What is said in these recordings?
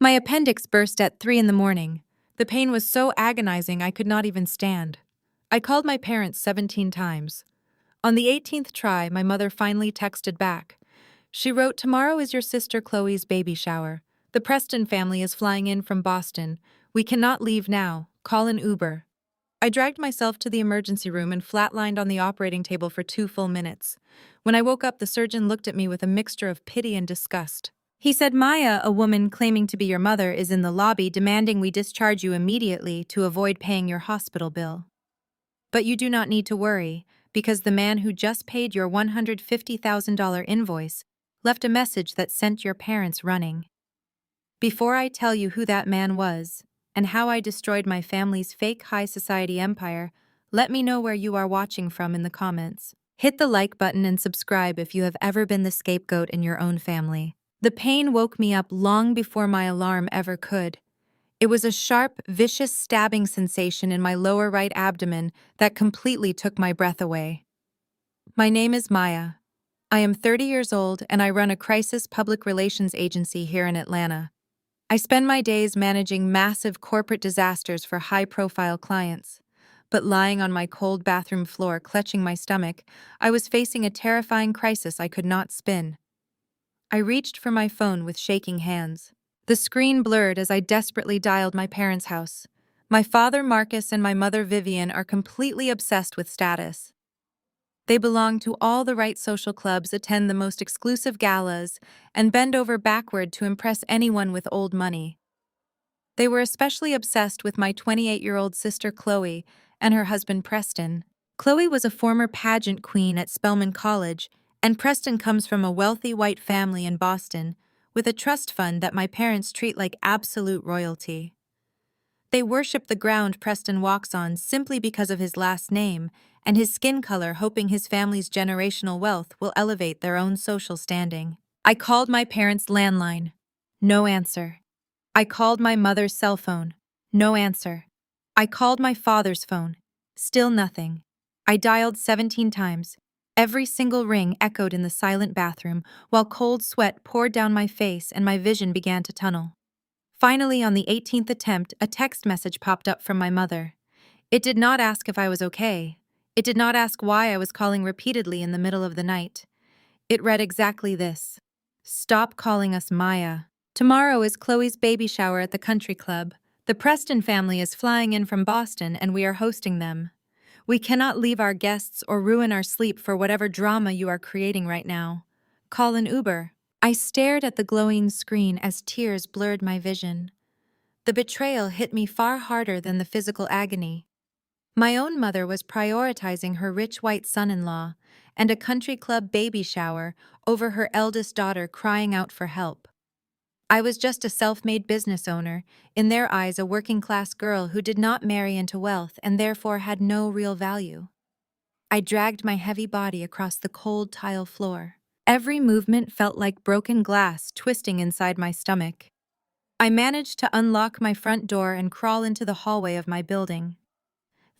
My appendix burst at 3 in the morning. The pain was so agonizing I could not even stand. I called my parents 17 times. On the 18th try, my mother finally texted back. She wrote, "Tomorrow is your sister Chloe's baby shower. The Preston family is flying in from Boston. We cannot leave now. Call an Uber." I dragged myself to the emergency room and flatlined on the operating table for 2 full minutes. When I woke up, the surgeon looked at me with a mixture of pity and disgust. He said, "Maya, a woman claiming to be your mother, is in the lobby demanding we discharge you immediately to avoid paying your hospital bill. But you do not need to worry, because the man who just paid your $150,000 invoice left a message that sent your parents running." Before I tell you who that man was, and how I destroyed my family's fake high society empire, let me know where you are watching from in the comments. Hit the like button and subscribe if you have ever been the scapegoat in your own family. The pain woke me up long before my alarm ever could. It was a sharp, vicious stabbing sensation in my lower right abdomen that completely took my breath away. My name is Maya. I am 30 years old and I run a crisis public relations agency here in Atlanta. I spend my days managing massive corporate disasters for high-profile clients. But lying on my cold bathroom floor, clutching my stomach, I was facing a terrifying crisis I could not spin. I reached for my phone with shaking hands. The screen blurred as I desperately dialed my parents' house. My father, Marcus, and my mother, Vivian, are completely obsessed with status. They belong to all the right social clubs, attend the most exclusive galas, and bend over backward to impress anyone with old money. They were especially obsessed with my 28-year-old sister Chloe and her husband Preston. Chloe was a former pageant queen at Spelman College, and Preston comes from a wealthy white family in Boston, with a trust fund that my parents treat like absolute royalty. They worship the ground Preston walks on simply because of his last name and his skin color, hoping his family's generational wealth will elevate their own social standing. I called my parents' landline. No answer. I called my mother's cell phone. No answer. I called my father's phone. Still nothing. I dialed 17 times. Every single ring echoed in the silent bathroom, while cold sweat poured down my face and my vision began to tunnel. Finally, on the 18th attempt, a text message popped up from my mother. It did not ask if I was okay. It did not ask why I was calling repeatedly in the middle of the night. It read exactly this: "Stop calling us Maya. Tomorrow is Chloe's baby shower at the country club. The Preston family is flying in from Boston and we are hosting them. We cannot leave our guests or ruin our sleep for whatever drama you are creating right now. Call an Uber." I stared at the glowing screen as tears blurred my vision. The betrayal hit me far harder than the physical agony. My own mother was prioritizing her rich white son-in-law and a country club baby shower over her eldest daughter crying out for help. I was just a self-made business owner, in their eyes a working-class girl who did not marry into wealth and therefore had no real value. I dragged my heavy body across the cold tile floor. Every movement felt like broken glass twisting inside my stomach. I managed to unlock my front door and crawl into the hallway of my building.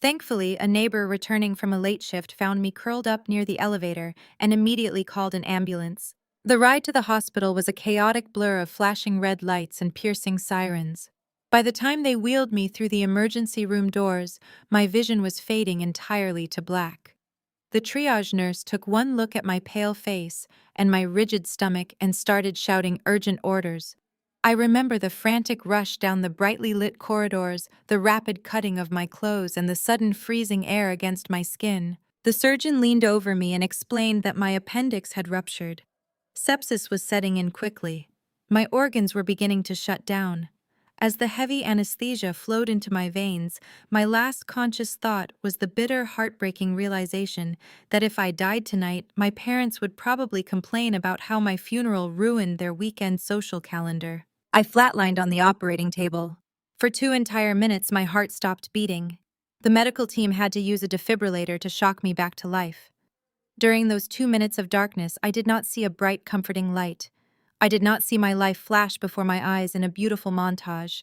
Thankfully, a neighbor returning from a late shift found me curled up near the elevator and immediately called an ambulance. The ride to the hospital was a chaotic blur of flashing red lights and piercing sirens. By the time they wheeled me through the emergency room doors, my vision was fading entirely to black. The triage nurse took one look at my pale face and my rigid stomach and started shouting urgent orders. I remember the frantic rush down the brightly lit corridors, the rapid cutting of my clothes, and the sudden freezing air against my skin. The surgeon leaned over me and explained that my appendix had ruptured. Sepsis was setting in quickly. My organs were beginning to shut down. As the heavy anesthesia flowed into my veins, my last conscious thought was the bitter, heartbreaking realization that if I died tonight, my parents would probably complain about how my funeral ruined their weekend social calendar. I flatlined on the operating table. For 2 entire minutes, my heart stopped beating. The medical team had to use a defibrillator to shock me back to life. During those 2 minutes of darkness, I did not see a bright, comforting light. I did not see my life flash before my eyes in a beautiful montage.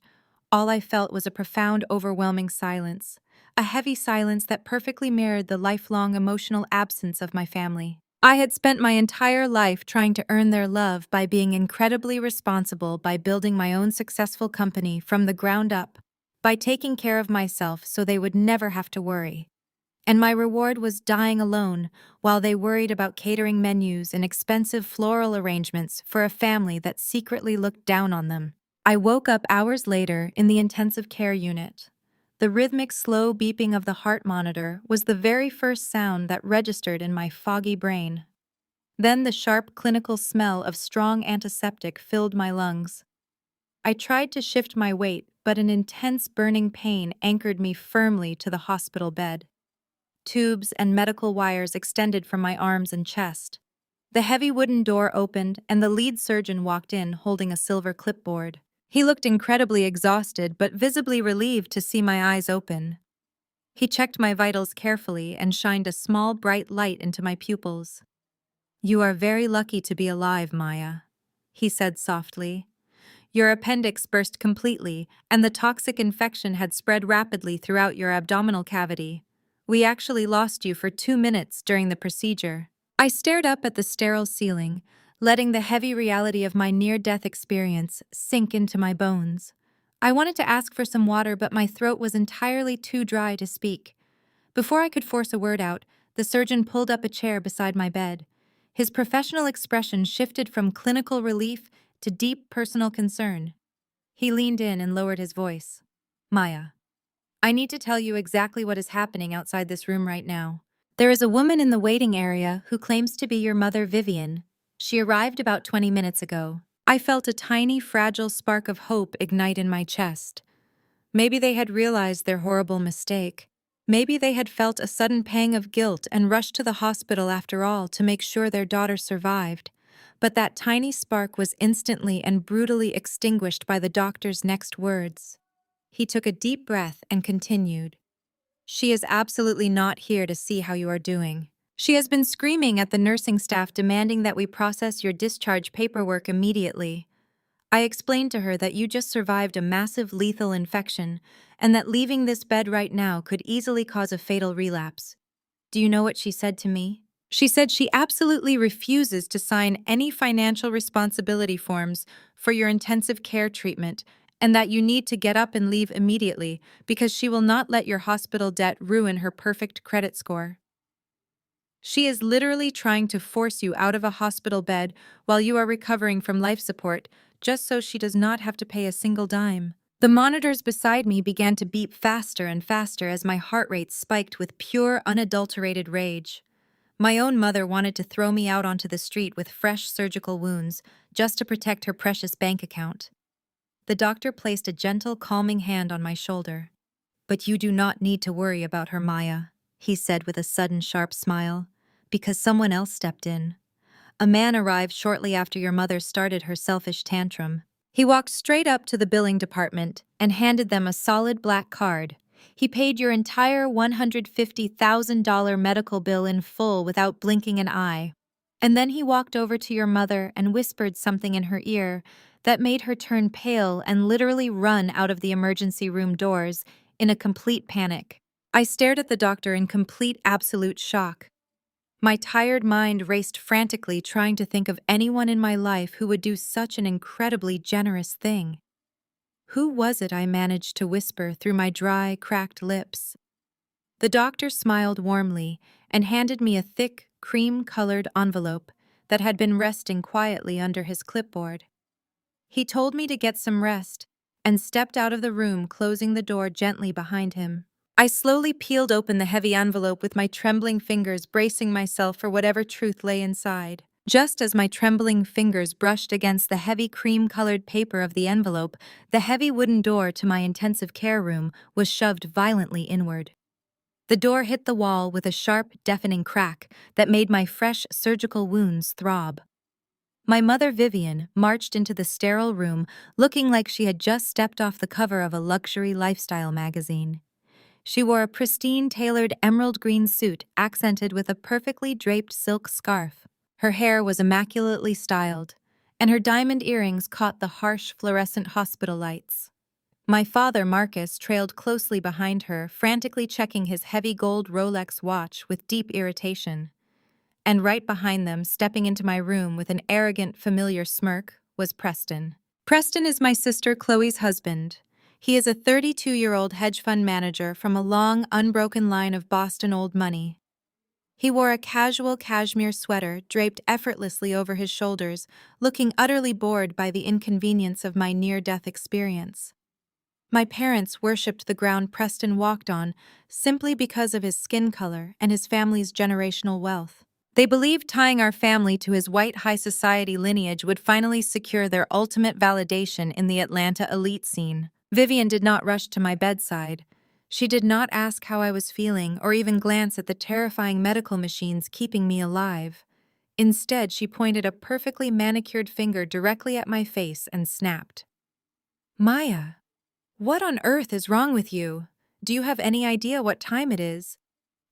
All I felt was a profound, overwhelming silence, a heavy silence that perfectly mirrored the lifelong emotional absence of my family. I had spent my entire life trying to earn their love by being incredibly responsible, by building my own successful company from the ground up, by taking care of myself so they would never have to worry. And my reward was dying alone while they worried about catering menus and expensive floral arrangements for a family that secretly looked down on them. I woke up hours later in the intensive care unit. The rhythmic, slow beeping of the heart monitor was the very first sound that registered in my foggy brain. Then the sharp, clinical smell of strong antiseptic filled my lungs. I tried to shift my weight, but an intense burning pain anchored me firmly to the hospital bed. Tubes and medical wires extended from my arms and chest. The heavy wooden door opened, and the lead surgeon walked in holding a silver clipboard. He looked incredibly exhausted, but visibly relieved to see my eyes open. He checked my vitals carefully and shined a small, bright light into my pupils. "You are very lucky to be alive, Maya," he said softly. "Your appendix burst completely, and the toxic infection had spread rapidly throughout your abdominal cavity. We actually lost you for 2 minutes during the procedure." I stared up at the sterile ceiling, letting the heavy reality of my near-death experience sink into my bones. I wanted to ask for some water, but my throat was entirely too dry to speak. Before I could force a word out, the surgeon pulled up a chair beside my bed. His professional expression shifted from clinical relief to deep personal concern. He leaned in and lowered his voice. "Maya, I need to tell you exactly what is happening outside this room right now. There is a woman in the waiting area who claims to be your mother, Vivian. She arrived about 20 minutes ago." I felt a tiny, fragile spark of hope ignite in my chest. Maybe they had realized their horrible mistake. Maybe they had felt a sudden pang of guilt and rushed to the hospital after all to make sure their daughter survived. But that tiny spark was instantly and brutally extinguished by the doctor's next words. He took a deep breath and continued. "She is absolutely not here to see how you are doing. She has been screaming at the nursing staff demanding that we process your discharge paperwork immediately. I explained to her that you just survived a massive lethal infection and that leaving this bed right now could easily cause a fatal relapse. Do you know what she said to me? She said she absolutely refuses to sign any financial responsibility forms for your intensive care treatment and that you need to get up and leave immediately because she will not let your hospital debt ruin her perfect credit score. She is literally trying to force you out of a hospital bed while you are recovering from life support, just so she does not have to pay a single dime." The monitors beside me began to beep faster and faster as my heart rate spiked with pure, unadulterated rage. My own mother wanted to throw me out onto the street with fresh surgical wounds, just to protect her precious bank account. The doctor placed a gentle, calming hand on my shoulder. "But you do not need to worry about her, Maya," he said with a sudden, sharp smile, "because someone else stepped in. A man arrived shortly after your mother started her selfish tantrum. He walked straight up to the billing department and handed them a solid black card. He paid your entire $150,000 medical bill in full without blinking an eye. And then he walked over to your mother and whispered something in her ear that made her turn pale and literally run out of the emergency room doors in a complete panic." I stared at the doctor in complete, absolute shock. My tired mind raced frantically, trying to think of anyone in my life who would do such an incredibly generous thing. Who was it? I managed to whisper through my dry, cracked lips. The doctor smiled warmly and handed me a thick, cream-colored envelope that had been resting quietly under his clipboard. He told me to get some rest and stepped out of the room, closing the door gently behind him. I slowly peeled open the heavy envelope with my trembling fingers, bracing myself for whatever truth lay inside. Just as my trembling fingers brushed against the heavy cream-colored paper of the envelope, the heavy wooden door to my intensive care room was shoved violently inward. The door hit the wall with a sharp, deafening crack that made my fresh surgical wounds throb. My mother, Vivian, marched into the sterile room looking like she had just stepped off the cover of a luxury lifestyle magazine. She wore a pristine, tailored emerald green suit accented with a perfectly draped silk scarf. Her hair was immaculately styled, and her diamond earrings caught the harsh, fluorescent hospital lights. My father, Marcus, trailed closely behind her, frantically checking his heavy gold Rolex watch with deep irritation. And right behind them, stepping into my room with an arrogant, familiar smirk, was Preston. Preston is my sister Chloe's husband. He is a 32-year-old hedge fund manager from a long, unbroken line of Boston old money. He wore a casual cashmere sweater draped effortlessly over his shoulders, looking utterly bored by the inconvenience of my near-death experience. My parents worshipped the ground Preston walked on simply because of his skin color and his family's generational wealth. They believed tying our family to his white high society lineage would finally secure their ultimate validation in the Atlanta elite scene. Vivian did not rush to my bedside. She did not ask how I was feeling or even glance at the terrifying medical machines keeping me alive. Instead, she pointed a perfectly manicured finger directly at my face and snapped. "Maya, what on earth is wrong with you? Do you have any idea what time it is?"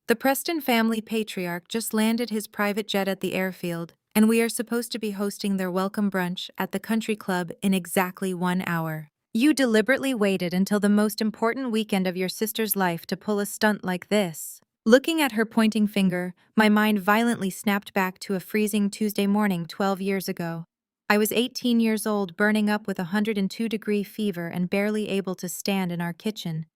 The Preston family patriarch just landed his private jet at the airfield, and we are supposed to be hosting their welcome brunch at the country club in exactly 1 hour. You deliberately waited until the most important weekend of your sister's life to pull a stunt like this. Looking at her pointing finger, my mind violently snapped back to a freezing Tuesday morning 12 years ago. I was 18 years old, burning up with a 102-degree fever and barely able to stand in our kitchen.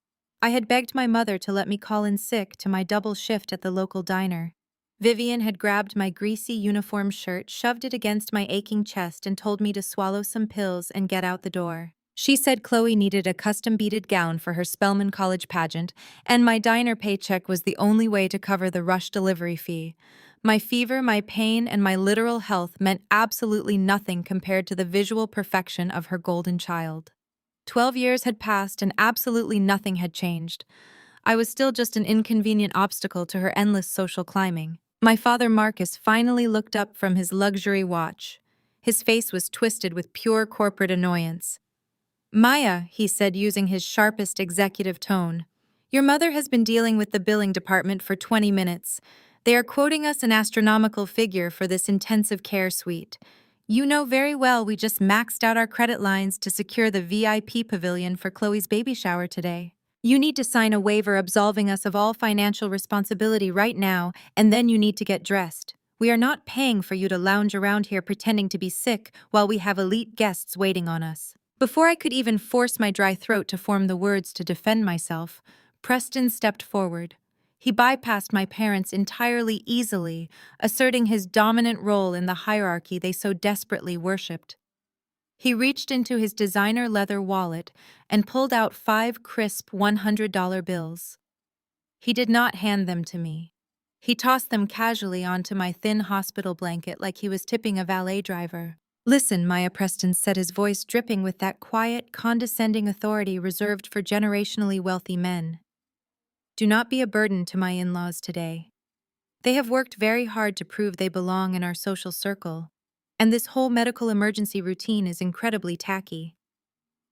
I had begged my mother to let me call in sick to my double shift at the local diner. Vivian had grabbed my greasy uniform shirt, shoved it against my aching chest, and told me to swallow some pills and get out the door. She said Chloe needed a custom-beaded gown for her Spelman College pageant, and my diner paycheck was the only way to cover the rush delivery fee. My fever, my pain, and my literal health meant absolutely nothing compared to the visual perfection of her golden child. 12 years had passed and absolutely nothing had changed. I was still just an inconvenient obstacle to her endless social climbing. My father Marcus finally looked up from his luxury watch. His face was twisted with pure corporate annoyance. "Maya," he said using his sharpest executive tone, "your mother has been dealing with the billing department for 20 minutes. They are quoting us an astronomical figure for this intensive care suite. You know very well we just maxed out our credit lines to secure the VIP pavilion for Chloe's baby shower today. You need to sign a waiver absolving us of all financial responsibility right now, and then you need to get dressed. We are not paying for you to lounge around here pretending to be sick while we have elite guests waiting on us." Before I could even force my dry throat to form the words to defend myself, Preston stepped forward. He bypassed my parents entirely easily, asserting his dominant role in the hierarchy they so desperately worshipped. He reached into his designer leather wallet and pulled out 5 crisp $100 bills. He did not hand them to me. He tossed them casually onto my thin hospital blanket like he was tipping a valet driver. "Listen," Maya Preston said, his voice dripping with that quiet, condescending authority reserved for generationally wealthy men. "Do not be a burden to my in-laws today. They have worked very hard to prove they belong in our social circle, and this whole medical emergency routine is incredibly tacky.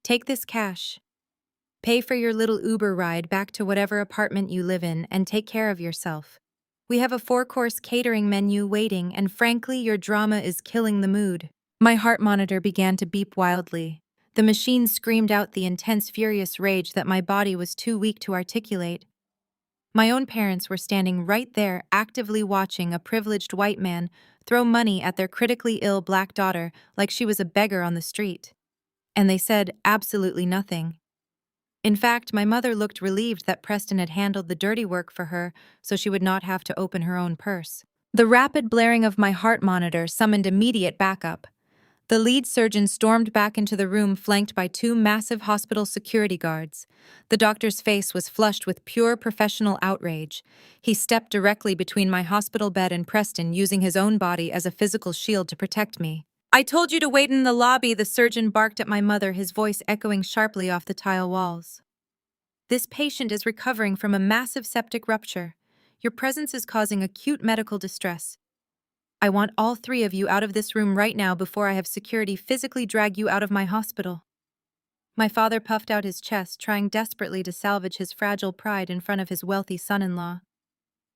Take this cash. Pay for your little Uber ride back to whatever apartment you live in and take care of yourself. We have a 4-course catering menu waiting, and frankly, your drama is killing the mood." My heart monitor began to beep wildly. The machine screamed out the intense, furious rage that my body was too weak to articulate. My own parents were standing right there, actively watching a privileged white man throw money at their critically ill black daughter like she was a beggar on the street. And they said absolutely nothing. In fact, my mother looked relieved that Preston had handled the dirty work for her so she would not have to open her own purse. The rapid blaring of my heart monitor summoned immediate backup. The lead surgeon stormed back into the room, flanked by 2 massive hospital security guards. The doctor's face was flushed with pure professional outrage. He stepped directly between my hospital bed and Preston, using his own body as a physical shield to protect me. "I told you to wait in the lobby," the surgeon barked at my mother, his voice echoing sharply off the tile walls. "This patient is recovering from a massive septic rupture. Your presence is causing acute medical distress. I want all 3 of you out of this room right now before I have security physically drag you out of my hospital." My father puffed out his chest, trying desperately to salvage his fragile pride in front of his wealthy son-in-law.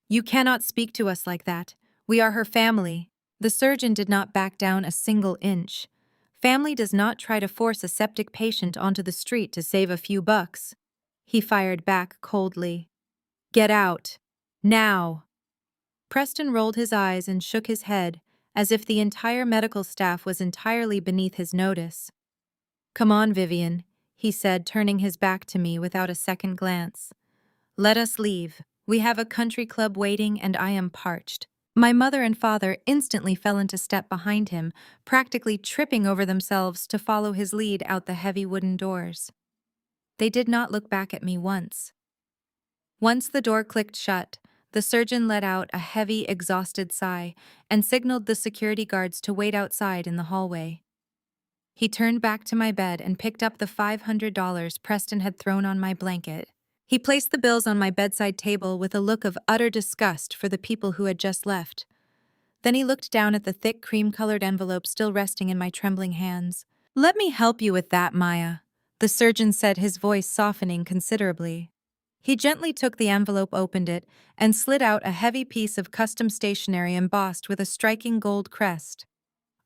"You cannot speak to us like that. We are her family." The surgeon did not back down a single inch. Family does not try to force a septic patient onto the street to save a few bucks. He fired back coldly. "Get out. Now." Preston rolled his eyes and shook his head, as if the entire medical staff was entirely beneath his notice. "Come on, Vivian," he said, turning his back to me without a second glance. "Let us leave. We have a country club waiting and I am parched." My mother and father instantly fell into step behind him, practically tripping over themselves to follow his lead out the heavy wooden doors. They did not look back at me once. Once the door clicked shut, the surgeon let out a heavy, exhausted sigh and signaled the security guards to wait outside in the hallway. He turned back to my bed and picked up the $500 Preston had thrown on my blanket. He placed the bills on my bedside table with a look of utter disgust for the people who had just left. Then he looked down at the thick cream-colored envelope still resting in my trembling hands. "Let me help you with that, Maya," the surgeon said, his voice softening considerably. He gently took the envelope, opened it, and slid out a heavy piece of custom stationery embossed with a striking gold crest.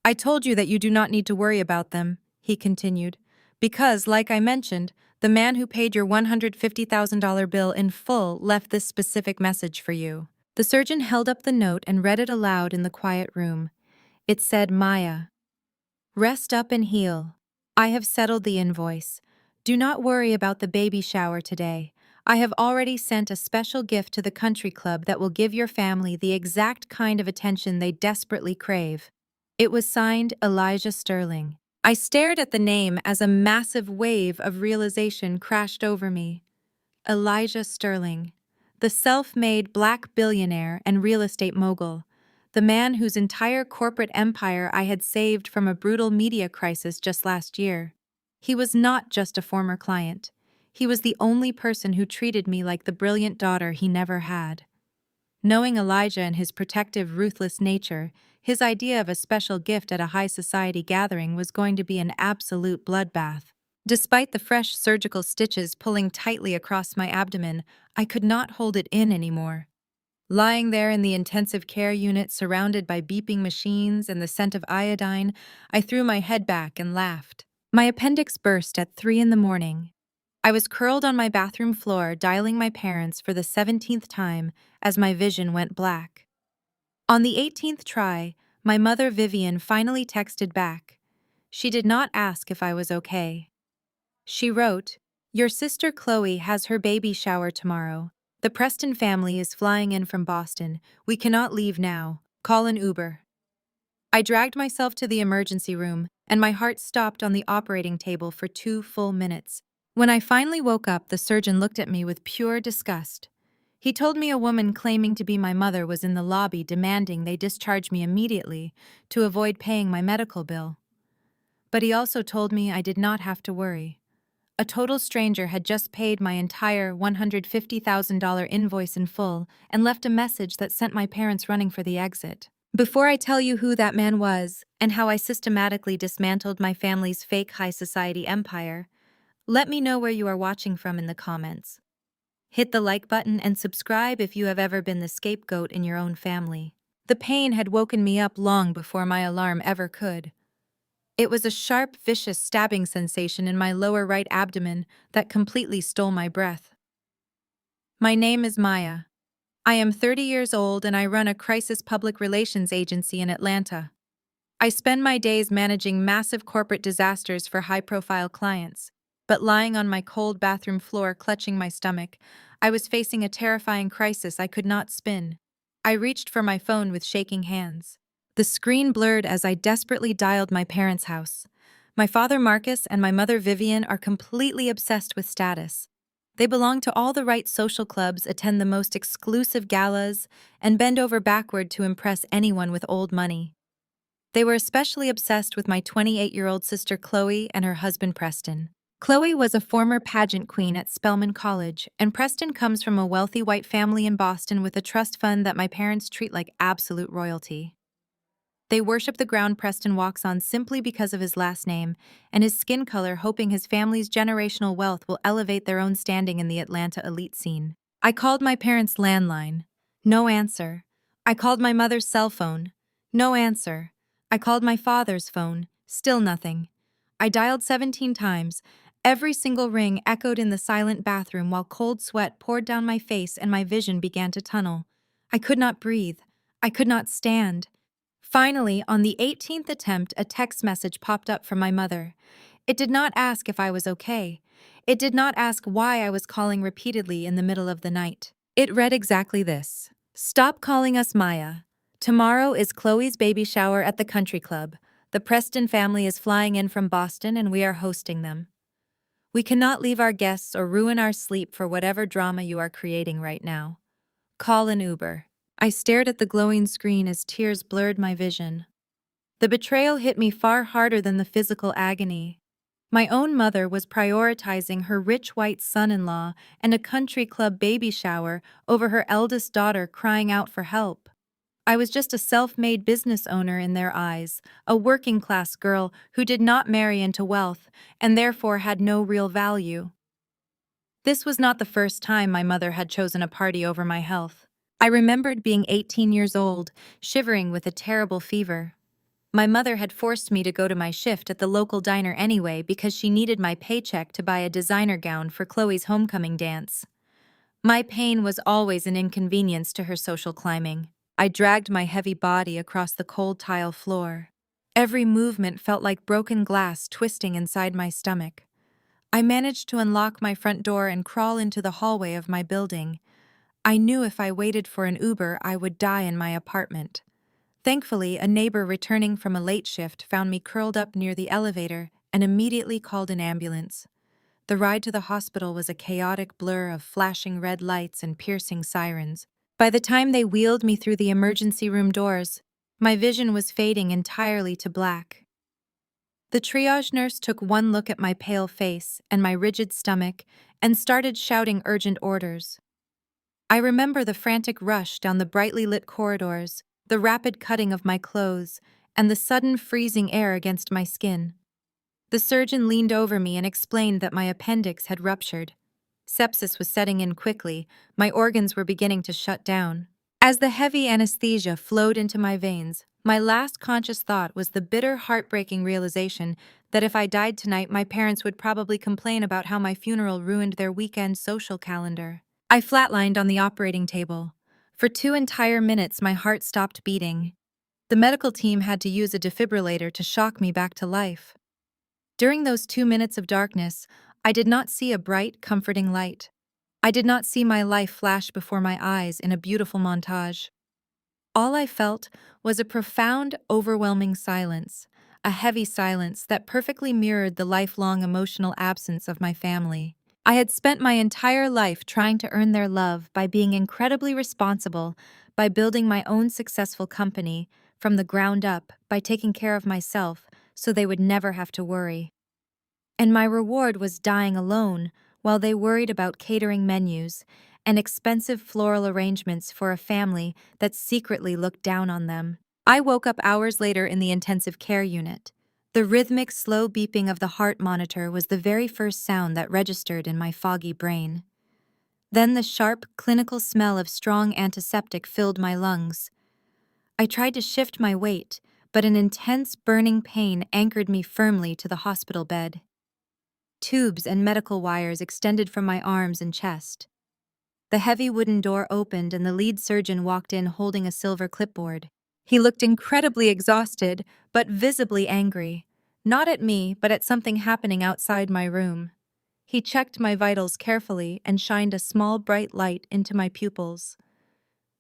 "I told you that you do not need to worry about them," he continued, "because, like I mentioned, the man who paid your $150,000 bill in full left this specific message for you." The surgeon held up the note and read it aloud in the quiet room. It said, "Maya, rest up and heal. I have settled the invoice. Do not worry about the baby shower today. I have already sent a special gift to the country club that will give your family the exact kind of attention they desperately crave." It was signed Elijah Sterling. I stared at the name as a massive wave of realization crashed over me. Elijah Sterling, the self-made black billionaire and real estate mogul, the man whose entire corporate empire I had saved from a brutal media crisis just last year. He was not just a former client. He was the only person who treated me like the brilliant daughter he never had. Knowing Elijah and his protective, ruthless nature, his idea of a special gift at a high society gathering was going to be an absolute bloodbath. Despite the fresh surgical stitches pulling tightly across my abdomen, I could not hold it in anymore. Lying there in the intensive care unit surrounded by beeping machines and the scent of iodine, I threw my head back and laughed. My appendix burst at 3 in the morning. I was curled on my bathroom floor dialing my parents for the 17th time as my vision went black. On the 18th try, my mother Vivian finally texted back. She did not ask if I was okay. She wrote, "Your sister Chloe has her baby shower tomorrow. The Preston family is flying in from Boston. We cannot leave now. Call an Uber." I dragged myself to the emergency room, and my heart stopped on the operating table for 2 full minutes. When I finally woke up, the surgeon looked at me with pure disgust. He told me a woman claiming to be my mother was in the lobby demanding they discharge me immediately to avoid paying my medical bill. But he also told me I did not have to worry. A total stranger had just paid my entire $150,000 invoice in full and left a message that sent my parents running for the exit. Before I tell you who that man was and how I systematically dismantled my family's fake high society empire, let me know where you are watching from in the comments. Hit the like button and subscribe if you have ever been the scapegoat in your own family. The pain had woken me up long before my alarm ever could. It was a sharp, vicious stabbing sensation in my lower right abdomen that completely stole my breath. My name is Maya. I am 30 years old and I run a crisis public relations agency in Atlanta. I spend my days managing massive corporate disasters for high-profile clients. But lying on my cold bathroom floor clutching my stomach, I was facing a terrifying crisis I could not spin. I reached for my phone with shaking hands. The screen blurred as I desperately dialed my parents' house. My father Marcus and my mother Vivian are completely obsessed with status. They belong to all the right social clubs, attend the most exclusive galas, and bend over backward to impress anyone with old money. They were especially obsessed with my 28-year-old sister Chloe and her husband Preston. Chloe was a former pageant queen at Spelman College, and Preston comes from a wealthy white family in Boston with a trust fund that my parents treat like absolute royalty. They worship the ground Preston walks on simply because of his last name and his skin color, hoping his family's generational wealth will elevate their own standing in the Atlanta elite scene. I called my parents' landline. No answer. I called my mother's cell phone. No answer. I called my father's phone. Still nothing. I dialed 17 times. Every single ring echoed in the silent bathroom while cold sweat poured down my face and my vision began to tunnel. I could not breathe. I could not stand. Finally, on the 18th attempt, a text message popped up from my mother. It did not ask if I was okay. It did not ask why I was calling repeatedly in the middle of the night. It read exactly this: "Stop calling us Maya. Tomorrow is Chloe's baby shower at the country club. The Preston family is flying in from Boston and we are hosting them. We cannot leave our guests or ruin our sleep for whatever drama you are creating right now. Call an Uber." I stared at the glowing screen as tears blurred my vision. The betrayal hit me far harder than the physical agony. My own mother was prioritizing her rich white son-in-law and a country club baby shower over her eldest daughter crying out for help. I was just a self-made business owner in their eyes, a working-class girl who did not marry into wealth and therefore had no real value. This was not the first time my mother had chosen a party over my health. I remembered being 18 years old, shivering with a terrible fever. My mother had forced me to go to my shift at the local diner anyway because she needed my paycheck to buy a designer gown for Chloe's homecoming dance. My pain was always an inconvenience to her social climbing. I dragged my heavy body across the cold tile floor. Every movement felt like broken glass twisting inside my stomach. I managed to unlock my front door and crawl into the hallway of my building. I knew if I waited for an Uber, I would die in my apartment. Thankfully, a neighbor returning from a late shift found me curled up near the elevator and immediately called an ambulance. The ride to the hospital was a chaotic blur of flashing red lights and piercing sirens. By the time they wheeled me through the emergency room doors, my vision was fading entirely to black. The triage nurse took one look at my pale face and my rigid stomach and started shouting urgent orders. I remember the frantic rush down the brightly lit corridors, the rapid cutting of my clothes, and the sudden freezing air against my skin. The surgeon leaned over me and explained that my appendix had ruptured. Sepsis was setting in quickly, my organs were beginning to shut down. As the heavy anesthesia flowed into my veins, my last conscious thought was the bitter, heartbreaking realization that if I died tonight, my parents would probably complain about how my funeral ruined their weekend social calendar. I flatlined on the operating table. For 2 entire minutes, my heart stopped beating. The medical team had to use a defibrillator to shock me back to life. During those 2 minutes of darkness, I did not see a bright, comforting light. I did not see my life flash before my eyes in a beautiful montage. All I felt was a profound, overwhelming silence, a heavy silence that perfectly mirrored the lifelong emotional absence of my family. I had spent my entire life trying to earn their love by being incredibly responsible, by building my own successful company from the ground up, by taking care of myself so they would never have to worry. And my reward was dying alone while they worried about catering menus and expensive floral arrangements for a family that secretly looked down on them. I woke up hours later in the intensive care unit. The rhythmic, slow beeping of the heart monitor was the very first sound that registered in my foggy brain. Then the sharp, clinical smell of strong antiseptic filled my lungs. I tried to shift my weight, but an intense, burning pain anchored me firmly to the hospital bed. Tubes and medical wires extended from my arms and chest. The heavy wooden door opened and the lead surgeon walked in holding a silver clipboard. He looked incredibly exhausted, but visibly angry. Not at me, but at something happening outside my room. He checked my vitals carefully and shined a small bright light into my pupils.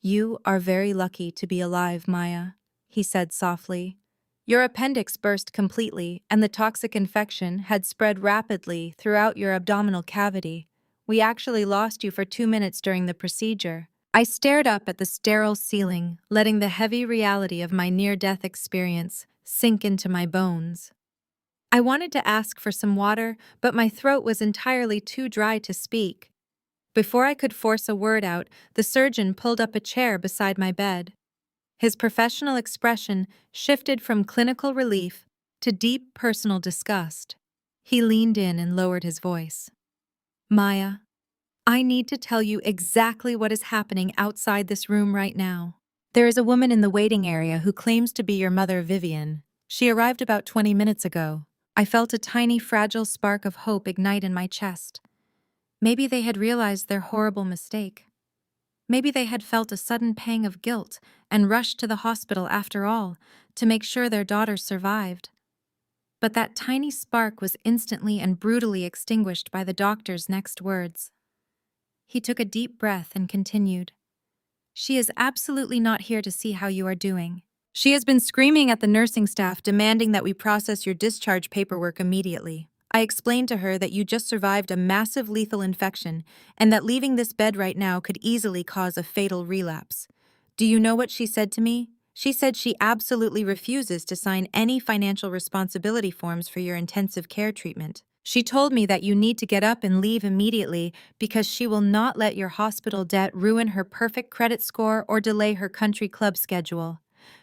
"You are very lucky to be alive, Maya," he said softly. "Your appendix burst completely, and the toxic infection had spread rapidly throughout your abdominal cavity. We actually lost you for 2 minutes during the procedure." I stared up at the sterile ceiling, letting the heavy reality of my near-death experience sink into my bones. I wanted to ask for some water, but my throat was entirely too dry to speak. Before I could force a word out, the surgeon pulled up a chair beside my bed. His professional expression shifted from clinical relief to deep personal disgust. He leaned in and lowered his voice. "Maya, I need to tell you exactly what is happening outside this room right now. There is a woman in the waiting area who claims to be your mother, Vivian. She arrived about 20 minutes ago." I felt a tiny, fragile spark of hope ignite in my chest. Maybe they had realized their horrible mistake. Maybe they had felt a sudden pang of guilt and rushed to the hospital after all to make sure their daughter survived. But that tiny spark was instantly and brutally extinguished by the doctor's next words. He took a deep breath and continued. She is absolutely not here to see how you are doing. She has been screaming at the nursing staff demanding that we process your discharge paperwork immediately. I explained to her that you just survived a massive lethal infection and that leaving this bed right now could easily cause a fatal relapse. Do you know what she said to me? She said she absolutely refuses to sign any financial responsibility forms for your intensive care treatment. She told me that you need to get up and leave immediately because she will not let your hospital debt ruin her perfect credit score or delay her country club schedule.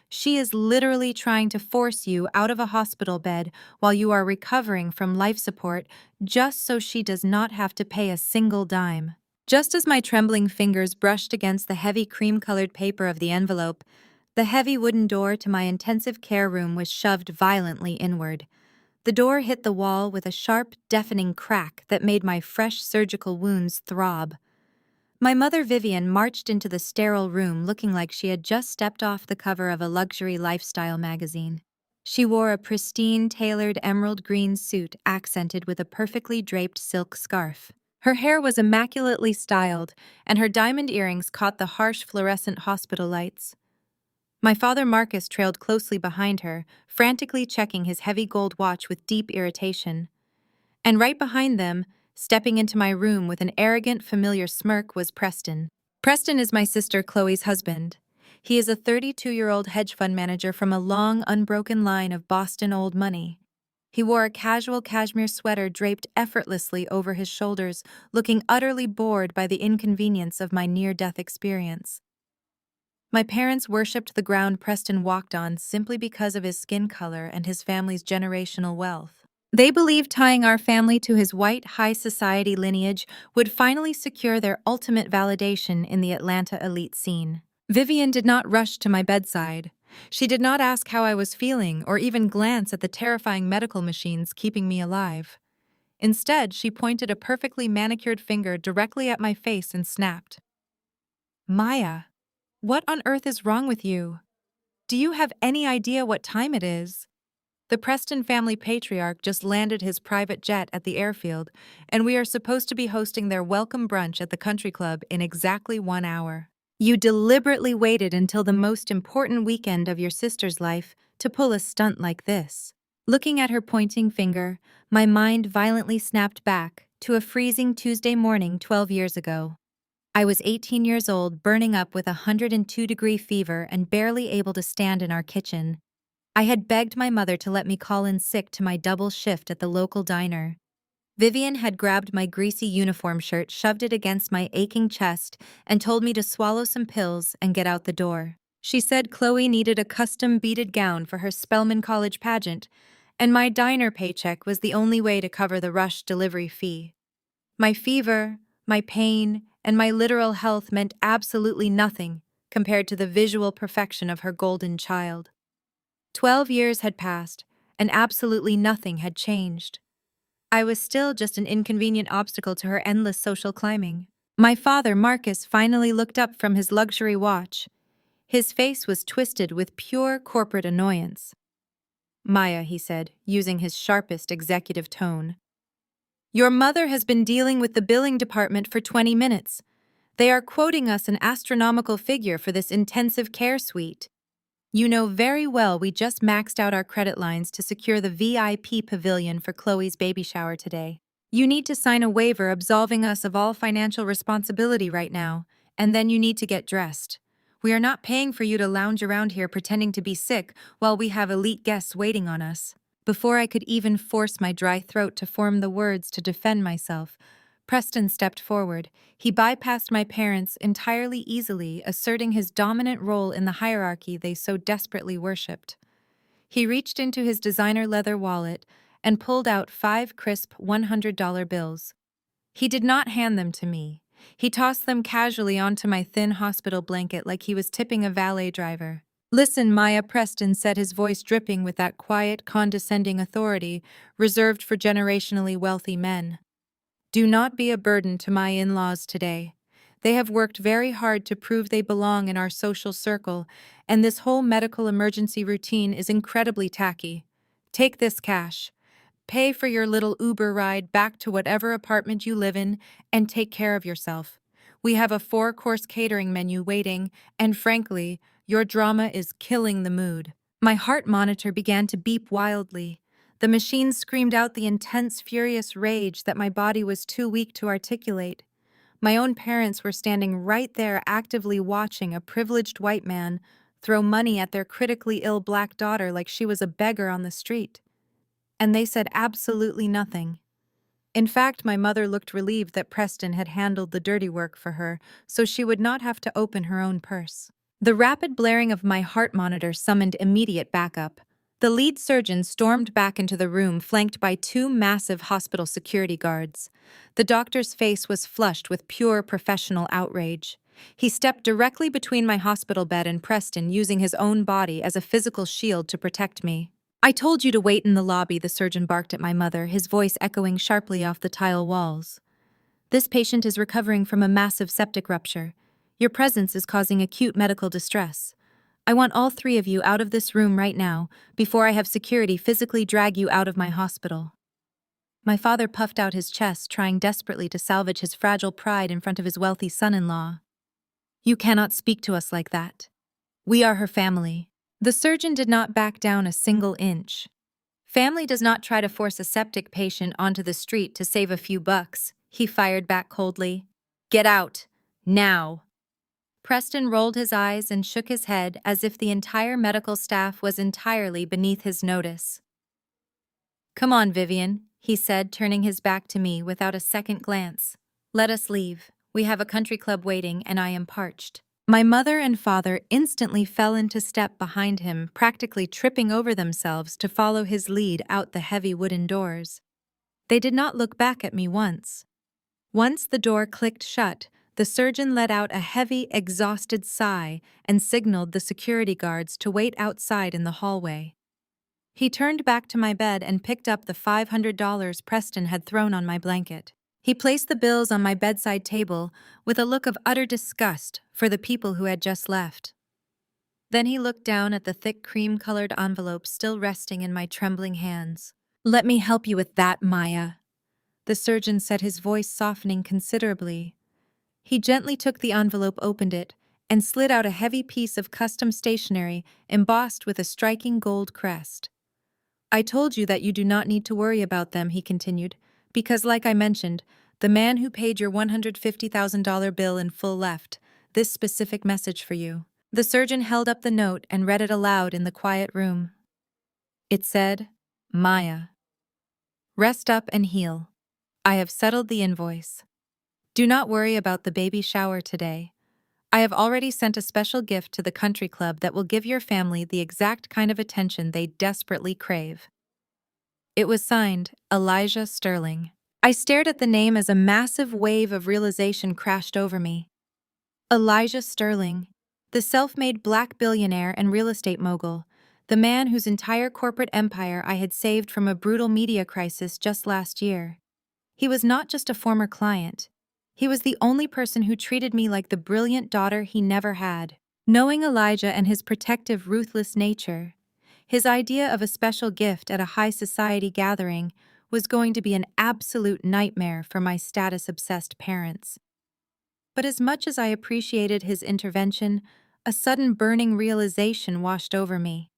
She is literally trying to force you out of a hospital bed while you are recovering from life support just so she does not have to pay a single dime. Just as my trembling fingers brushed against the heavy cream-colored paper of the envelope, the heavy wooden door to my intensive care room was shoved violently inward. The door hit the wall with a sharp, deafening crack that made my fresh surgical wounds throb. My mother Vivian marched into the sterile room looking like she had just stepped off the cover of a luxury lifestyle magazine. She wore a pristine, tailored emerald green suit accented with a perfectly draped silk scarf. Her hair was immaculately styled, and her diamond earrings caught the harsh fluorescent hospital lights. My father Marcus trailed closely behind her, frantically checking his heavy gold watch with deep irritation. And right behind them, stepping into my room with an arrogant, familiar smirk, was Preston. Preston is my sister Chloe's husband. He is a 32-year-old hedge fund manager from a long, unbroken line of Boston old money. He wore a casual cashmere sweater draped effortlessly over his shoulders, looking utterly bored by the inconvenience of my near-death experience. My parents worshipped the ground Preston walked on simply because of his skin color and his family's generational wealth. They believed tying our family to his white, high society lineage would finally secure their ultimate validation in the Atlanta elite scene. Vivian did not rush to my bedside. She did not ask how I was feeling or even glance at the terrifying medical machines keeping me alive. Instead, she pointed a perfectly manicured finger directly at my face and snapped. Maya, what on earth is wrong with you? Do you have any idea what time it is? The Preston family patriarch just landed his private jet at the airfield, and we are supposed to be hosting their welcome brunch at the country club in exactly 1 hour. You deliberately waited until the most important weekend of your sister's life to pull a stunt like this. Looking at her pointing finger, my mind violently snapped back to a freezing Tuesday morning 12 years ago. I was 18 years old, burning up with a 102-degree fever and barely able to stand in our kitchen. I had begged my mother to let me call in sick to my double shift at the local diner. Vivian had grabbed my greasy uniform shirt, shoved it against my aching chest, and told me to swallow some pills and get out the door. She said Chloe needed a custom beaded gown for her Spelman College pageant, and my diner paycheck was the only way to cover the rush delivery fee. My fever, my pain, and my literal health meant absolutely nothing compared to the visual perfection of her golden child. 12 years had passed, and absolutely nothing had changed. I was still just an inconvenient obstacle to her endless social climbing. My father, Marcus, finally looked up from his luxury watch. His face was twisted with pure corporate annoyance. Maya, he said, using his sharpest executive tone. Your mother has been dealing with the billing department for 20 minutes. They are quoting us an astronomical figure for this intensive care suite. You know very well we just maxed out our credit lines to secure the VIP pavilion for Chloe's baby shower today. You need to sign a waiver absolving us of all financial responsibility right now, and then you need to get dressed. We are not paying for you to lounge around here pretending to be sick while we have elite guests waiting on us. Before I could even force my dry throat to form the words to defend myself, Preston stepped forward. He bypassed my parents entirely easily, asserting his dominant role in the hierarchy they so desperately worshipped. He reached into his designer leather wallet and pulled out 5 crisp $100 bills. He did not hand them to me. He tossed them casually onto my thin hospital blanket like he was tipping a valet driver. Listen, Maya, Preston said, his voice dripping with that quiet, condescending authority reserved for generationally wealthy men. Do not be a burden to my in-laws today. They have worked very hard to prove they belong in our social circle, and this whole medical emergency routine is incredibly tacky. Take this cash. Pay for your little Uber ride back to whatever apartment you live in, and take care of yourself. We have a 4-course catering menu waiting, and frankly, your drama is killing the mood. My heart monitor began to beep wildly. The machine screamed out the intense, furious rage that my body was too weak to articulate. My own parents were standing right there actively watching a privileged white man throw money at their critically ill black daughter like she was a beggar on the street. And they said absolutely nothing. In fact, my mother looked relieved that Preston had handled the dirty work for her, so she would not have to open her own purse. The rapid blaring of my heart monitor summoned immediate backup. The lead surgeon stormed back into the room, flanked by 2 massive hospital security guards. The doctor's face was flushed with pure professional outrage. He stepped directly between my hospital bed and Preston, using his own body as a physical shield to protect me. "I told you to wait in the lobby," the surgeon barked at my mother, his voice echoing sharply off the tile walls. "This patient is recovering from a massive septic rupture. Your presence is causing acute medical distress. I want all 3 of you out of this room right now, before I have security physically drag you out of my hospital." My father puffed out his chest, trying desperately to salvage his fragile pride in front of his wealthy son-in-law. "You cannot speak to us like that. We are her family." The surgeon did not back down a single inch. "Family does not try to force a septic patient onto the street to save a few bucks," he fired back coldly. "Get out. Now." Preston rolled his eyes and shook his head as if the entire medical staff was entirely beneath his notice. "Come on, Vivian," he said, turning his back to me without a second glance. "Let us leave. We have a country club waiting, and I am parched." My mother and father instantly fell into step behind him, practically tripping over themselves to follow his lead out the heavy wooden doors. They did not look back at me once. Once the door clicked shut, the surgeon let out a heavy, exhausted sigh and signaled the security guards to wait outside in the hallway. He turned back to my bed and picked up the $500 Preston had thrown on my blanket. He placed the bills on my bedside table with a look of utter disgust for the people who had just left. Then he looked down at the thick cream-colored envelope still resting in my trembling hands. "Let me help you with that, Maya," the surgeon said, his voice softening considerably. He gently took the envelope, opened it, and slid out a heavy piece of custom stationery embossed with a striking gold crest. "I told you that you do not need to worry about them," he continued, "because, like I mentioned, the man who paid your $150,000 bill in full left this specific message for you." The surgeon held up the note and read it aloud in the quiet room. It said, "Maya, rest up and heal. I have settled the invoice. Do not worry about the baby shower today. I have already sent a special gift to the country club that will give your family the exact kind of attention they desperately crave." It was signed, Elijah Sterling. I stared at the name as a massive wave of realization crashed over me. Elijah Sterling, the self-made black billionaire and real estate mogul, the man whose entire corporate empire I had saved from a brutal media crisis just last year. He was not just a former client. He was the only person who treated me like the brilliant daughter he never had. Knowing Elijah and his protective, ruthless nature, his idea of a special gift at a high society gathering was going to be an absolute nightmare for my status-obsessed parents. But as much as I appreciated his intervention, a sudden burning realization washed over me.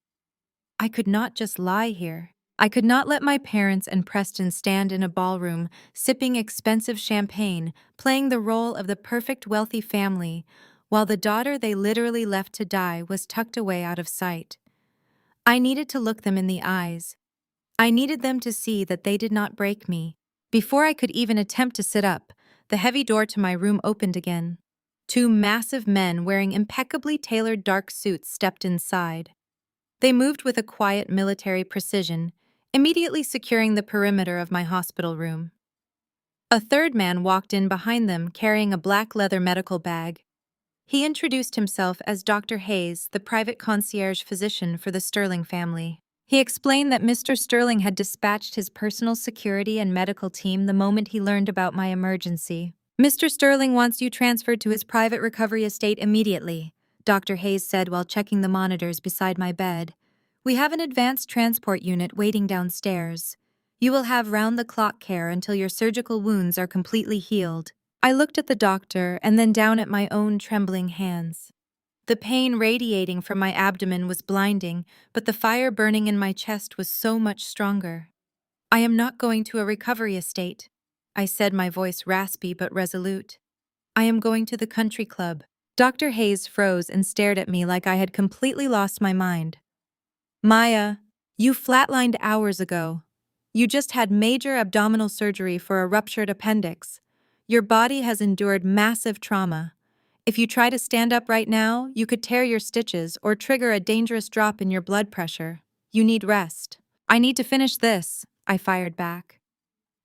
I could not just lie here. I could not let my parents and Preston stand in a ballroom, sipping expensive champagne, playing the role of the perfect wealthy family, while the daughter they literally left to die was tucked away out of sight. I needed to look them in the eyes. I needed them to see that they did not break me. Before I could even attempt to sit up, the heavy door to my room opened again. 2 massive men wearing impeccably tailored dark suits stepped inside. They moved with a quiet military precision, immediately securing the perimeter of my hospital room. A third man walked in behind them, carrying a black leather medical bag. He introduced himself as Dr. Hayes, the private concierge physician for the Sterling family. He explained that Mr. Sterling had dispatched his personal security and medical team the moment he learned about my emergency. Mr. Sterling wants you transferred to his private recovery estate immediately, Dr. Hayes said while checking the monitors beside my bed. We have an advanced transport unit waiting downstairs. You will have round-the-clock care until your surgical wounds are completely healed. I looked at the doctor and then down at my own trembling hands. The pain radiating from my abdomen was blinding, but the fire burning in my chest was so much stronger. I am not going to a recovery estate, I said, my voice raspy but resolute. I am going to the country club. Dr. Hayes froze and stared at me like I had completely lost my mind. Maya, you flatlined hours ago. You just had major abdominal surgery for a ruptured appendix. Your body has endured massive trauma. If you try to stand up right now, you could tear your stitches or trigger a dangerous drop in your blood pressure. You need rest. I need to finish this, I fired back.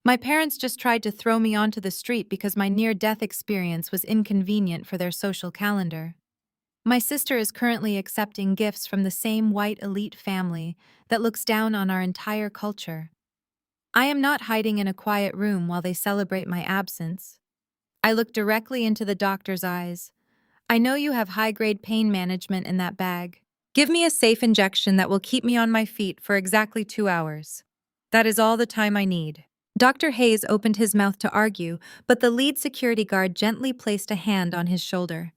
My parents just tried to throw me onto the street because my near-death experience was inconvenient for their social calendar. My sister is currently accepting gifts from the same white elite family that looks down on our entire culture. I am not hiding in a quiet room while they celebrate my absence. I looked directly into the doctor's eyes. I know you have high-grade pain management in that bag. Give me a safe injection that will keep me on my feet for exactly 2 hours. That is all the time I need. Dr. Hayes opened his mouth to argue, but the lead security guard gently placed a hand on his shoulder.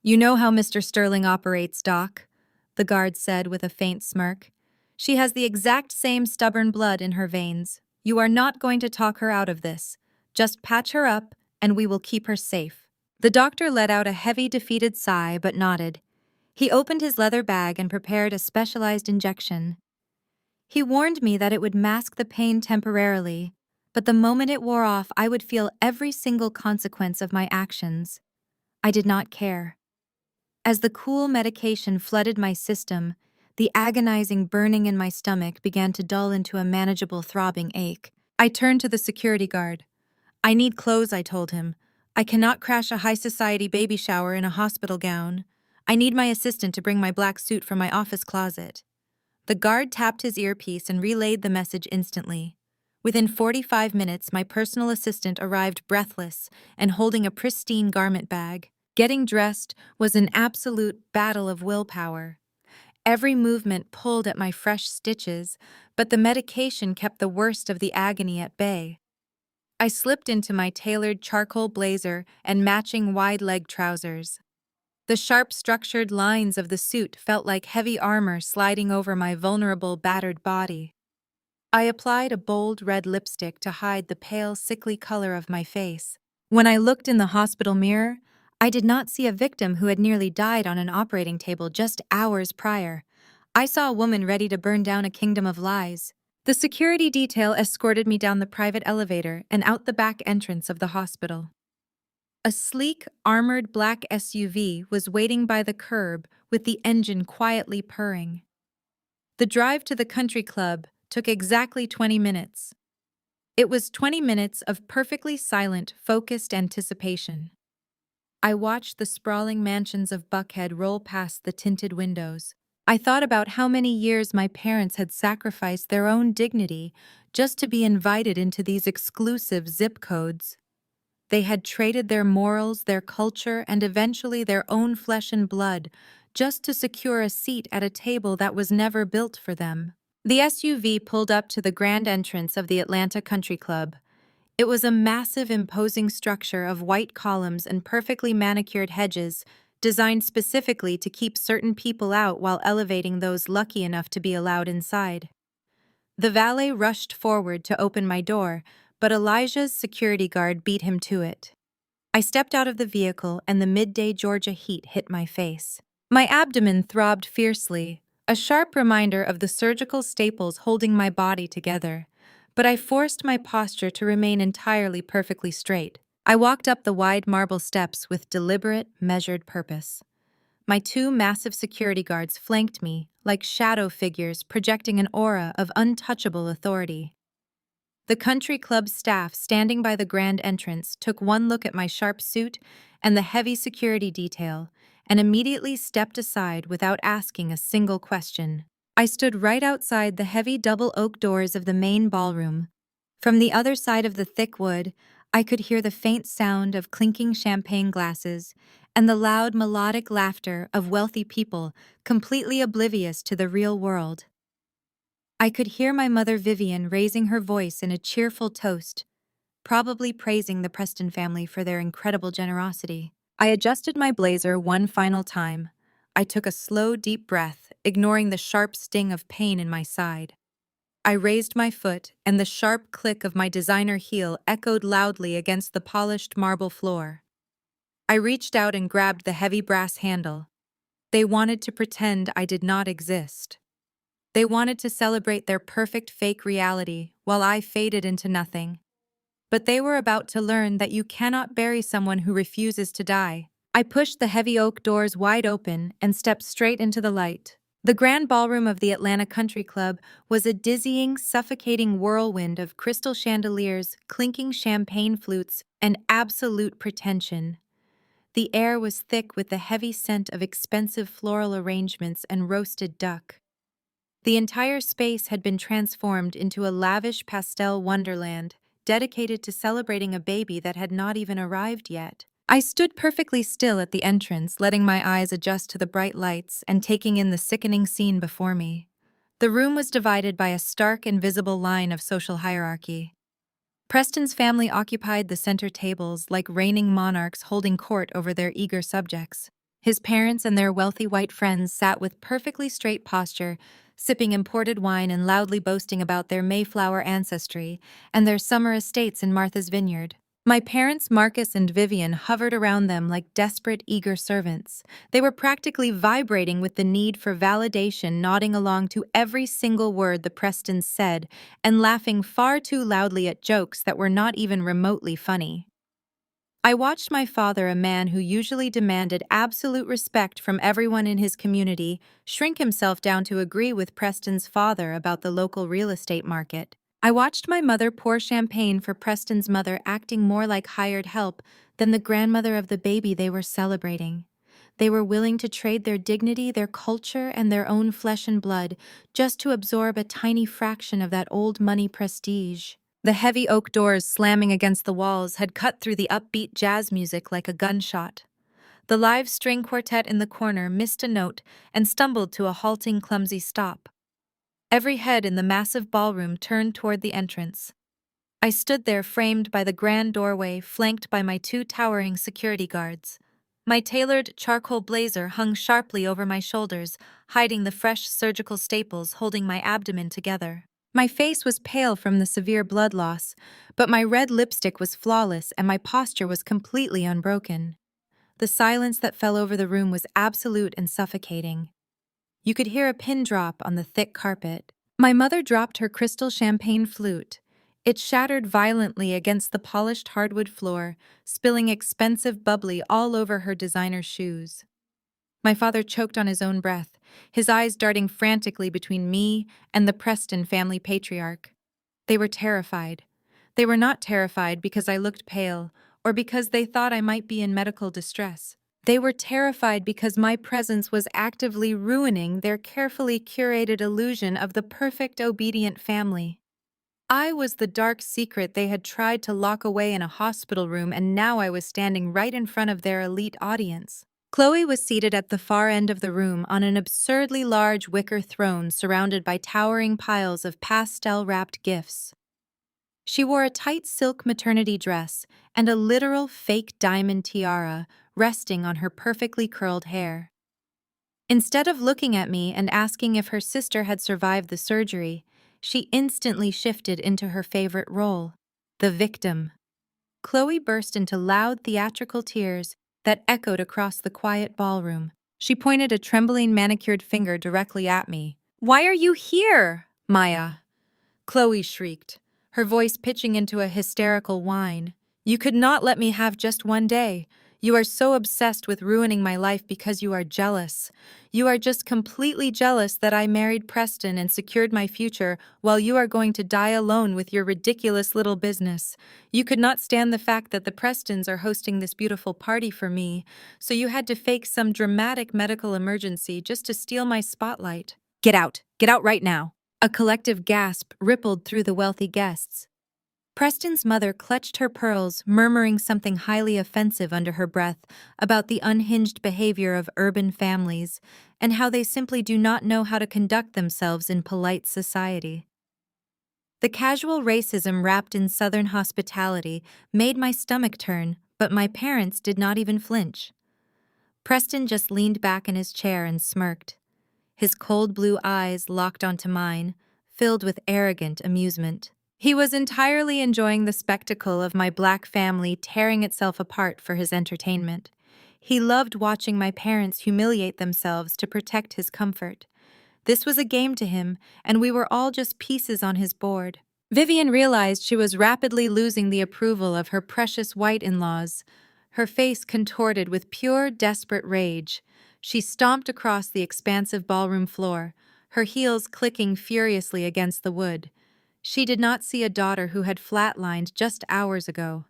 You know how Mr. Sterling operates, Doc, the guard said with a faint smirk. She has the exact same stubborn blood in her veins. You are not going to talk her out of this. Just patch her up, and we will keep her safe. The doctor let out a heavy, defeated sigh but nodded. He opened his leather bag and prepared a specialized injection. He warned me that it would mask the pain temporarily, but the moment it wore off, I would feel every single consequence of my actions. I did not care. As the cool medication flooded my system, the agonizing burning in my stomach began to dull into a manageable throbbing ache. I turned to the security guard. I need clothes, I told him. I cannot crash a high-society baby shower in a hospital gown. I need my assistant to bring my black suit from my office closet. The guard tapped his earpiece and relayed the message instantly. Within 45 minutes, my personal assistant arrived breathless and holding a pristine garment bag. Getting dressed was an absolute battle of willpower. Every movement pulled at my fresh stitches, but the medication kept the worst of the agony at bay. I slipped into my tailored charcoal blazer and matching wide-leg trousers. The sharp, structured lines of the suit felt like heavy armor sliding over my vulnerable, battered body. I applied a bold red lipstick to hide the pale, sickly color of my face. When I looked in the hospital mirror, I did not see a victim who had nearly died on an operating table just hours prior. I saw a woman ready to burn down a kingdom of lies. The security detail escorted me down the private elevator and out the back entrance of the hospital. A sleek, armored black SUV was waiting by the curb with the engine quietly purring. The drive to the country club took exactly 20 minutes. It was 20 minutes of perfectly silent, focused anticipation. I watched the sprawling mansions of Buckhead roll past the tinted windows. I thought about how many years my parents had sacrificed their own dignity just to be invited into these exclusive zip codes. They had traded their morals, their culture, and eventually their own flesh and blood just to secure a seat at a table that was never built for them. The SUV pulled up to the grand entrance of the Atlanta Country Club. It was a massive, imposing structure of white columns and perfectly manicured hedges designed specifically to keep certain people out while elevating those lucky enough to be allowed inside. The valet rushed forward to open my door, but Elijah's security guard beat him to it. I stepped out of the vehicle and the midday Georgia heat hit my face. My abdomen throbbed fiercely, a sharp reminder of the surgical staples holding my body together, but I forced my posture to remain entirely perfectly straight. I walked up the wide marble steps with deliberate, measured purpose. My two massive security guards flanked me, like shadow figures projecting an aura of untouchable authority. The country club staff standing by the grand entrance took one look at my sharp suit and the heavy security detail and immediately stepped aside without asking a single question. I stood right outside the heavy double oak doors of the main ballroom. From the other side of the thick wood, I could hear the faint sound of clinking champagne glasses and the loud melodic laughter of wealthy people completely oblivious to the real world. I could hear my mother Vivian raising her voice in a cheerful toast, probably praising the Preston family for their incredible generosity. I adjusted my blazer one final time. I took a slow, deep breath, ignoring the sharp sting of pain in my side. I raised my foot, and the sharp click of my designer heel echoed loudly against the polished marble floor. I reached out and grabbed the heavy brass handle. They wanted to pretend I did not exist. They wanted to celebrate their perfect fake reality while I faded into nothing. But they were about to learn that you cannot bury someone who refuses to die. I pushed the heavy oak doors wide open and stepped straight into the light. The grand ballroom of the Atlanta Country Club was a dizzying, suffocating whirlwind of crystal chandeliers, clinking champagne flutes, and absolute pretension. The air was thick with the heavy scent of expensive floral arrangements and roasted duck. The entire space had been transformed into a lavish pastel wonderland, dedicated to celebrating a baby that had not even arrived yet. I stood perfectly still at the entrance, letting my eyes adjust to the bright lights and taking in the sickening scene before me. The room was divided by a stark and visible line of social hierarchy. Preston's family occupied the center tables like reigning monarchs holding court over their eager subjects. His parents and their wealthy white friends sat with perfectly straight posture, sipping imported wine and loudly boasting about their Mayflower ancestry and their summer estates in Martha's Vineyard. My parents, Marcus and Vivian, hovered around them like desperate, eager servants. They were practically vibrating with the need for validation, nodding along to every single word the Prestons said, and laughing far too loudly at jokes that were not even remotely funny. I watched my father, a man who usually demanded absolute respect from everyone in his community, shrink himself down to agree with Preston's father about the local real estate market. I watched my mother pour champagne for Preston's mother, acting more like hired help than the grandmother of the baby they were celebrating. They were willing to trade their dignity, their culture, and their own flesh and blood just to absorb a tiny fraction of that old money prestige. The heavy oak doors slamming against the walls had cut through the upbeat jazz music like a gunshot. The live string quartet in the corner missed a note and stumbled to a halting, clumsy stop. Every head in the massive ballroom turned toward the entrance. I stood there framed by the grand doorway, flanked by my two towering security guards. My tailored charcoal blazer hung sharply over my shoulders, hiding the fresh surgical staples holding my abdomen together. My face was pale from the severe blood loss, but my red lipstick was flawless and my posture was completely unbroken. The silence that fell over the room was absolute and suffocating. You could hear a pin drop on the thick carpet. My mother dropped her crystal champagne flute. It shattered violently against the polished hardwood floor, spilling expensive bubbly all over her designer shoes. My father choked on his own breath, his eyes darting frantically between me and the Preston family patriarch. They were terrified. They were not terrified because I looked pale or because they thought I might be in medical distress. They were terrified because my presence was actively ruining their carefully curated illusion of the perfect, obedient family. I was the dark secret they had tried to lock away in a hospital room, and now I was standing right in front of their elite audience. Chloe was seated at the far end of the room on an absurdly large wicker throne surrounded by towering piles of pastel-wrapped gifts. She wore a tight silk maternity dress and a literal fake diamond tiara resting on her perfectly curled hair. Instead of looking at me and asking if her sister had survived the surgery, she instantly shifted into her favorite role, the victim. Chloe burst into loud theatrical tears that echoed across the quiet ballroom. She pointed a trembling manicured finger directly at me. "Why are you here, Maya?" Chloe shrieked, her voice pitching into a hysterical whine. "You could not let me have just one day. You are so obsessed with ruining my life because you are jealous. You are just completely jealous that I married Preston and secured my future while you are going to die alone with your ridiculous little business. You could not stand the fact that the Prestons are hosting this beautiful party for me, so you had to fake some dramatic medical emergency just to steal my spotlight. Get out! Get out right now!" A collective gasp rippled through the wealthy guests. Preston's mother clutched her pearls, murmuring something highly offensive under her breath about the unhinged behavior of urban families and how they simply do not know how to conduct themselves in polite society. The casual racism wrapped in Southern hospitality made my stomach turn, but my parents did not even flinch. Preston just leaned back in his chair and smirked. His cold blue eyes locked onto mine, filled with arrogant amusement. He was entirely enjoying the spectacle of my black family tearing itself apart for his entertainment. He loved watching my parents humiliate themselves to protect his comfort. This was a game to him, and we were all just pieces on his board. Vivian realized she was rapidly losing the approval of her precious white in-laws. Her face contorted with pure, desperate rage. She stomped across the expansive ballroom floor, her heels clicking furiously against the wood. She did not see a daughter who had flatlined just hours ago.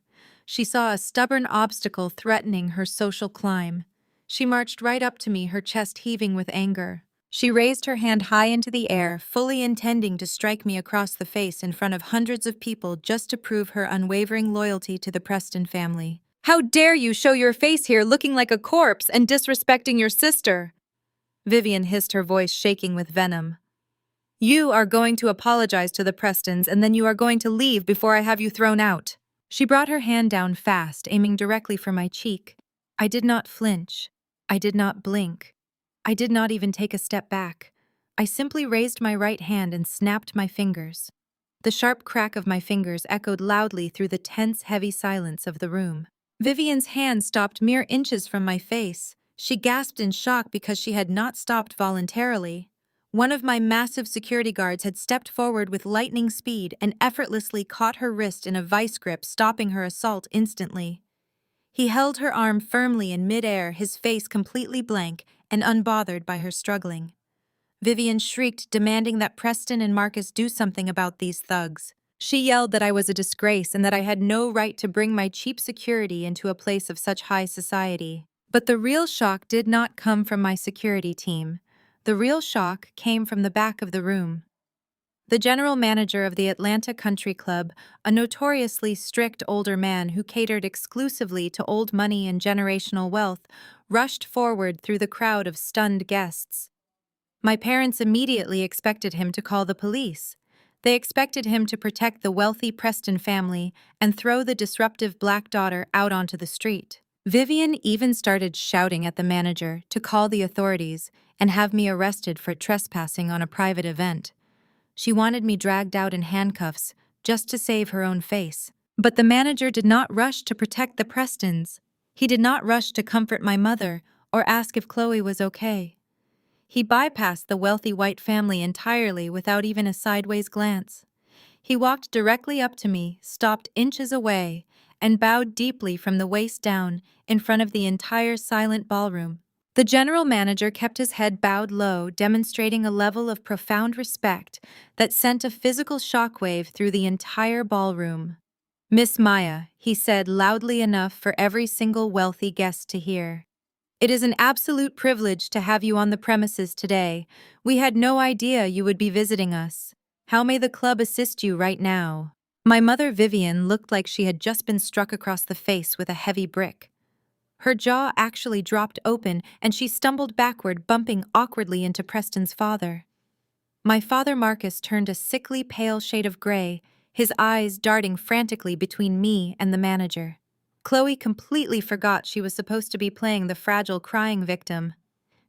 She saw a stubborn obstacle threatening her social climb. She marched right up to me, her chest heaving with anger. She raised her hand high into the air, fully intending to strike me across the face in front of hundreds of people just to prove her unwavering loyalty to the Preston family. "How dare you show your face here looking like a corpse and disrespecting your sister?" Vivian hissed, her voice shaking with venom. "You are going to apologize to the Prestons, and then you are going to leave before I have you thrown out." She brought her hand down fast, aiming directly for my cheek. I did not flinch. I did not blink. I did not even take a step back. I simply raised my right hand and snapped my fingers. The sharp crack of my fingers echoed loudly through the tense, heavy silence of the room. Vivian's hand stopped mere inches from my face. She gasped in shock because she had not stopped voluntarily. One of my massive security guards had stepped forward with lightning speed and effortlessly caught her wrist in a vice grip, stopping her assault instantly. He held her arm firmly in midair, his face completely blank and unbothered by her struggling. Vivian shrieked, demanding that Preston and Marcus do something about these thugs. She yelled that I was a disgrace and that I had no right to bring my cheap security into a place of such high society. But the real shock did not come from my security team. The real shock came from the back of the room. The general manager of the Atlanta Country Club, a notoriously strict older man who catered exclusively to old money and generational wealth, rushed forward through the crowd of stunned guests. My parents immediately expected him to call the police. They expected him to protect the wealthy Preston family and throw the disruptive black daughter out onto the street. Vivian even started shouting at the manager to call the authorities and have me arrested for trespassing on a private event. She wanted me dragged out in handcuffs just to save her own face. But the manager did not rush to protect the Prestons. He did not rush to comfort my mother or ask if Chloe was okay. He bypassed the wealthy white family entirely without even a sideways glance. He walked directly up to me, stopped inches away, and bowed deeply from the waist down in front of the entire silent ballroom. The general manager kept his head bowed low, demonstrating a level of profound respect that sent a physical shockwave through the entire ballroom. "Miss Maya," he said loudly enough for every single wealthy guest to hear. "It is an absolute privilege to have you on the premises today. We had no idea you would be visiting us. How may the club assist you right now?" My mother, Vivian, looked like she had just been struck across the face with a heavy brick. Her jaw actually dropped open and she stumbled backward, bumping awkwardly into Preston's father. My father, Marcus, turned a sickly pale shade of gray, his eyes darting frantically between me and the manager. Chloe completely forgot she was supposed to be playing the fragile crying victim.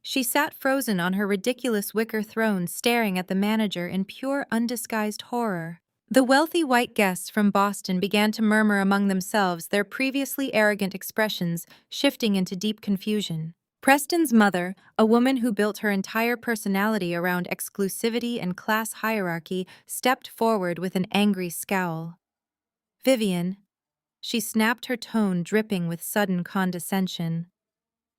She sat frozen on her ridiculous wicker throne, staring at the manager in pure undisguised horror. The wealthy white guests from Boston began to murmur among themselves, their previously arrogant expressions shifting into deep confusion. Preston's mother, a woman who built her entire personality around exclusivity and class hierarchy, stepped forward with an angry scowl. "Vivian," she snapped, her tone dripping with sudden condescension.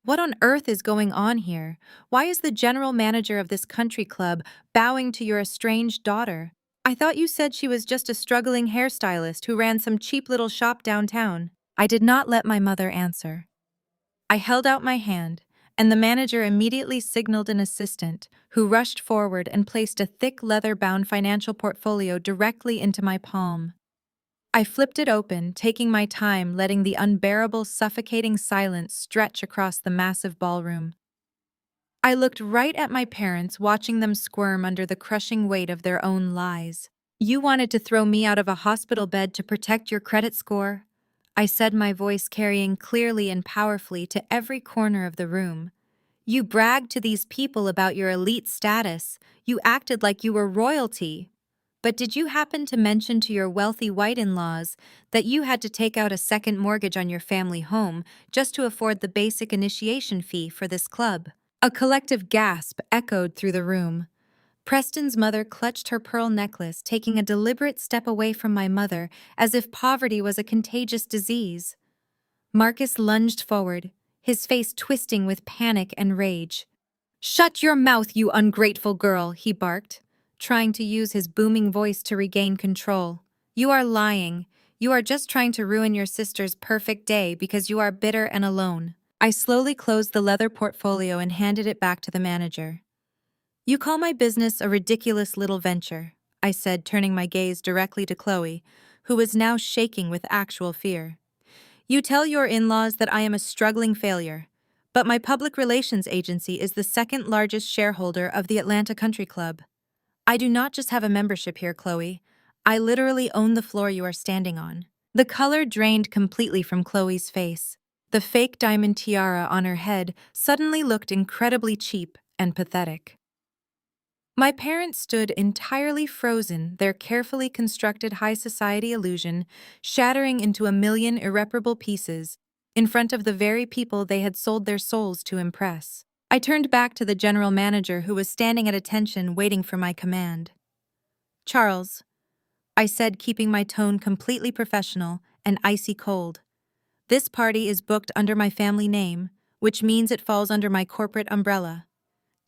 "What on earth is going on here? Why is the general manager of this country club bowing to your estranged daughter? I thought you said she was just a struggling hairstylist who ran some cheap little shop downtown." I did not let my mother answer. I held out my hand, and the manager immediately signaled an assistant, who rushed forward and placed a thick leather-bound financial portfolio directly into my palm. I flipped it open, taking my time, letting the unbearable, suffocating silence stretch across the massive ballroom. I looked right at my parents, watching them squirm under the crushing weight of their own lies. You wanted to throw me out of a hospital bed to protect your credit score, I said, my voice carrying clearly and powerfully to every corner of the room. You bragged to these people about your elite status. You acted like you were royalty. But did you happen to mention to your wealthy white in-laws that you had to take out a second mortgage on your family home just to afford the basic initiation fee for this club? A collective gasp echoed through the room. Preston's mother clutched her pearl necklace, taking a deliberate step away from my mother, as if poverty was a contagious disease. Marcus lunged forward, his face twisting with panic and rage. "Shut your mouth, you ungrateful girl," he barked, trying to use his booming voice to regain control. "You are lying. You are just trying to ruin your sister's perfect day because you are bitter and alone." I slowly closed the leather portfolio and handed it back to the manager. "You call my business a ridiculous little venture," I said, turning my gaze directly to Chloe, who was now shaking with actual fear. "You tell your in-laws that I am a struggling failure, but my public relations agency is the second largest shareholder of the Atlanta Country Club. I do not just have a membership here, Chloe. I literally own the floor you are standing on." The color drained completely from Chloe's face. The fake diamond tiara on her head suddenly looked incredibly cheap and pathetic. My parents stood entirely frozen, their carefully constructed high society illusion shattering into a million irreparable pieces in front of the very people they had sold their souls to impress. I turned back to the general manager, who was standing at attention waiting for my command. "Charles," I said, keeping my tone completely professional and icy cold. "This party is booked under my family name, which means it falls under my corporate umbrella.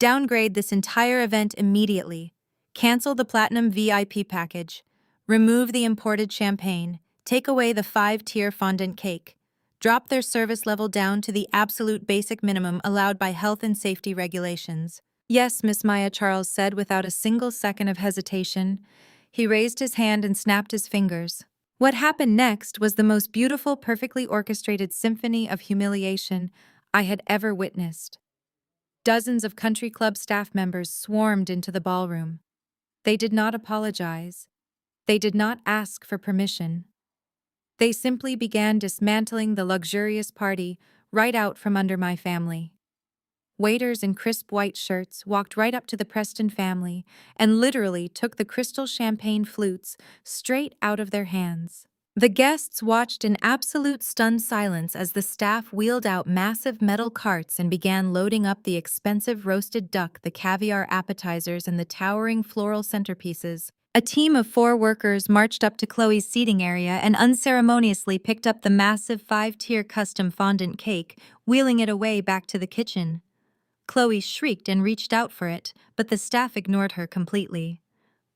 Downgrade this entire event immediately. Cancel the Platinum VIP package. Remove the imported champagne. Take away the 5-tier fondant cake. Drop their service level down to the absolute basic minimum allowed by health and safety regulations." "Yes, Miss Maya," Charles said without a single second of hesitation. He raised his hand and snapped his fingers. What happened next was the most beautiful, perfectly orchestrated symphony of humiliation I had ever witnessed. Dozens of country club staff members swarmed into the ballroom. They did not apologize. They did not ask for permission. They simply began dismantling the luxurious party right out from under my family. Waiters in crisp white shirts walked right up to the Preston family and literally took the crystal champagne flutes straight out of their hands. The guests watched in absolute stunned silence as the staff wheeled out massive metal carts and began loading up the expensive roasted duck, the caviar appetizers, and the towering floral centerpieces. A team of 4 workers marched up to Chloe's seating area and unceremoniously picked up the massive 5-tier custom fondant cake, wheeling it away back to the kitchen. Chloe shrieked and reached out for it, but the staff ignored her completely.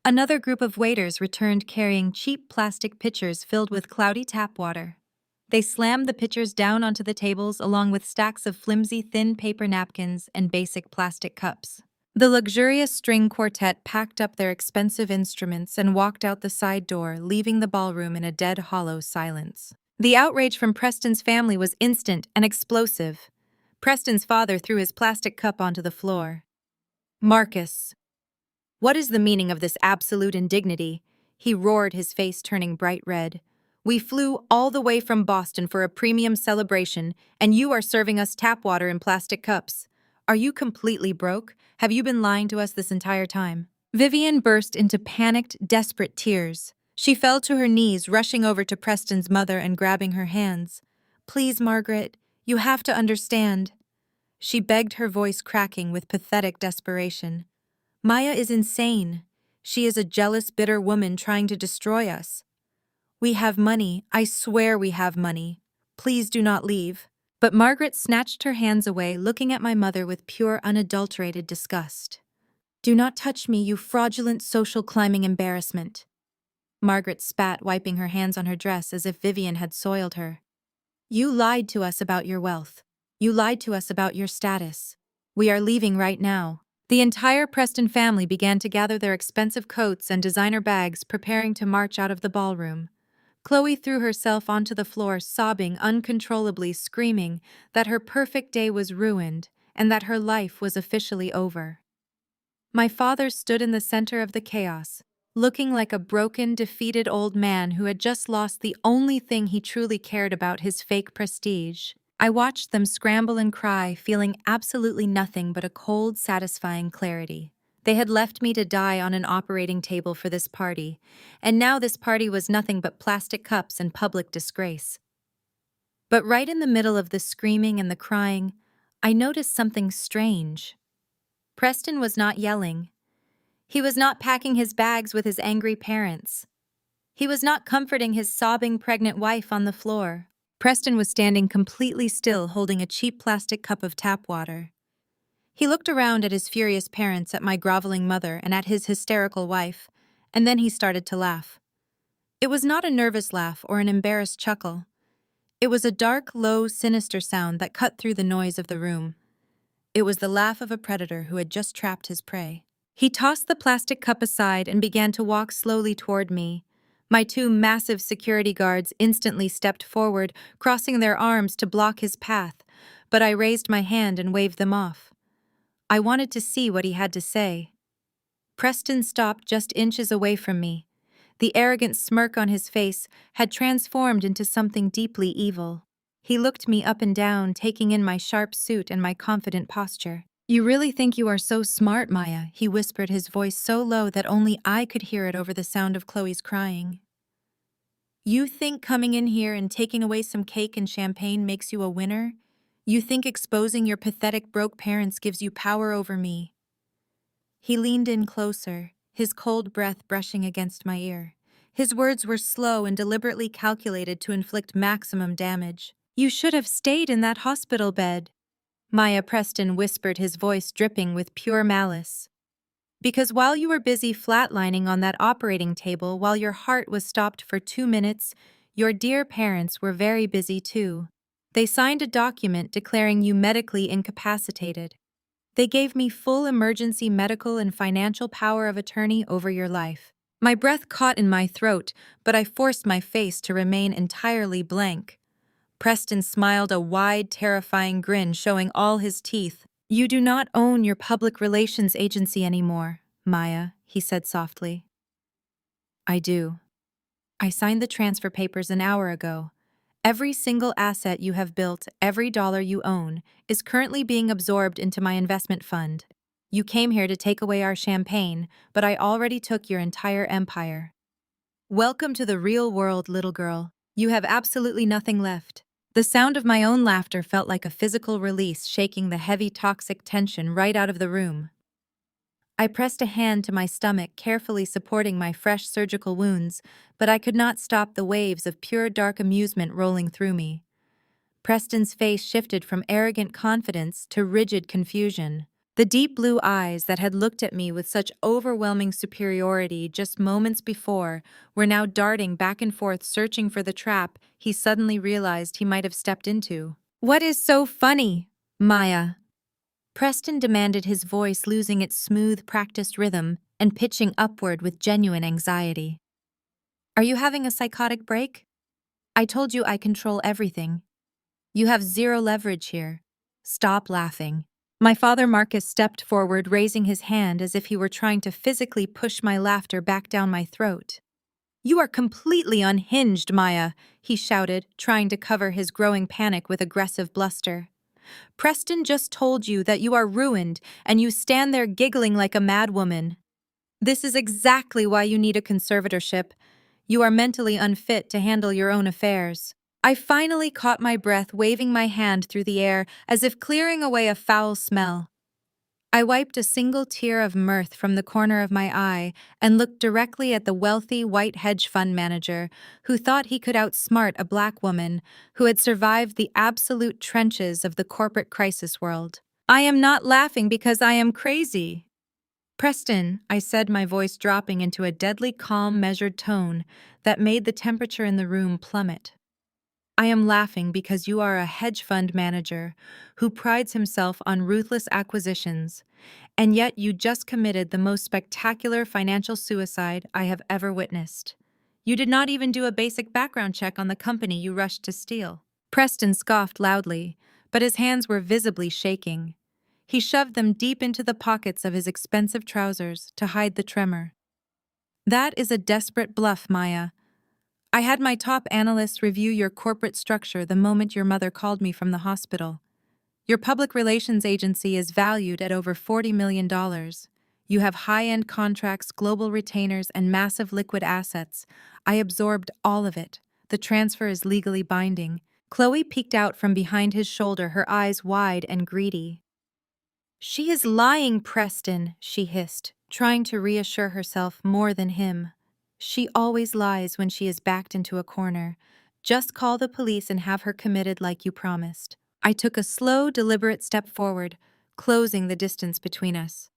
Another group of waiters returned carrying cheap plastic pitchers filled with cloudy tap water. They slammed the pitchers down onto the tables along with stacks of flimsy, thin paper napkins and basic plastic cups. The luxurious string quartet packed up their expensive instruments and walked out the side door, leaving the ballroom in a dead, hollow silence. The outrage from Preston's family was instant and explosive. Preston's father threw his plastic cup onto the floor. "Marcus, what is the meaning of this absolute indignity?" he roared, his face turning bright red. "We flew all the way from Boston for a premium celebration, and you are serving us tap water in plastic cups. Are you completely broke? Have you been lying to us this entire time?" Vivian burst into panicked, desperate tears. She fell to her knees, rushing over to Preston's mother and grabbing her hands. "Please, Margaret, you have to understand," she begged, her voice cracking with pathetic desperation. "Maya is insane. She is a jealous, bitter woman trying to destroy us. We have money. I swear we have money. Please do not leave." But Margaret snatched her hands away, looking at my mother with pure, unadulterated disgust. "Do not touch me, you fraudulent social climbing embarrassment." Margaret spat, wiping her hands on her dress as if Vivian had soiled her. "You lied to us about your wealth. You lied to us about your status. We are leaving right now." The entire Preston family began to gather their expensive coats and designer bags, preparing to march out of the ballroom. Chloe threw herself onto the floor, sobbing uncontrollably, screaming that her perfect day was ruined and that her life was officially over. My father stood in the center of the chaos, looking like a broken, defeated old man who had just lost the only thing he truly cared about, his fake prestige. I watched them scramble and cry, feeling absolutely nothing but a cold, satisfying clarity. They had left me to die on an operating table for this party, and now this party was nothing but plastic cups and public disgrace. But right in the middle of the screaming and the crying, I noticed something strange. Preston was not yelling. He was not packing his bags with his angry parents. He was not comforting his sobbing pregnant wife on the floor. Preston was standing completely still, holding a cheap plastic cup of tap water. He looked around at his furious parents, at my groveling mother, and at his hysterical wife, and then he started to laugh. It was not a nervous laugh or an embarrassed chuckle. It was a dark, low, sinister sound that cut through the noise of the room. It was the laugh of a predator who had just trapped his prey. He tossed the plastic cup aside and began to walk slowly toward me. My two massive security guards instantly stepped forward, crossing their arms to block his path, but I raised my hand and waved them off. I wanted to see what he had to say. Preston stopped just inches away from me. The arrogant smirk on his face had transformed into something deeply evil. He looked me up and down, taking in my sharp suit and my confident posture. "You really think you are so smart, Maya?" he whispered, his voice so low that only I could hear it over the sound of Chloe's crying. "You think coming in here and taking away some cake and champagne makes you a winner? You think exposing your pathetic broke parents gives you power over me?" He leaned in closer, his cold breath brushing against my ear. His words were slow and deliberately calculated to inflict maximum damage. "You should have stayed in that hospital bed," Maya Preston whispered, his voice dripping with pure malice. "Because while you were busy flatlining on that operating table, while your heart was stopped for 2 minutes, your dear parents were very busy too. They signed a document declaring you medically incapacitated. They gave me full emergency medical and financial power of attorney over your life." My breath caught in my throat, but I forced my face to remain entirely blank. Preston smiled, a wide, terrifying grin showing all his teeth. "You do not own your public relations agency anymore, Maya," he said softly. "I do. I signed the transfer papers an hour ago. Every single asset you have built, every dollar you own, is currently being absorbed into my investment fund. You came here to take away our champagne, but I already took your entire empire. Welcome to the real world, little girl. You have absolutely nothing left." The sound of my own laughter felt like a physical release, shaking the heavy toxic tension right out of the room. I pressed a hand to my stomach, carefully supporting my fresh surgical wounds, but I could not stop the waves of pure dark amusement rolling through me. Preston's face shifted from arrogant confidence to rigid confusion. The deep blue eyes that had looked at me with such overwhelming superiority just moments before were now darting back and forth, searching for the trap he suddenly realized he might have stepped into. "What is so funny, Maya?" Preston demanded, his voice losing its smooth, practiced rhythm and pitching upward with genuine anxiety. "Are you having a psychotic break? I told you I control everything. You have zero leverage here. Stop laughing." My father Marcus stepped forward, raising his hand as if he were trying to physically push my laughter back down my throat. "You are completely unhinged, Maya," he shouted, trying to cover his growing panic with aggressive bluster. "Preston just told you that you are ruined, and you stand there giggling like a madwoman. This is exactly why you need a conservatorship. You are mentally unfit to handle your own affairs." I finally caught my breath, waving my hand through the air as if clearing away a foul smell. I wiped a single tear of mirth from the corner of my eye and looked directly at the wealthy white hedge fund manager who thought he could outsmart a black woman who had survived the absolute trenches of the corporate crisis world. "I am not laughing because I am crazy." "Preston," I said, my voice dropping into a deadly calm, measured tone that made the temperature in the room plummet. "I am laughing because you are a hedge fund manager who prides himself on ruthless acquisitions, and yet you just committed the most spectacular financial suicide I have ever witnessed. You did not even do a basic background check on the company you rushed to steal." Preston scoffed loudly, but his hands were visibly shaking. He shoved them deep into the pockets of his expensive trousers to hide the tremor. "That is a desperate bluff, Maya. I had my top analysts review your corporate structure the moment your mother called me from the hospital. Your public relations agency is valued at over $40 million. You have high-end contracts, global retainers, and massive liquid assets. I absorbed all of it. The transfer is legally binding." Chloe peeked out from behind his shoulder, her eyes wide and greedy. "She is lying, Preston," she hissed, trying to reassure herself more than him. "She always lies when she is backed into a corner. Just call the police and have her committed like you promised." I took a slow, deliberate step forward, closing the distance between us.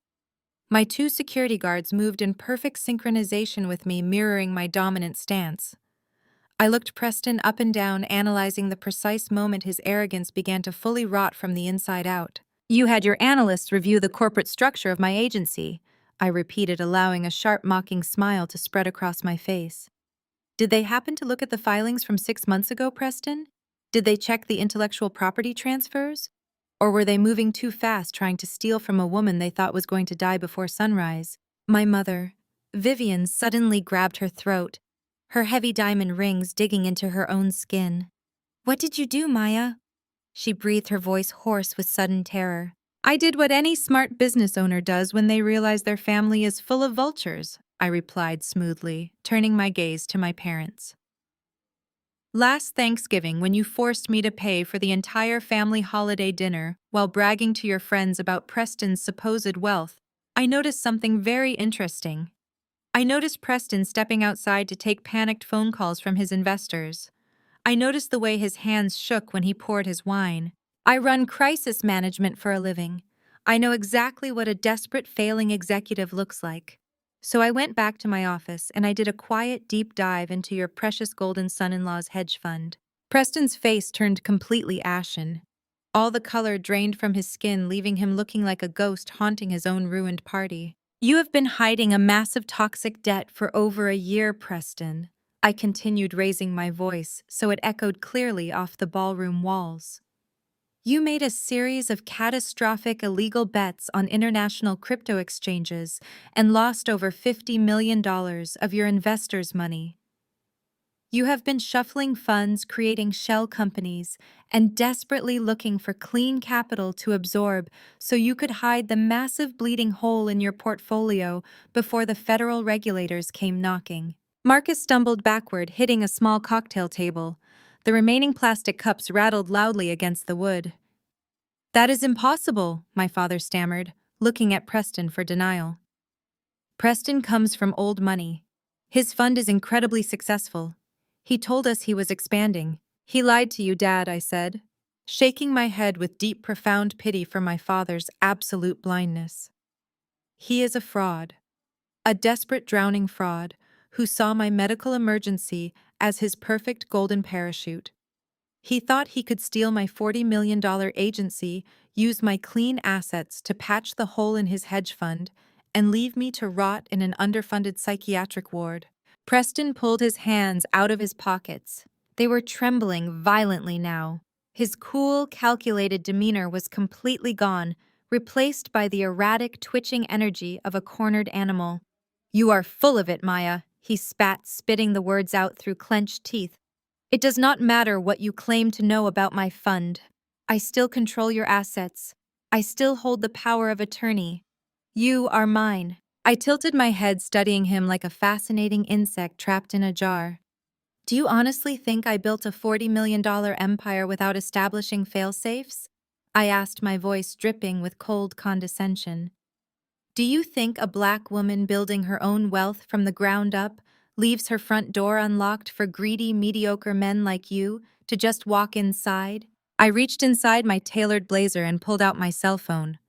My two security guards moved in perfect synchronization with me, mirroring my dominant stance. I looked Preston up and down, analyzing the precise moment his arrogance began to fully rot from the inside out. "You had your analysts review the corporate structure of my agency," I repeated, allowing a sharp, mocking smile to spread across my face. "Did they happen to look at the filings from 6 months ago, Preston? Did they check the intellectual property transfers? Or were they moving too fast trying to steal from a woman they thought was going to die before sunrise?" My mother, Vivian, suddenly grabbed her throat, her heavy diamond rings digging into her own skin. "What did you do, Maya?" She breathed, her voice hoarse with sudden terror. "I did what any smart business owner does when they realize their family is full of vultures," I replied smoothly, turning my gaze to my parents. "Last Thanksgiving, when you forced me to pay for the entire family holiday dinner while bragging to your friends about Preston's supposed wealth, I noticed something very interesting. I noticed Preston stepping outside to take panicked phone calls from his investors. I noticed the way his hands shook when he poured his wine. I run crisis management for a living. I know exactly what a desperate, failing executive looks like. So I went back to my office and I did a quiet, deep dive into your precious golden son-in-law's hedge fund." Preston's face turned completely ashen. All the color drained from his skin, leaving him looking like a ghost haunting his own ruined party. "You have been hiding a massive toxic debt for over a year, Preston." I continued, raising my voice so it echoed clearly off the ballroom walls. "You made a series of catastrophic illegal bets on international crypto exchanges and lost over $50 million of your investors' money. You have been shuffling funds, creating shell companies, and desperately looking for clean capital to absorb so you could hide the massive bleeding hole in your portfolio before the federal regulators came knocking." Marcus stumbled backward, hitting a small cocktail table. The remaining plastic cups rattled loudly against the wood. "That is impossible," my father stammered, looking at Preston for denial. "Preston comes from old money. His fund is incredibly successful. He told us he was expanding." "He lied to you, Dad," I said, shaking my head with deep, profound pity for my father's absolute blindness. "He is a fraud. A desperate, drowning fraud who saw my medical emergency as his perfect golden parachute. He thought he could steal my $40 million agency, use my clean assets to patch the hole in his hedge fund, and leave me to rot in an underfunded psychiatric ward." Preston pulled his hands out of his pockets. They were trembling violently now. His cool, calculated demeanor was completely gone, replaced by the erratic, twitching energy of a cornered animal. "You are full of it, Maya," he spat, spitting the words out through clenched teeth. "It does not matter what you claim to know about my fund. I still control your assets. I still hold the power of attorney. You are mine." I tilted my head, studying him like a fascinating insect trapped in a jar. "Do you honestly think I built a $40 million empire without establishing fail-safes?" I asked, my voice dripping with cold condescension. "Do you think a Black woman building her own wealth from the ground up leaves her front door unlocked for greedy, mediocre men like you to just walk inside?" I reached inside my tailored blazer and pulled out my cell phone.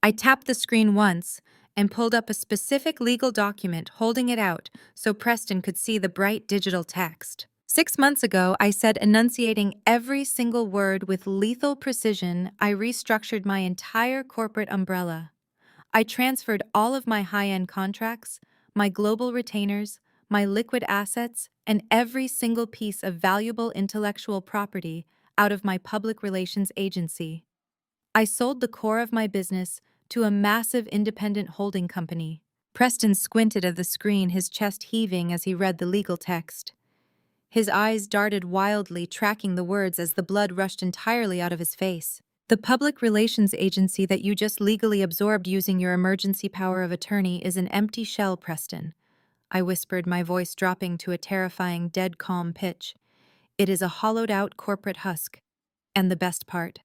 I tapped the screen once and pulled up a specific legal document, holding it out so Preston could see the bright digital text. 6 months ago, I said, enunciating every single word with lethal precision, I restructured my entire corporate umbrella. I transferred all of my high-end contracts, my global retainers, my liquid assets, and every single piece of valuable intellectual property out of my public relations agency. I sold the core of my business to a massive independent holding company. Preston squinted at the screen, his chest heaving as he read the legal text. His eyes darted wildly, tracking the words as the blood rushed entirely out of his face. The public relations agency that you just legally absorbed using your emergency power of attorney is an empty shell, Preston. I whispered, my voice dropping to a terrifying, dead calm pitch. It is a hollowed-out corporate husk. And the best part.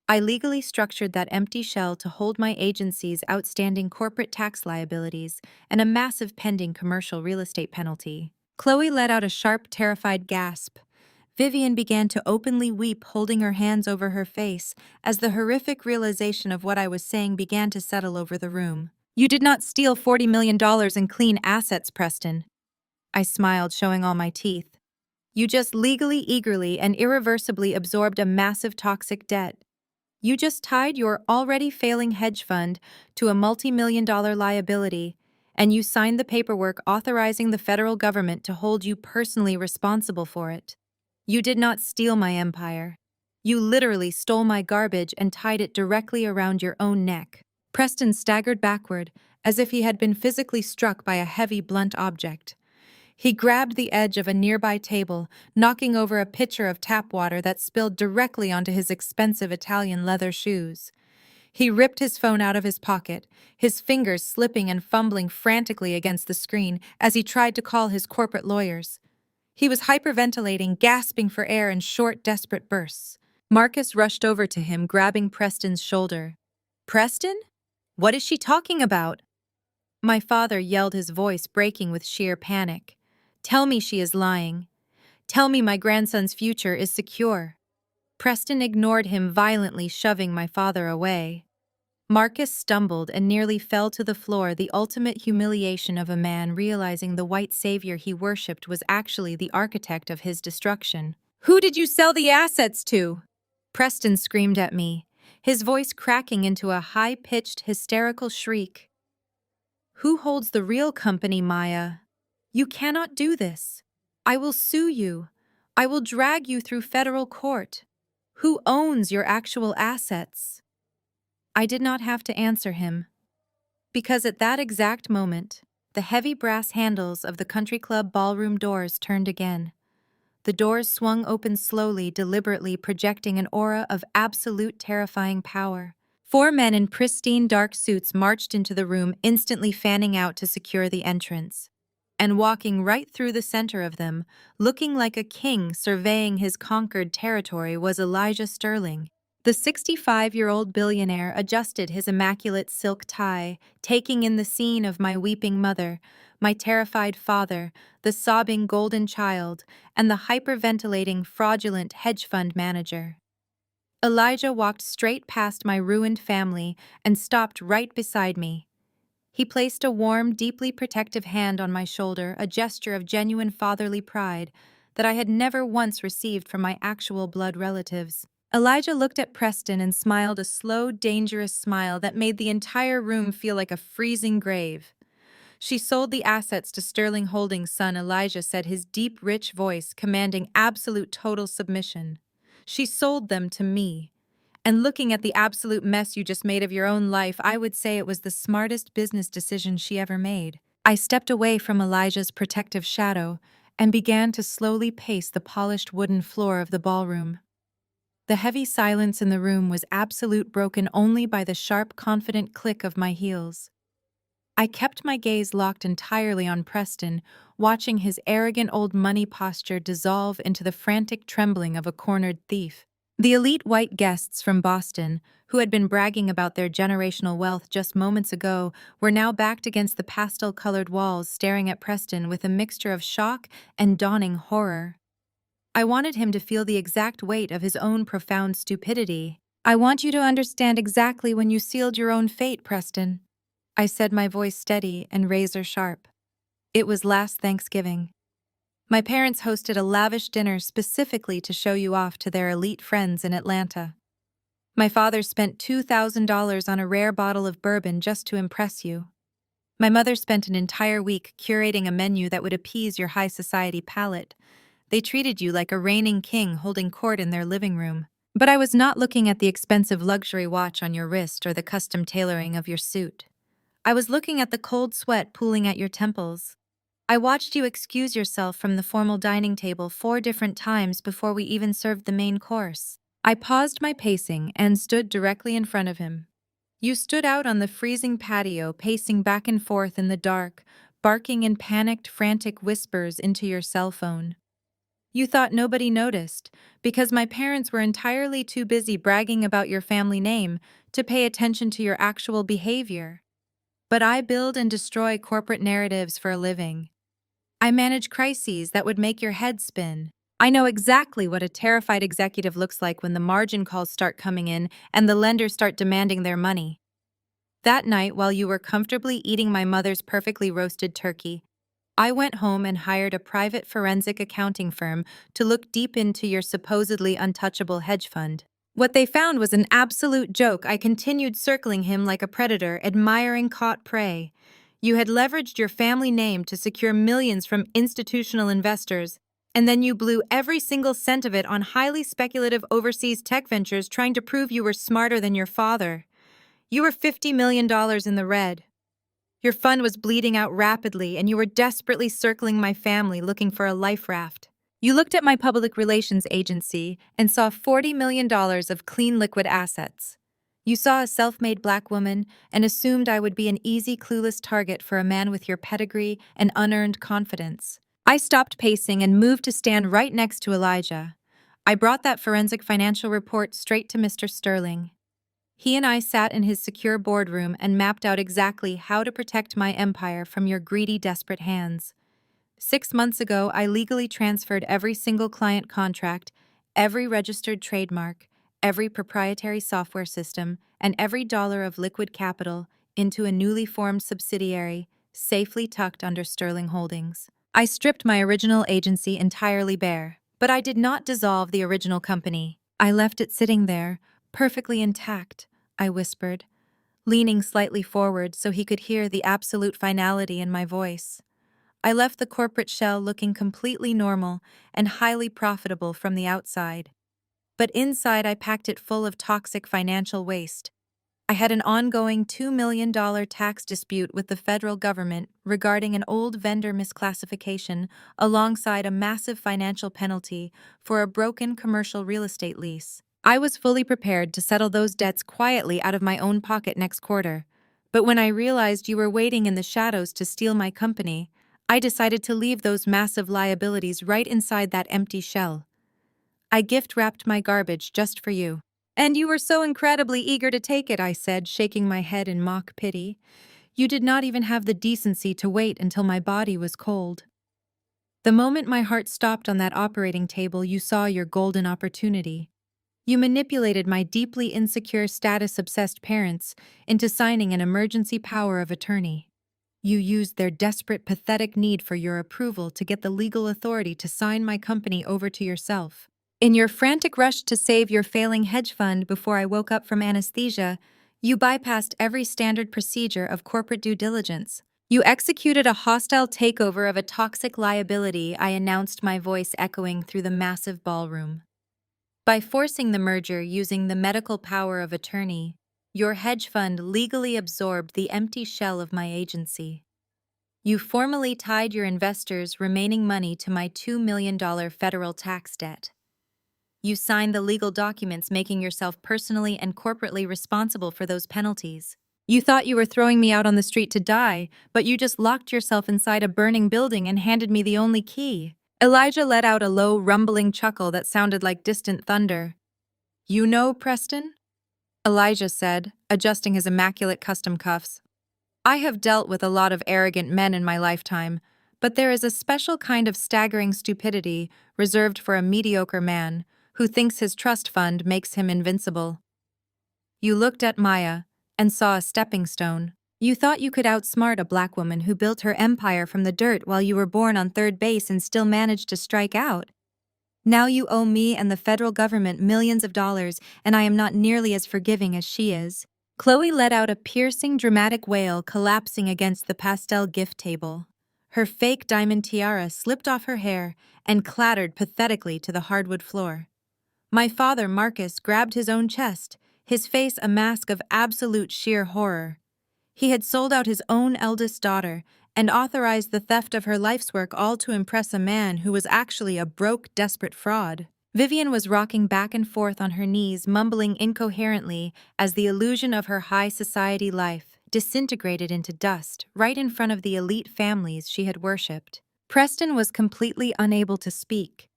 I legally structured that empty shell to hold my agency's outstanding corporate tax liabilities and a massive pending commercial real estate penalty. Chloe let out a sharp, terrified gasp. Vivian began to openly weep, holding her hands over her face, as the horrific realization of what I was saying began to settle over the room. You did not steal $40 million in clean assets, Preston. I smiled, showing all my teeth. You just legally, eagerly, and irreversibly absorbed a massive toxic debt. You just tied your already failing hedge fund to a multi-million-dollar liability, and you signed the paperwork authorizing the federal government to hold you personally responsible for it. You did not steal my empire. You literally stole my garbage and tied it directly around your own neck. Preston staggered backward, as if he had been physically struck by a heavy, blunt object. He grabbed the edge of a nearby table, knocking over a pitcher of tap water that spilled directly onto his expensive Italian leather shoes. He ripped his phone out of his pocket, his fingers slipping and fumbling frantically against the screen as he tried to call his corporate lawyers. He was hyperventilating, gasping for air in short, desperate bursts. Marcus rushed over to him, grabbing Preston's shoulder. "Preston? What is she talking about?" My father yelled, his voice breaking with sheer panic. "Tell me she is lying. Tell me my grandson's future is secure." Preston ignored him, violently shoving my father away. Marcus stumbled and nearly fell to the floor, the ultimate humiliation of a man realizing the white savior he worshipped was actually the architect of his destruction. "Who did you sell the assets to?" Preston screamed at me, his voice cracking into a high-pitched, hysterical shriek. "Who holds the real company, Maya? You cannot do this. I will sue you. I will drag you through federal court. Who owns your actual assets?" I did not have to answer him, because at that exact moment, the heavy brass handles of the country club ballroom doors turned again. The doors swung open slowly, deliberately, projecting an aura of absolute terrifying power. 4 men in pristine dark suits marched into the room, instantly fanning out to secure the entrance. And walking right through the center of them, looking like a king surveying his conquered territory, was Elijah Sterling. The 65-year-old billionaire adjusted his immaculate silk tie, taking in the scene of my weeping mother, my terrified father, the sobbing golden child, and the hyperventilating, fraudulent hedge fund manager. Elijah walked straight past my ruined family and stopped right beside me. He placed a warm, deeply protective hand on my shoulder, a gesture of genuine fatherly pride that I had never once received from my actual blood relatives. Elijah looked at Preston and smiled, a slow, dangerous smile that made the entire room feel like a freezing grave. "She sold the assets to Sterling Holdings' son," Elijah said, his deep, rich voice commanding absolute total submission. "She sold them to me. And looking at the absolute mess you just made of your own life, I would say it was the smartest business decision she ever made." I stepped away from Elijah's protective shadow and began to slowly pace the polished wooden floor of the ballroom. The heavy silence in the room was absolute, broken only by the sharp, confident click of my heels. I kept my gaze locked entirely on Preston, watching his arrogant old money posture dissolve into the frantic trembling of a cornered thief. The elite white guests from Boston, who had been bragging about their generational wealth just moments ago, were now backed against the pastel-colored walls, staring at Preston with a mixture of shock and dawning horror. I wanted him to feel the exact weight of his own profound stupidity. "I want you to understand exactly when you sealed your own fate, Preston," I said, my voice steady and razor-sharp. "It was last Thanksgiving. My parents hosted a lavish dinner specifically to show you off to their elite friends in Atlanta. My father spent $2,000 on a rare bottle of bourbon just to impress you. My mother spent an entire week curating a menu that would appease your high society palate. They treated you like a reigning king holding court in their living room. But I was not looking at the expensive luxury watch on your wrist or the custom tailoring of your suit. I was looking at the cold sweat pooling at your temples. I watched you excuse yourself from the formal dining table 4 different times before we even served the main course. I paused my pacing and stood directly in front of him. You stood out on the freezing patio, pacing back and forth in the dark, barking in panicked, frantic whispers into your cell phone. You thought nobody noticed, because my parents were entirely too busy bragging about your family name to pay attention to your actual behavior. But I build and destroy corporate narratives for a living. I manage crises that would make your head spin. I know exactly what a terrified executive looks like when the margin calls start coming in and the lenders start demanding their money. That night, while you were comfortably eating my mother's perfectly roasted turkey, I went home and hired a private forensic accounting firm to look deep into your supposedly untouchable hedge fund. What they found was an absolute joke. I continued circling him like a predator, admiring caught prey. You had leveraged your family name to secure millions from institutional investors, and then you blew every single cent of it on highly speculative overseas tech ventures trying to prove you were smarter than your father. You were $50 million in the red. Your fund was bleeding out rapidly, and you were desperately circling my family looking for a life raft. You looked at my public relations agency and saw $40 million of clean liquid assets. You saw a self-made black woman and assumed I would be an easy, clueless target for a man with your pedigree and unearned confidence. I stopped pacing and moved to stand right next to Elijah. I brought that forensic financial report straight to Mr. Sterling. He and I sat in his secure boardroom and mapped out exactly how to protect my empire from your greedy, desperate hands. 6 months ago, I legally transferred every single client contract, every registered trademark, every proprietary software system, and every dollar of liquid capital into a newly formed subsidiary, safely tucked under Sterling Holdings. I stripped my original agency entirely bare, but I did not dissolve the original company. I left it sitting there, perfectly intact, I whispered, leaning slightly forward so he could hear the absolute finality in my voice. I left the corporate shell looking completely normal and highly profitable from the outside. But inside, I packed it full of toxic financial waste. I had an ongoing $2 million tax dispute with the federal government regarding an old vendor misclassification alongside a massive financial penalty for a broken commercial real estate lease. I was fully prepared to settle those debts quietly out of my own pocket next quarter. But when I realized you were waiting in the shadows to steal my company, I decided to leave those massive liabilities right inside that empty shell. I gift-wrapped my garbage just for you. And you were so incredibly eager to take it, I said, shaking my head in mock pity. You did not even have the decency to wait until my body was cold. The moment my heart stopped on that operating table, you saw your golden opportunity. You manipulated my deeply insecure, status-obsessed parents into signing an emergency power of attorney. You used their desperate, pathetic need for your approval to get the legal authority to sign my company over to yourself. In your frantic rush to save your failing hedge fund before I woke up from anesthesia, you bypassed every standard procedure of corporate due diligence. You executed a hostile takeover of a toxic liability, I announced, my voice echoing through the massive ballroom. By forcing the merger using the medical power of attorney, your hedge fund legally absorbed the empty shell of my agency. You formally tied your investors' remaining money to my $2 million federal tax debt. You signed the legal documents making yourself personally and corporately responsible for those penalties. You thought you were throwing me out on the street to die, but you just locked yourself inside a burning building and handed me the only key. Elijah let out a low, rumbling chuckle that sounded like distant thunder. You know, Preston? Elijah said, adjusting his immaculate custom cuffs. I have dealt with a lot of arrogant men in my lifetime, but there is a special kind of staggering stupidity reserved for a mediocre man who thinks his trust fund makes him invincible. You looked at Maya and saw a stepping stone. You thought you could outsmart a black woman who built her empire from the dirt while you were born on third base and still managed to strike out. Now you owe me and the federal government millions of dollars, and I am not nearly as forgiving as she is. Chloe let out a piercing, dramatic wail, collapsing against the pastel gift table. Her fake diamond tiara slipped off her hair and clattered pathetically to the hardwood floor. My father, Marcus, grabbed his own chest, his face a mask of absolute sheer horror. He had sold out his own eldest daughter and authorized the theft of her life's work, all to impress a man who was actually a broke, desperate fraud. Vivian was rocking back and forth on her knees, mumbling incoherently as the illusion of her high society life disintegrated into dust right in front of the elite families she had worshipped. Preston was completely unable to speak.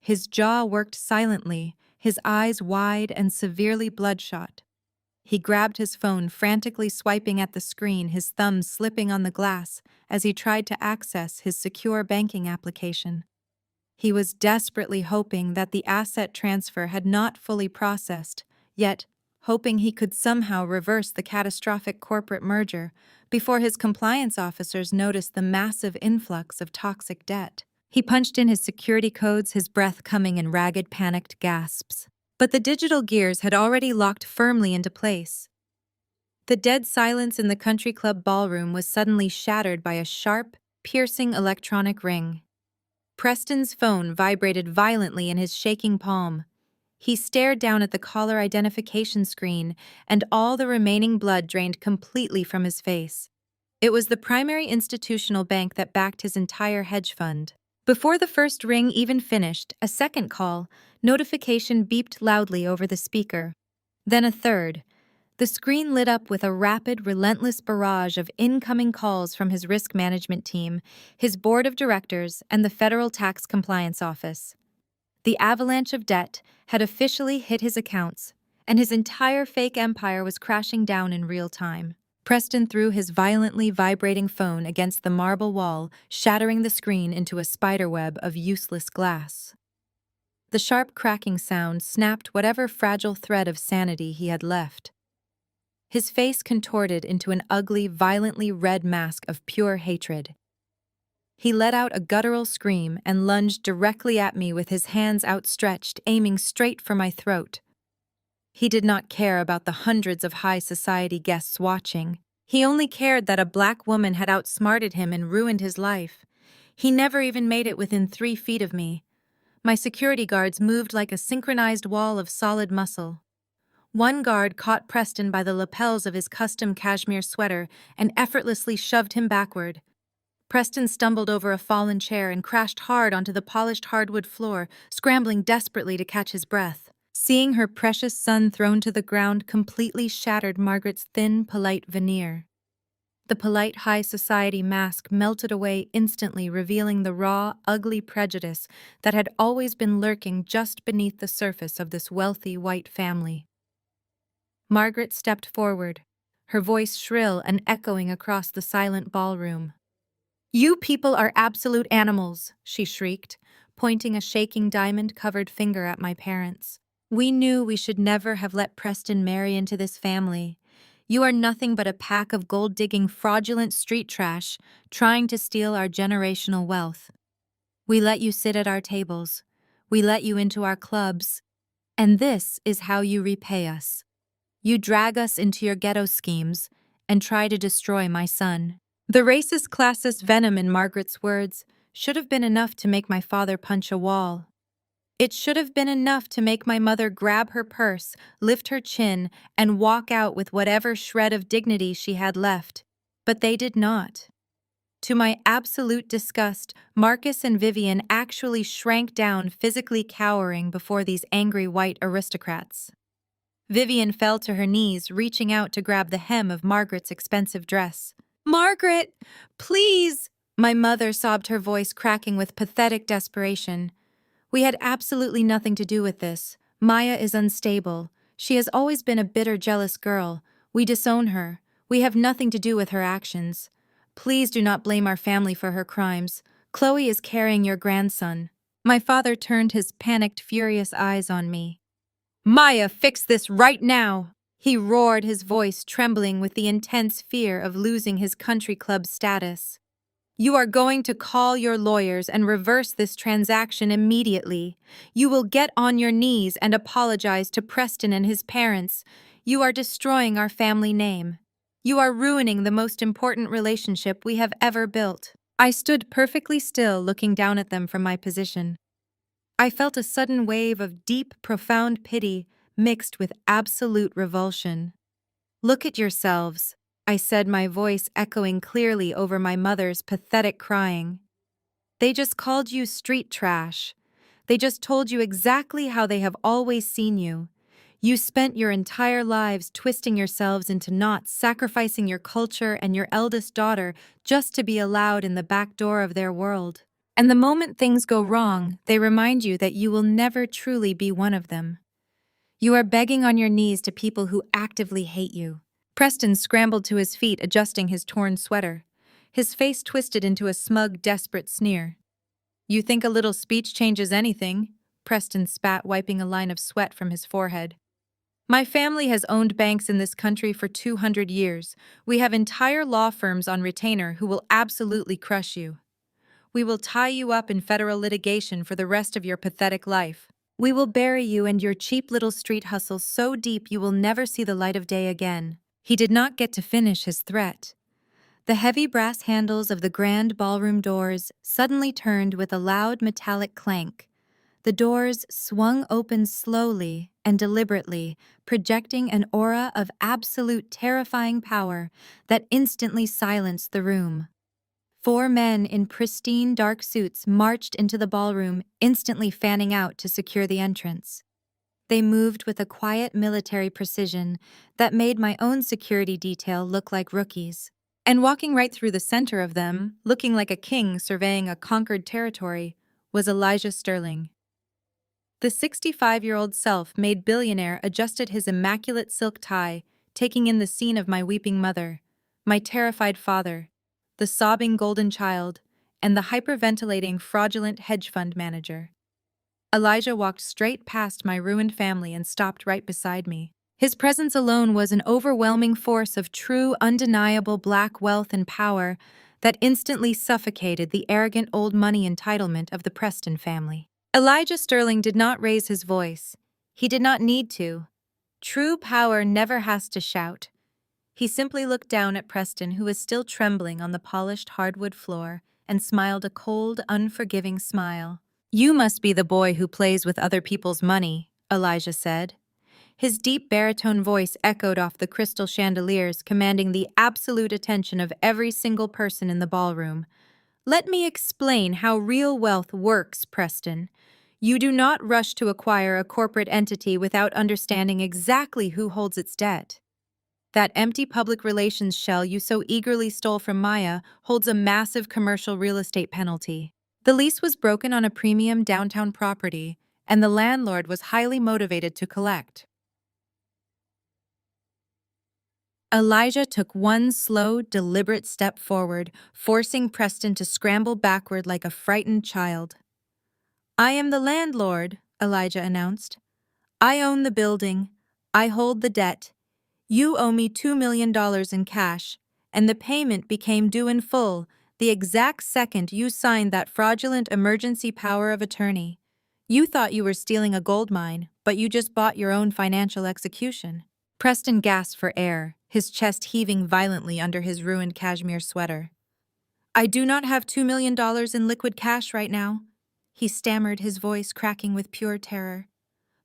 His jaw worked silently, his eyes wide and severely bloodshot. He grabbed his phone, frantically swiping at the screen, his thumbs slipping on the glass as he tried to access his secure banking application. He was desperately hoping that the asset transfer had not fully processed, yet hoping he could somehow reverse the catastrophic corporate merger before his compliance officers noticed the massive influx of toxic debt. He punched in his security codes, his breath coming in ragged, panicked gasps. But the digital gears had already locked firmly into place. The dead silence in the country club ballroom was suddenly shattered by a sharp, piercing electronic ring. Preston's phone vibrated violently in his shaking palm. He stared down at the caller identification screen, and all the remaining blood drained completely from his face. It was the primary institutional bank that backed his entire hedge fund. Before the first ring even finished, a second call, notification beeped loudly over the speaker. Then a third. The screen lit up with a rapid, relentless barrage of incoming calls from his risk management team, his board of directors, and the Federal Tax Compliance Office. The avalanche of debt had officially hit his accounts, and his entire fake empire was crashing down in real time. Preston threw his violently vibrating phone against the marble wall, shattering the screen into a spiderweb of useless glass. The sharp cracking sound snapped whatever fragile thread of sanity he had left. His face contorted into an ugly, violently red mask of pure hatred. He let out a guttural scream and lunged directly at me with his hands outstretched, aiming straight for my throat. He did not care about the hundreds of high society guests watching. He only cared that a black woman had outsmarted him and ruined his life. He never even made it within 3 feet of me. My security guards moved like a synchronized wall of solid muscle. One guard caught Preston by the lapels of his custom cashmere sweater and effortlessly shoved him backward. Preston stumbled over a fallen chair and crashed hard onto the polished hardwood floor, scrambling desperately to catch his breath. Seeing her precious son thrown to the ground completely shattered Margaret's thin, polite veneer. The polite high society mask melted away instantly, revealing the raw, ugly prejudice that had always been lurking just beneath the surface of this wealthy white family. Margaret stepped forward, her voice shrill and echoing across the silent ballroom. "You people are absolute animals," she shrieked, pointing a shaking diamond-covered finger at my parents. "We knew we should never have let Preston marry into this family. You are nothing but a pack of gold-digging, fraudulent street trash trying to steal our generational wealth. We let you sit at our tables. We let you into our clubs. And this is how you repay us. You drag us into your ghetto schemes and try to destroy my son." The racist, classist venom in Margaret's words should have been enough to make my father punch a wall. It should have been enough to make my mother grab her purse, lift her chin, and walk out with whatever shred of dignity she had left. But they did not. To my absolute disgust, Marcus and Vivian actually shrank down, physically cowering before these angry white aristocrats. Vivian fell to her knees, reaching out to grab the hem of Margaret's expensive dress. "Margaret, please!" My mother sobbed, her voice cracking with pathetic desperation. "We had absolutely nothing to do with this. Maya is unstable. She has always been a bitter, jealous girl. We disown her. We have nothing to do with her actions. Please do not blame our family for her crimes. Chloe is carrying your grandson." My father turned his panicked, furious eyes on me. "Maya, fix this right now!" He roared, his voice trembling with the intense fear of losing his country club status. You are going to call your lawyers and reverse this transaction immediately. You will get on your knees and apologize to Preston and his parents. You are destroying our family name. You are ruining the most important relationship we have ever built." I stood perfectly still, looking down at them from my position. I felt a sudden wave of deep, profound pity mixed with absolute revulsion. "Look at yourselves," I said, my voice echoing clearly over my mother's pathetic crying. "They just called you street trash. They just told you exactly how they have always seen you. You spent your entire lives twisting yourselves into knots, sacrificing your culture and your eldest daughter just to be allowed in the back door of their world. And the moment things go wrong, they remind you that you will never truly be one of them. You are begging on your knees to people who actively hate you." Preston scrambled to his feet, adjusting his torn sweater. His face twisted into a smug, desperate sneer. "You think a little speech changes anything?" Preston spat, wiping a line of sweat from his forehead. "My family has owned banks in this country for 200 years. We have entire law firms on retainer who will absolutely crush you. We will tie you up in federal litigation for the rest of your pathetic life. We will bury you and your cheap little street hustle so deep you will never see the light of day again." He did not get to finish his threat. The heavy brass handles of the grand ballroom doors suddenly turned with a loud metallic clank. The doors swung open slowly and deliberately, projecting an aura of absolute terrifying power that instantly silenced the room. 4 men in pristine dark suits marched into the ballroom, instantly fanning out to secure the entrance. They moved with a quiet military precision that made my own security detail look like rookies. And walking right through the center of them, looking like a king surveying a conquered territory, was Elijah Sterling. The 65-year-old self-made billionaire adjusted his immaculate silk tie, taking in the scene of my weeping mother, my terrified father, the sobbing golden child, and the hyperventilating fraudulent hedge fund manager. Elijah walked straight past my ruined family and stopped right beside me. His presence alone was an overwhelming force of true, undeniable black wealth and power that instantly suffocated the arrogant old money entitlement of the Preston family. Elijah Sterling did not raise his voice. He did not need to. True power never has to shout. He simply looked down at Preston, who was still trembling on the polished hardwood floor, and smiled a cold, unforgiving smile. "You must be the boy who plays with other people's money," Elijah said. His deep baritone voice echoed off the crystal chandeliers, commanding the absolute attention of every single person in the ballroom. "Let me explain how real wealth works, Preston. You do not rush to acquire a corporate entity without understanding exactly who holds its debt. That empty public relations shell you so eagerly stole from Maya holds a massive commercial real estate penalty. The lease was broken on a premium downtown property, and the landlord was highly motivated to collect." Elijah took one slow, deliberate step forward, forcing Preston to scramble backward like a frightened child. "I am the landlord," Elijah announced. "I own the building. I hold the debt. You owe me $2 million in cash, and the payment became due in full the exact second you signed that fraudulent emergency power of attorney. You thought you were stealing a gold mine, but you just bought your own financial execution." Preston gasped for air, his chest heaving violently under his ruined cashmere sweater. "I do not have $2 million in liquid cash right now," he stammered, his voice cracking with pure terror.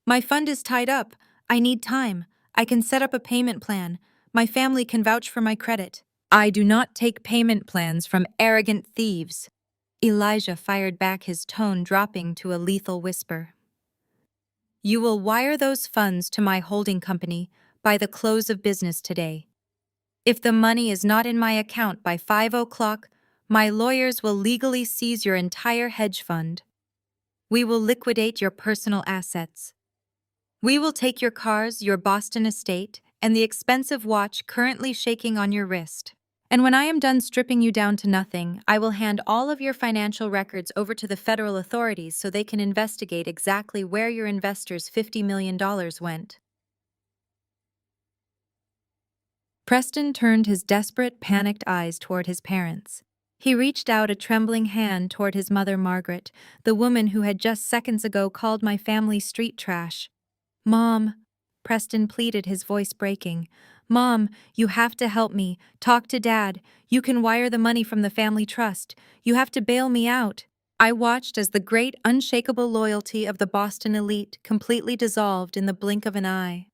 "My fund is tied up. I need time. I can set up a payment plan. My family can vouch for my credit." "I do not take payment plans from arrogant thieves," Elijah fired back, his tone dropping to a lethal whisper. "You will wire those funds to my holding company by the close of business today. If the money is not in my account by 5 o'clock, my lawyers will legally seize your entire hedge fund. We will liquidate your personal assets. We will take your cars, your Boston estate, and the expensive watch currently shaking on your wrist. And when I am done stripping you down to nothing, I will hand all of your financial records over to the federal authorities so they can investigate exactly where your investors' $50 million went." Preston turned his desperate, panicked eyes toward his parents. He reached out a trembling hand toward his mother, Margaret, the woman who had just seconds ago called my family street trash. Mom, Preston pleaded, his voice breaking. Mom, you have to help me. Talk to Dad. You can wire the money from the family trust. You have to bail me out. I watched as the great, unshakable loyalty of the Boston elite completely dissolved in the blink of an eye.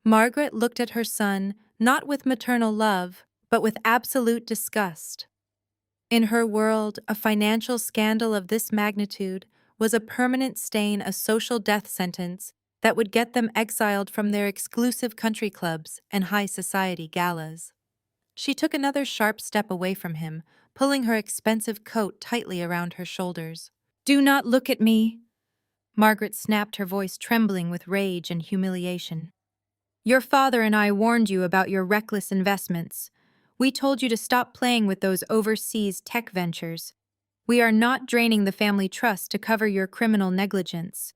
Margaret looked at her son, not with maternal love, but with absolute disgust. In her world, a financial scandal of this magnitude was a permanent stain, a social death sentence that would get them exiled from their exclusive country clubs and high society galas. She took another sharp step away from him, pulling her expensive coat tightly around her shoulders. Do not look at me, Margaret snapped, her voice trembling with rage and humiliation. Your father and I warned you about your reckless investments. We told you to stop playing with those overseas tech ventures. We are not draining the family trust to cover your criminal negligence.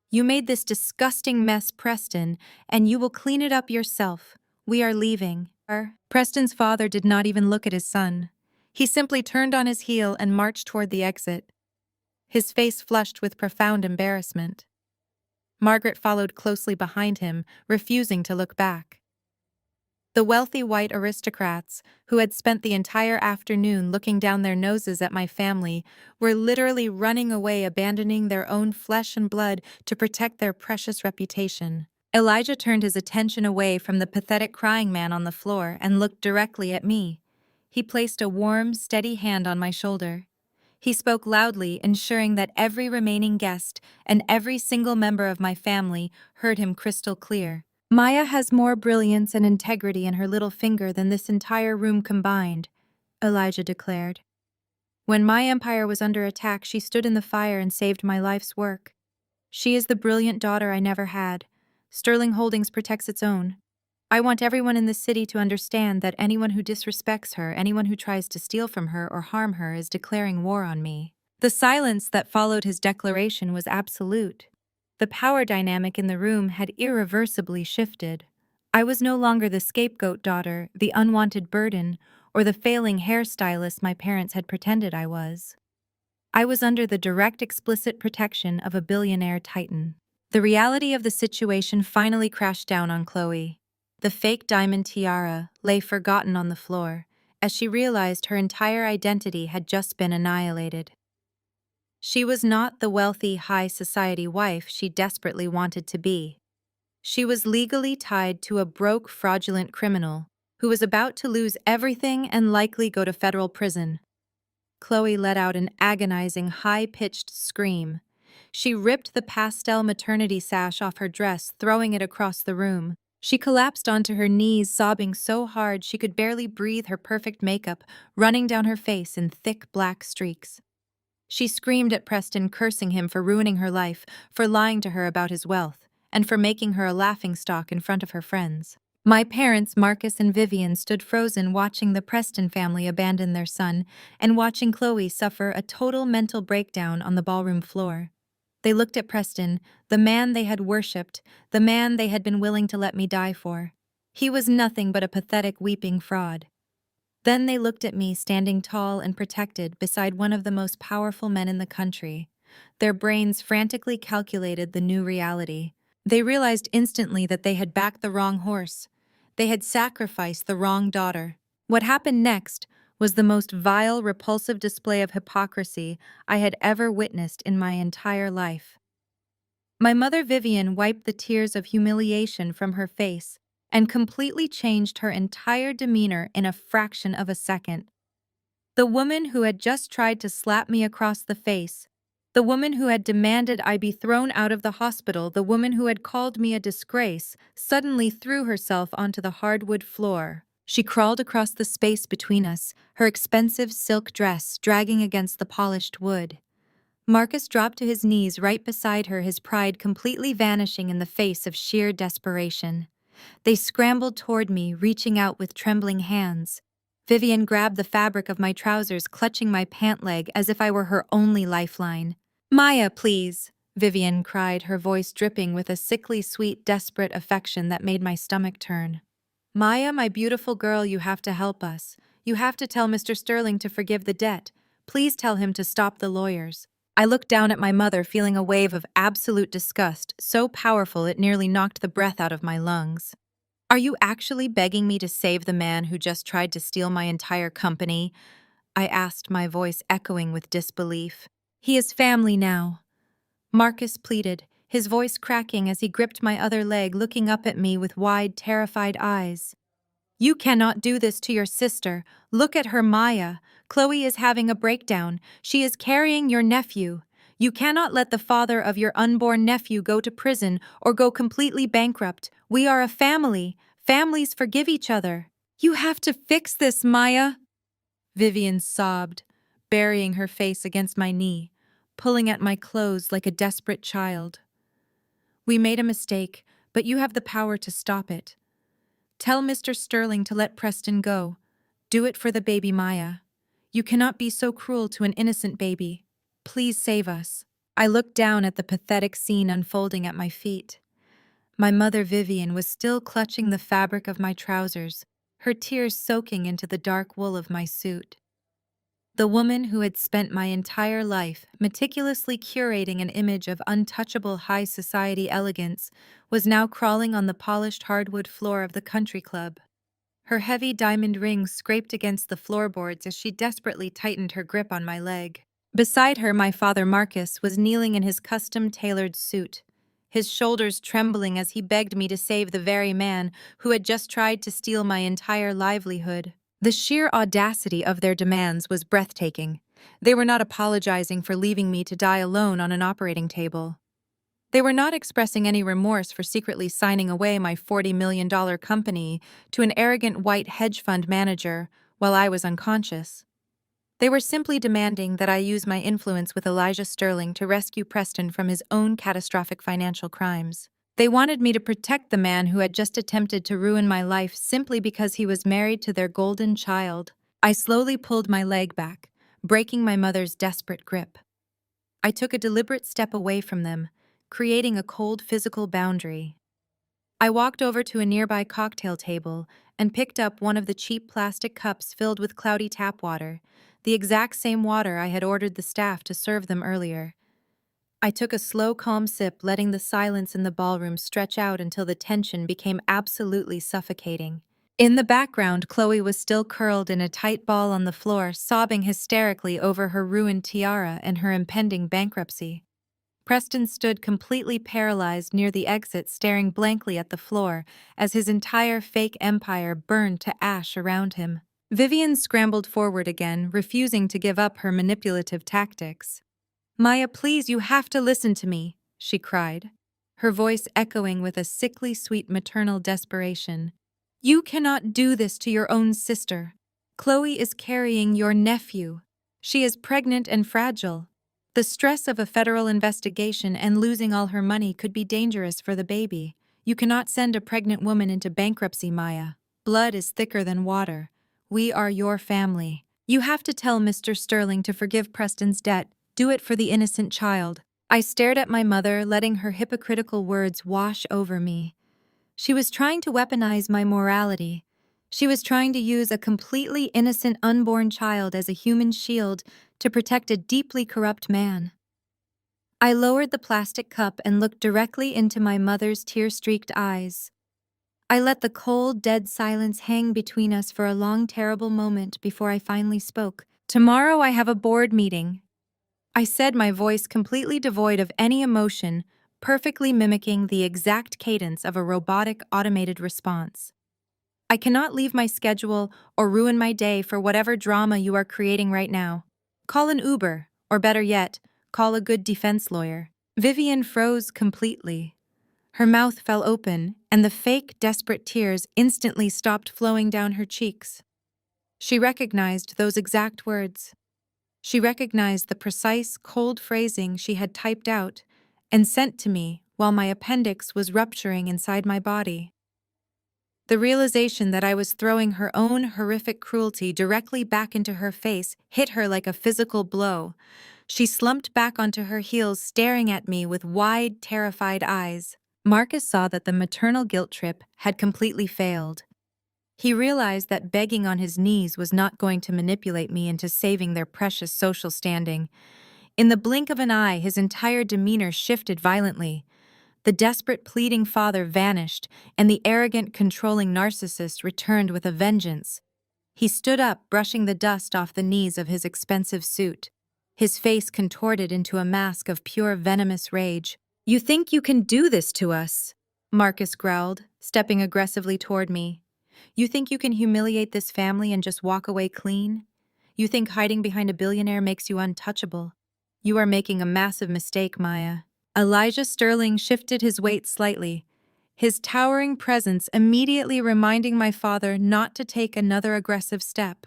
You made this disgusting mess, Preston, and you will clean it up yourself. We are leaving. Preston's father did not even look at his son. He simply turned on his heel and marched toward the exit, his face flushed with profound embarrassment. Margaret followed closely behind him, refusing to look back. The wealthy white aristocrats, who had spent the entire afternoon looking down their noses at my family, were literally running away, abandoning their own flesh and blood to protect their precious reputation. Elijah turned his attention away from the pathetic crying man on the floor and looked directly at me. He placed a warm, steady hand on my shoulder. He spoke loudly, ensuring that every remaining guest and every single member of my family heard him crystal clear. Maya has more brilliance and integrity in her little finger than this entire room combined, Elijah declared. When my empire was under attack, she stood in the fire and saved my life's work. She is the brilliant daughter I never had. Sterling Holdings protects its own. I want everyone in this city to understand that anyone who disrespects her, anyone who tries to steal from her or harm her, is declaring war on me. The silence that followed his declaration was absolute. The power dynamic in the room had irreversibly shifted. I was no longer the scapegoat daughter, the unwanted burden, or the failing hairstylist my parents had pretended I was. I was under the direct, explicit protection of a billionaire titan. The reality of the situation finally crashed down on Chloe. The fake diamond tiara lay forgotten on the floor, as she realized her entire identity had just been annihilated. She was not the wealthy, high society wife she desperately wanted to be. She was legally tied to a broke, fraudulent criminal who was about to lose everything and likely go to federal prison. Chloe let out an agonizing, high-pitched scream. She ripped the pastel maternity sash off her dress, throwing it across the room. She collapsed onto her knees, sobbing so hard she could barely breathe, her perfect makeup running down her face in thick black streaks. She screamed at Preston, cursing him for ruining her life, for lying to her about his wealth, and for making her a laughingstock in front of her friends. My parents, Marcus and Vivian, stood frozen, watching the Preston family abandon their son and watching Chloe suffer a total mental breakdown on the ballroom floor. They looked at Preston, the man they had worshipped, the man they had been willing to let me die for. He was nothing but a pathetic, weeping fraud. Then they looked at me, standing tall and protected beside one of the most powerful men in the country. Their brains frantically calculated the new reality. They realized instantly that they had backed the wrong horse. They had sacrificed the wrong daughter. What happened next was the most vile, repulsive display of hypocrisy I had ever witnessed in my entire life. My mother, Vivian, wiped the tears of humiliation from her face and completely changed her entire demeanor in a fraction of a second. The woman who had just tried to slap me across the face, the woman who had demanded I be thrown out of the hospital, the woman who had called me a disgrace, suddenly threw herself onto the hardwood floor. She crawled across the space between us, her expensive silk dress dragging against the polished wood. Marcus dropped to his knees right beside her, his pride completely vanishing in the face of sheer desperation. They scrambled toward me, reaching out with trembling hands. Vivian grabbed the fabric of my trousers, clutching my pant leg as if I were her only lifeline. Maya, please, Vivian cried, her voice dripping with a sickly sweet, desperate affection that made my stomach turn. Maya, my beautiful girl, you have to help us. You have to tell Mr. Sterling to forgive the debt. Please tell him to stop the lawyers. I looked down at my mother, feeling a wave of absolute disgust, so powerful it nearly knocked the breath out of my lungs. Are you actually begging me to save the man who just tried to steal my entire company? I asked, my voice echoing with disbelief. He is family now, Marcus pleaded, his voice cracking as he gripped my other leg, looking up at me with wide, terrified eyes. You cannot do this to your sister. Look at her, Maya. Chloe is having a breakdown. She is carrying your nephew. You cannot let the father of your unborn nephew go to prison or go completely bankrupt. We are a family. Families forgive each other. You have to fix this, Maya. Vivian sobbed, burying her face against my knee, pulling at my clothes like a desperate child. We made a mistake, but you have the power to stop it. Tell Mr. Sterling to let Preston go. Do it for the baby Maya. You cannot be so cruel to an innocent baby. Please save us. I looked down at the pathetic scene unfolding at my feet. My mother Vivian was still clutching the fabric of my trousers, her tears soaking into the dark wool of my suit. The woman who had spent my entire life meticulously curating an image of untouchable high society elegance was now crawling on the polished hardwood floor of the country club. Her heavy diamond rings scraped against the floorboards as she desperately tightened her grip on my leg. Beside her, my father Marcus was kneeling in his custom-tailored suit, his shoulders trembling as he begged me to save the very man who had just tried to steal my entire livelihood. The sheer audacity of their demands was breathtaking. They were not apologizing for leaving me to die alone on an operating table. They were not expressing any remorse for secretly signing away my $40 million company to an arrogant white hedge fund manager while I was unconscious. They were simply demanding that I use my influence with Elijah Sterling to rescue Preston from his own catastrophic financial crimes. They wanted me to protect the man who had just attempted to ruin my life simply because he was married to their golden child. I slowly pulled my leg back, breaking my mother's desperate grip. I took a deliberate step away from them, creating a cold physical boundary. I walked over to a nearby cocktail table and picked up one of the cheap plastic cups filled with cloudy tap water, the exact same water I had ordered the staff to serve them earlier. I took a slow, calm sip, letting the silence in the ballroom stretch out until the tension became absolutely suffocating. In the background, Chloe was still curled in a tight ball on the floor, sobbing hysterically over her ruined tiara and her impending bankruptcy. Preston stood completely paralyzed near the exit, staring blankly at the floor as his entire fake empire burned to ash around him. Vivian scrambled forward again, refusing to give up her manipulative tactics. Maya, please, you have to listen to me, she cried, her voice echoing with a sickly sweet maternal desperation. You cannot do this to your own sister. Chloe is carrying your nephew. She is pregnant and fragile. The stress of a federal investigation and losing all her money could be dangerous for the baby. You cannot send a pregnant woman into bankruptcy, Maya. Blood is thicker than water. We are your family. You have to tell Mr. Sterling to forgive Preston's debt. Do it for the innocent child. I stared at my mother, letting her hypocritical words wash over me. She was trying to weaponize my morality. She was trying to use a completely innocent unborn child as a human shield to protect a deeply corrupt man. I lowered the plastic cup and looked directly into my mother's tear-streaked eyes. I let the cold, dead silence hang between us for a long, terrible moment before I finally spoke. Tomorrow I have a board meeting, I said, my voice completely devoid of any emotion, perfectly mimicking the exact cadence of a robotic automated response. I cannot leave my schedule or ruin my day for whatever drama you are creating right now. Call an Uber, or better yet, call a good defense lawyer. Vivian froze completely. Her mouth fell open, and the fake, desperate tears instantly stopped flowing down her cheeks. She recognized those exact words. She recognized the precise, cold phrasing she had typed out and sent to me while my appendix was rupturing inside my body. The realization that I was throwing her own horrific cruelty directly back into her face hit her like a physical blow. She slumped back onto her heels, staring at me with wide, terrified eyes. Marcus saw that the maternal guilt trip had completely failed. He realized that begging on his knees was not going to manipulate me into saving their precious social standing. In the blink of an eye, his entire demeanor shifted violently. The desperate, pleading father vanished, and the arrogant, controlling narcissist returned with a vengeance. He stood up, brushing the dust off the knees of his expensive suit. His face contorted into a mask of pure venomous rage. "You think you can do this to us?" Marcus growled, stepping aggressively toward me. "You think you can humiliate this family and just walk away clean? You think hiding behind a billionaire makes you untouchable? You are making a massive mistake, Maya." Elijah Sterling shifted his weight slightly, his towering presence immediately reminding my father not to take another aggressive step.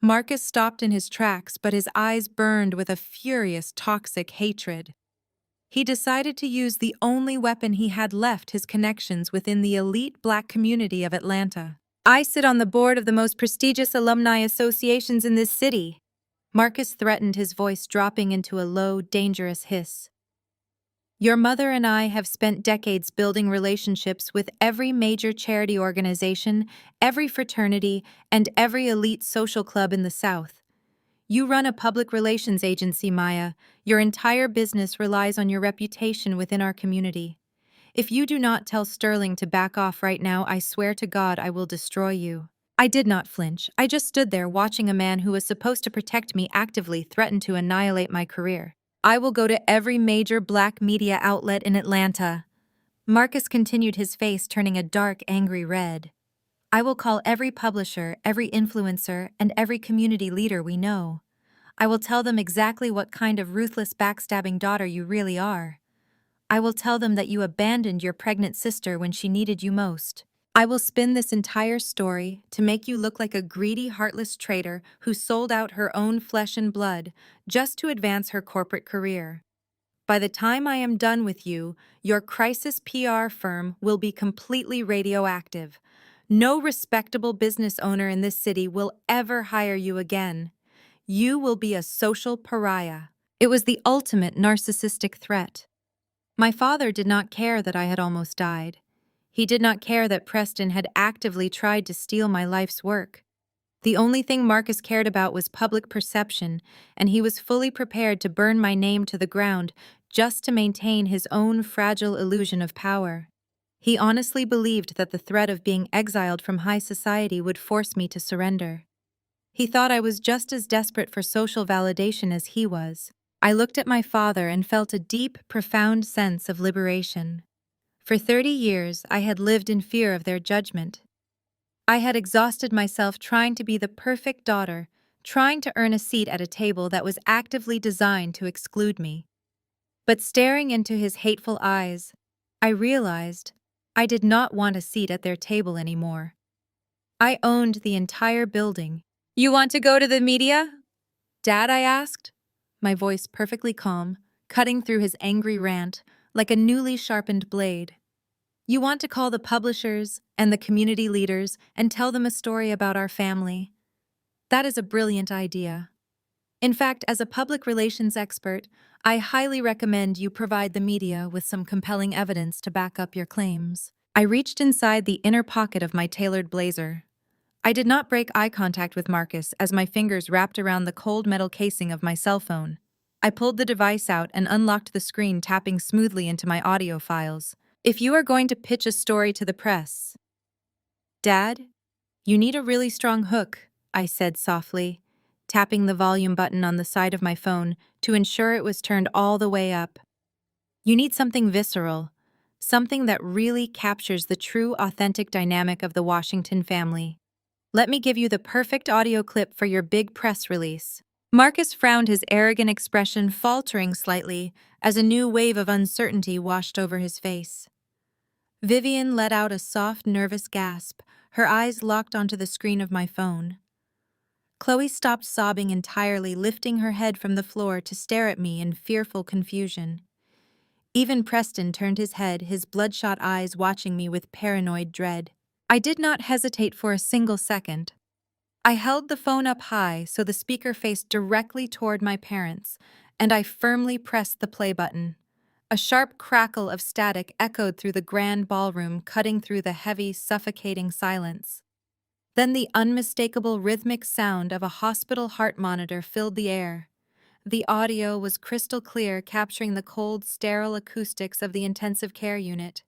Marcus stopped in his tracks, but his eyes burned with a furious, toxic hatred. He decided to use the only weapon he had left: his connections within the elite Black community of Atlanta. "I sit on the board of the most prestigious alumni associations in this city," Marcus threatened, his voice dropping into a low, dangerous hiss. "Your mother and I have spent decades building relationships with every major charity organization, every fraternity, and every elite social club in the South. You run a public relations agency, Maya. Your entire business relies on your reputation within our community. If you do not tell Sterling to back off right now, I swear to God I will destroy you." I did not flinch. I just stood there watching a man who was supposed to protect me actively threaten to annihilate my career. "I will go to every major Black media outlet in Atlanta." Marcus continued, his face turning a dark, angry red. "I will call every publisher, every influencer, and every community leader we know. I will tell them exactly what kind of ruthless, backstabbing daughter you really are. I will tell them that you abandoned your pregnant sister when she needed you most. I will spin this entire story to make you look like a greedy, heartless traitor who sold out her own flesh and blood just to advance her corporate career. By the time I am done with you, your crisis PR firm will be completely radioactive. No respectable business owner in this city will ever hire you again. You will be a social pariah." It was the ultimate narcissistic threat. My father did not care that I had almost died. He did not care that Preston had actively tried to steal my life's work. The only thing Marcus cared about was public perception, and he was fully prepared to burn my name to the ground just to maintain his own fragile illusion of power. He honestly believed that the threat of being exiled from high society would force me to surrender. He thought I was just as desperate for social validation as he was. I looked at my father and felt a deep, profound sense of liberation. For 30 years, I had lived in fear of their judgment. I had exhausted myself trying to be the perfect daughter, trying to earn a seat at a table that was actively designed to exclude me. But staring into his hateful eyes, I realized I did not want a seat at their table anymore. I owned the entire building. "You want to go to the media?" "Dad?" I asked, my voice perfectly calm, cutting through his angry rant like a newly sharpened blade. "You want to call the publishers and the community leaders and tell them a story about our family. That is a brilliant idea. In fact, as a public relations expert, I highly recommend you provide the media with some compelling evidence to back up your claims." I reached inside the inner pocket of my tailored blazer. I did not break eye contact with Marcus as my fingers wrapped around the cold metal casing of my cell phone. I pulled the device out and unlocked the screen, tapping smoothly into my audio files. "If you are going to pitch a story to the press, Dad, you need a really strong hook," I said softly, tapping the volume button on the side of my phone to ensure it was turned all the way up. "You need something visceral, something that really captures the true, authentic dynamic of the Washington family. Let me give you the perfect audio clip for your big press release." Marcus frowned, his arrogant expression faltering slightly as a new wave of uncertainty washed over his face. Vivian let out a soft, nervous gasp, her eyes locked onto the screen of my phone. Chloe stopped sobbing entirely, lifting her head from the floor to stare at me in fearful confusion. Even Preston turned his head, his bloodshot eyes watching me with paranoid dread. I did not hesitate for a single second. I held the phone up high so the speaker faced directly toward my parents, and I firmly pressed the play button. A sharp crackle of static echoed through the grand ballroom, cutting through the heavy, suffocating silence. Then the unmistakable rhythmic sound of a hospital heart monitor filled the air. The audio was crystal clear, capturing the cold, sterile acoustics of the intensive care unit.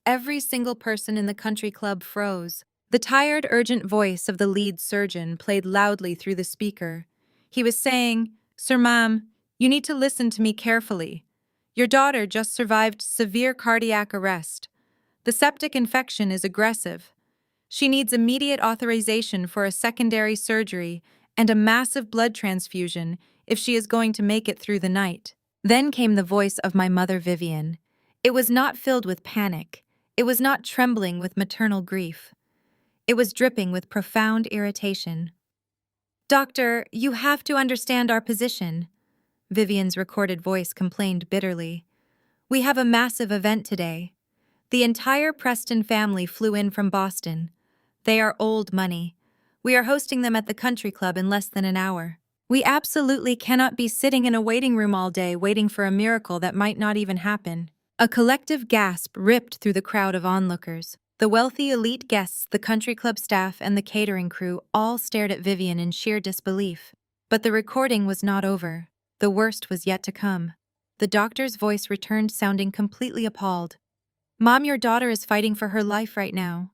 Every single person in the country club froze. The tired, urgent voice of the lead surgeon played loudly through the speaker. He was saying, "Sir, ma'am, you need to listen to me carefully. Your daughter just survived severe cardiac arrest. The septic infection is aggressive. She needs immediate authorization for a secondary surgery and a massive blood transfusion if she is going to make it through the night." Then came the voice of my mother, Vivian. It was not filled with panic. It was not trembling with maternal grief. It was dripping with profound irritation. "Doctor, you have to understand our position," Vivian's recorded voice complained bitterly. "We have a massive event today. The entire Preston family flew in from Boston. They are old money. We are hosting them at the country club in less than an hour. We absolutely cannot be sitting in a waiting room all day waiting for a miracle that might not even happen." A collective gasp ripped through the crowd of onlookers. The wealthy elite guests, the country club staff, and the catering crew all stared at Vivian in sheer disbelief. But the recording was not over. The worst was yet to come. The doctor's voice returned, sounding completely appalled. "Mom, your daughter is fighting for her life right now.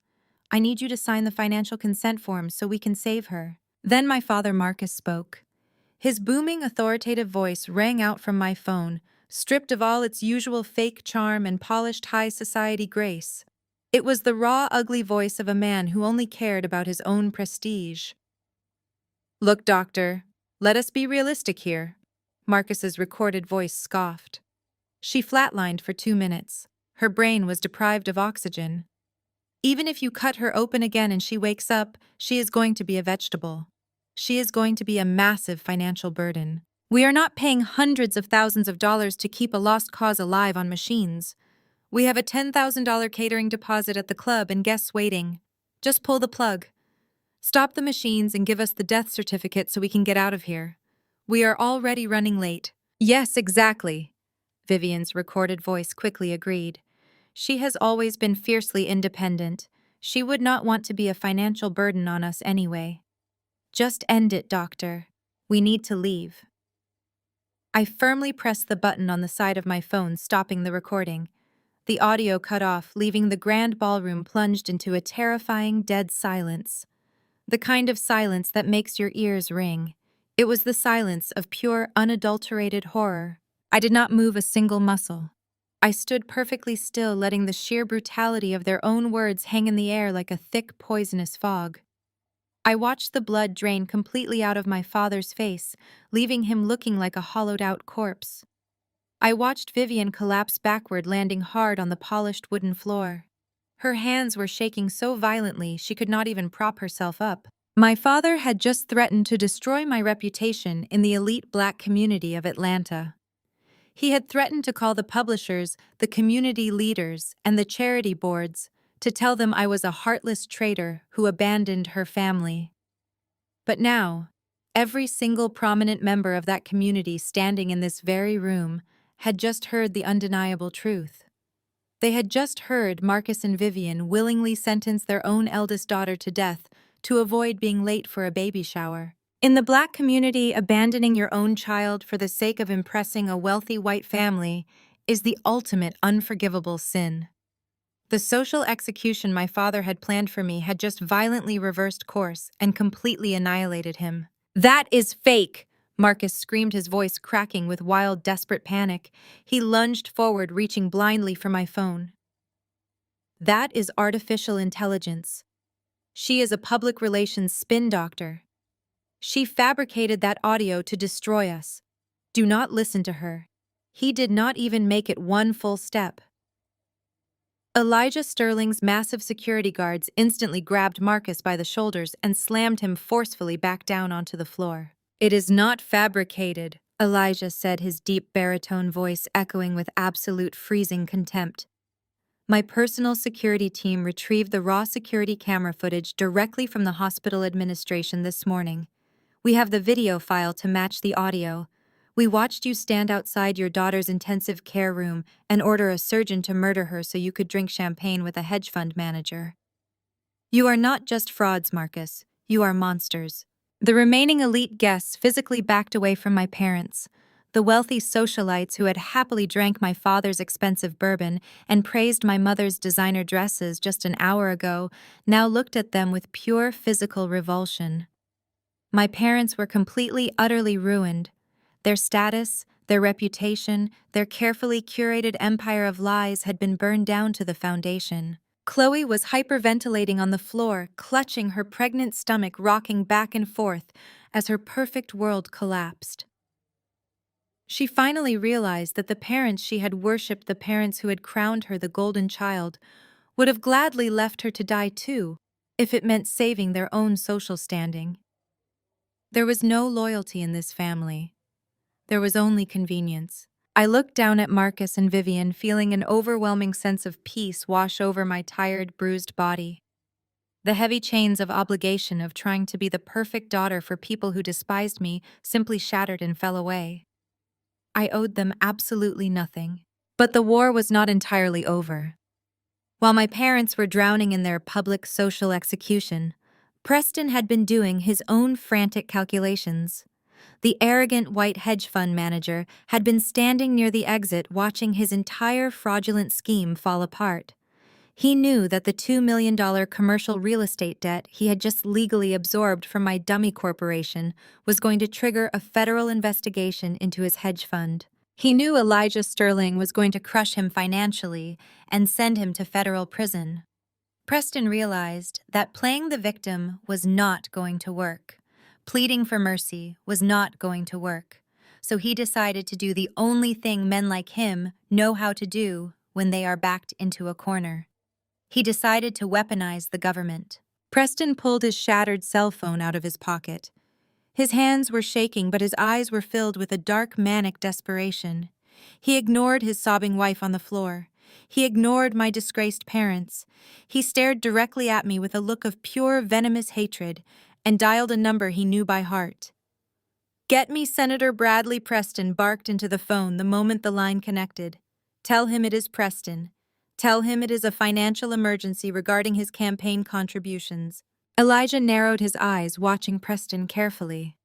I need you to sign the financial consent forms so we can save her." Then my father Marcus spoke. His booming, authoritative voice rang out from my phone, stripped of all its usual fake charm and polished high society grace. It was the raw, ugly voice of a man who only cared about his own prestige. "Look, doctor, let us be realistic here," Marcus's recorded voice scoffed. "She flatlined for 2 minutes. Her brain was deprived of oxygen. Even if you cut her open again and she wakes up, she is going to be a vegetable. She is going to be a massive financial burden. We are not paying hundreds of thousands of dollars to keep a lost cause alive on machines. We have a $10,000 catering deposit at the club and guests waiting. Just pull the plug. Stop the machines and give us the death certificate so we can get out of here. We are already running late." "Yes, exactly," Vivian's recorded voice quickly agreed. She has always been fiercely independent. She would not want to be a financial burden on us anyway. "Just end it, doctor. We need to leave." I firmly pressed the button on the side of my phone, stopping the recording. The audio cut off, leaving the grand ballroom plunged into a terrifying, dead silence. The kind of silence that makes your ears ring. It was the silence of pure, unadulterated horror. I did not move a single muscle. I stood perfectly still, letting the sheer brutality of their own words hang in the air like a thick, poisonous fog. I watched the blood drain completely out of my father's face, leaving him looking like a hollowed-out corpse. I watched Vivian collapse backward, landing hard on the polished wooden floor. Her hands were shaking so violently she could not even prop herself up. My father had just threatened to destroy my reputation in the elite black community of Atlanta. He had threatened to call the publishers, the community leaders, and the charity boards to tell them I was a heartless traitor who abandoned her family. But now, every single prominent member of that community standing in this very room had just heard the undeniable truth. They had just heard Marcus and Vivian willingly sentence their own eldest daughter to death to avoid being late for a baby shower. In the black community, abandoning your own child for the sake of impressing a wealthy white family is the ultimate unforgivable sin. The social execution my father had planned for me had just violently reversed course and completely annihilated him. "That is fake!" Marcus screamed, his voice cracking with wild, desperate panic. He lunged forward, reaching blindly for my phone. "That is artificial intelligence. She is a public relations spin doctor. She fabricated that audio to destroy us. Do not listen to her. He did not even make it one full step." Elijah Sterling's massive security guards instantly grabbed Marcus by the shoulders and slammed him forcefully back down onto the floor. "It is not fabricated," Elijah said, his deep baritone voice echoing with absolute freezing contempt. "My personal security team retrieved the raw security camera footage directly from the hospital administration this morning. We have the video file to match the audio. We watched you stand outside your daughter's intensive care room and order a surgeon to murder her so you could drink champagne with a hedge fund manager." You are not just frauds, Marcus. You are monsters. The remaining elite guests physically backed away from my parents. The wealthy socialites who had happily drank my father's expensive bourbon and praised my mother's designer dresses just an hour ago now looked at them with pure physical revulsion. My parents were completely, utterly ruined. Their status, their reputation, their carefully curated empire of lies had been burned down to the foundation. Chloe was hyperventilating on the floor, clutching her pregnant stomach, rocking back and forth as her perfect world collapsed. She finally realized that the parents she had worshipped, the parents who had crowned her the golden child, would have gladly left her to die too, if it meant saving their own social standing. There was no loyalty in this family. There was only convenience. I looked down at Marcus and Vivian, feeling an overwhelming sense of peace wash over my tired, bruised body. The heavy chains of obligation of trying to be the perfect daughter for people who despised me simply shattered and fell away. I owed them absolutely nothing. But the war was not entirely over. While my parents were drowning in their public social execution, Preston had been doing his own frantic calculations. The arrogant white hedge fund manager had been standing near the exit watching his entire fraudulent scheme fall apart. He knew that the $2 million commercial real estate debt he had just legally absorbed from my dummy corporation was going to trigger a federal investigation into his hedge fund. He knew Elijah Sterling was going to crush him financially and send him to federal prison. Preston realized that playing the victim was not going to work. Pleading for mercy was not going to work. So he decided to do the only thing men like him know how to do when they are backed into a corner. He decided to weaponize the government. Preston pulled his shattered cell phone out of his pocket. His hands were shaking, but his eyes were filled with a dark, manic desperation. He ignored his sobbing wife on the floor. He ignored my disgraced parents. He stared directly at me with a look of pure, venomous hatred and dialed a number he knew by heart. "Get me Senator Bradley," Preston barked into the phone the moment the line connected. "Tell him it is Preston. Tell him it is a financial emergency regarding his campaign contributions." Elijah narrowed his eyes, watching Preston carefully.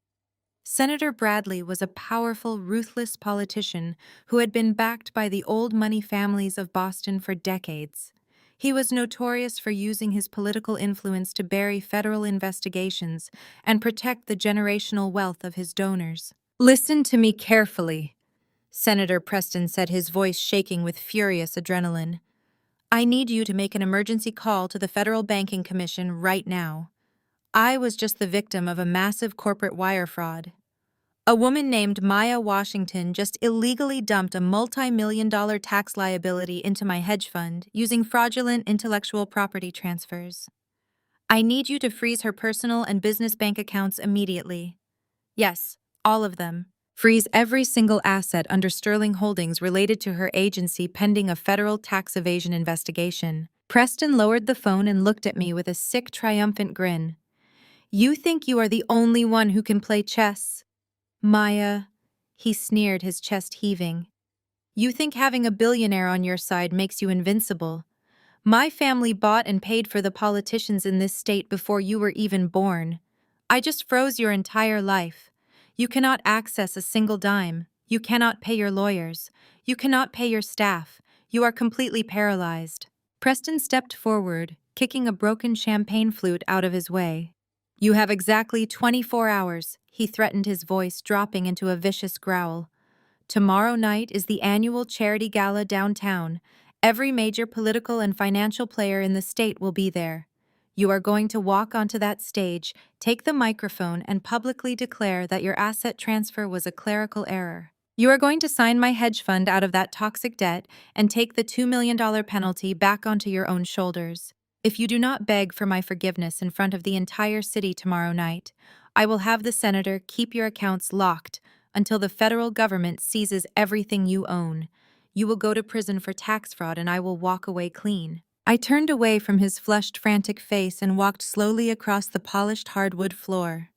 Senator Bradley was a powerful, ruthless politician who had been backed by the old money families of Boston for decades. He was notorious for using his political influence to bury federal investigations and protect the generational wealth of his donors. "Listen to me carefully," Senator Preston said, his voice shaking with furious adrenaline. "I need you to make an emergency call to the Federal Banking Commission right now. I was just the victim of a massive corporate wire fraud. A woman named Maya Washington just illegally dumped a multi-million-dollar tax liability into my hedge fund using fraudulent intellectual property transfers. I need you to freeze her personal and business bank accounts immediately. Yes, all of them. Freeze every single asset under Sterling Holdings related to her agency pending a federal tax evasion investigation." Preston lowered the phone and looked at me with a sick, triumphant grin. "You think you are the only one who can play chess? Maya," he sneered, his chest heaving. "You think having a billionaire on your side makes you invincible? My family bought and paid for the politicians in this state before you were even born. I just froze your entire life. You cannot access a single dime. You cannot pay your lawyers. You cannot pay your staff. You are completely paralyzed." Preston stepped forward, kicking a broken champagne flute out of his way. "You have exactly 24 hours, he threatened, his voice dropping into a vicious growl. "Tomorrow night is the annual charity gala downtown. Every major political and financial player in the state will be there. You are going to walk onto that stage, take the microphone, and publicly declare that your asset transfer was a clerical error. You are going to sign my hedge fund out of that toxic debt and take the $2 million penalty back onto your own shoulders. If you do not beg for my forgiveness in front of the entire city tomorrow night, I will have the senator keep your accounts locked until the federal government seizes everything you own. You will go to prison for tax fraud and I will walk away clean." I turned away from his flushed, frantic face and walked slowly across the polished hardwood floor.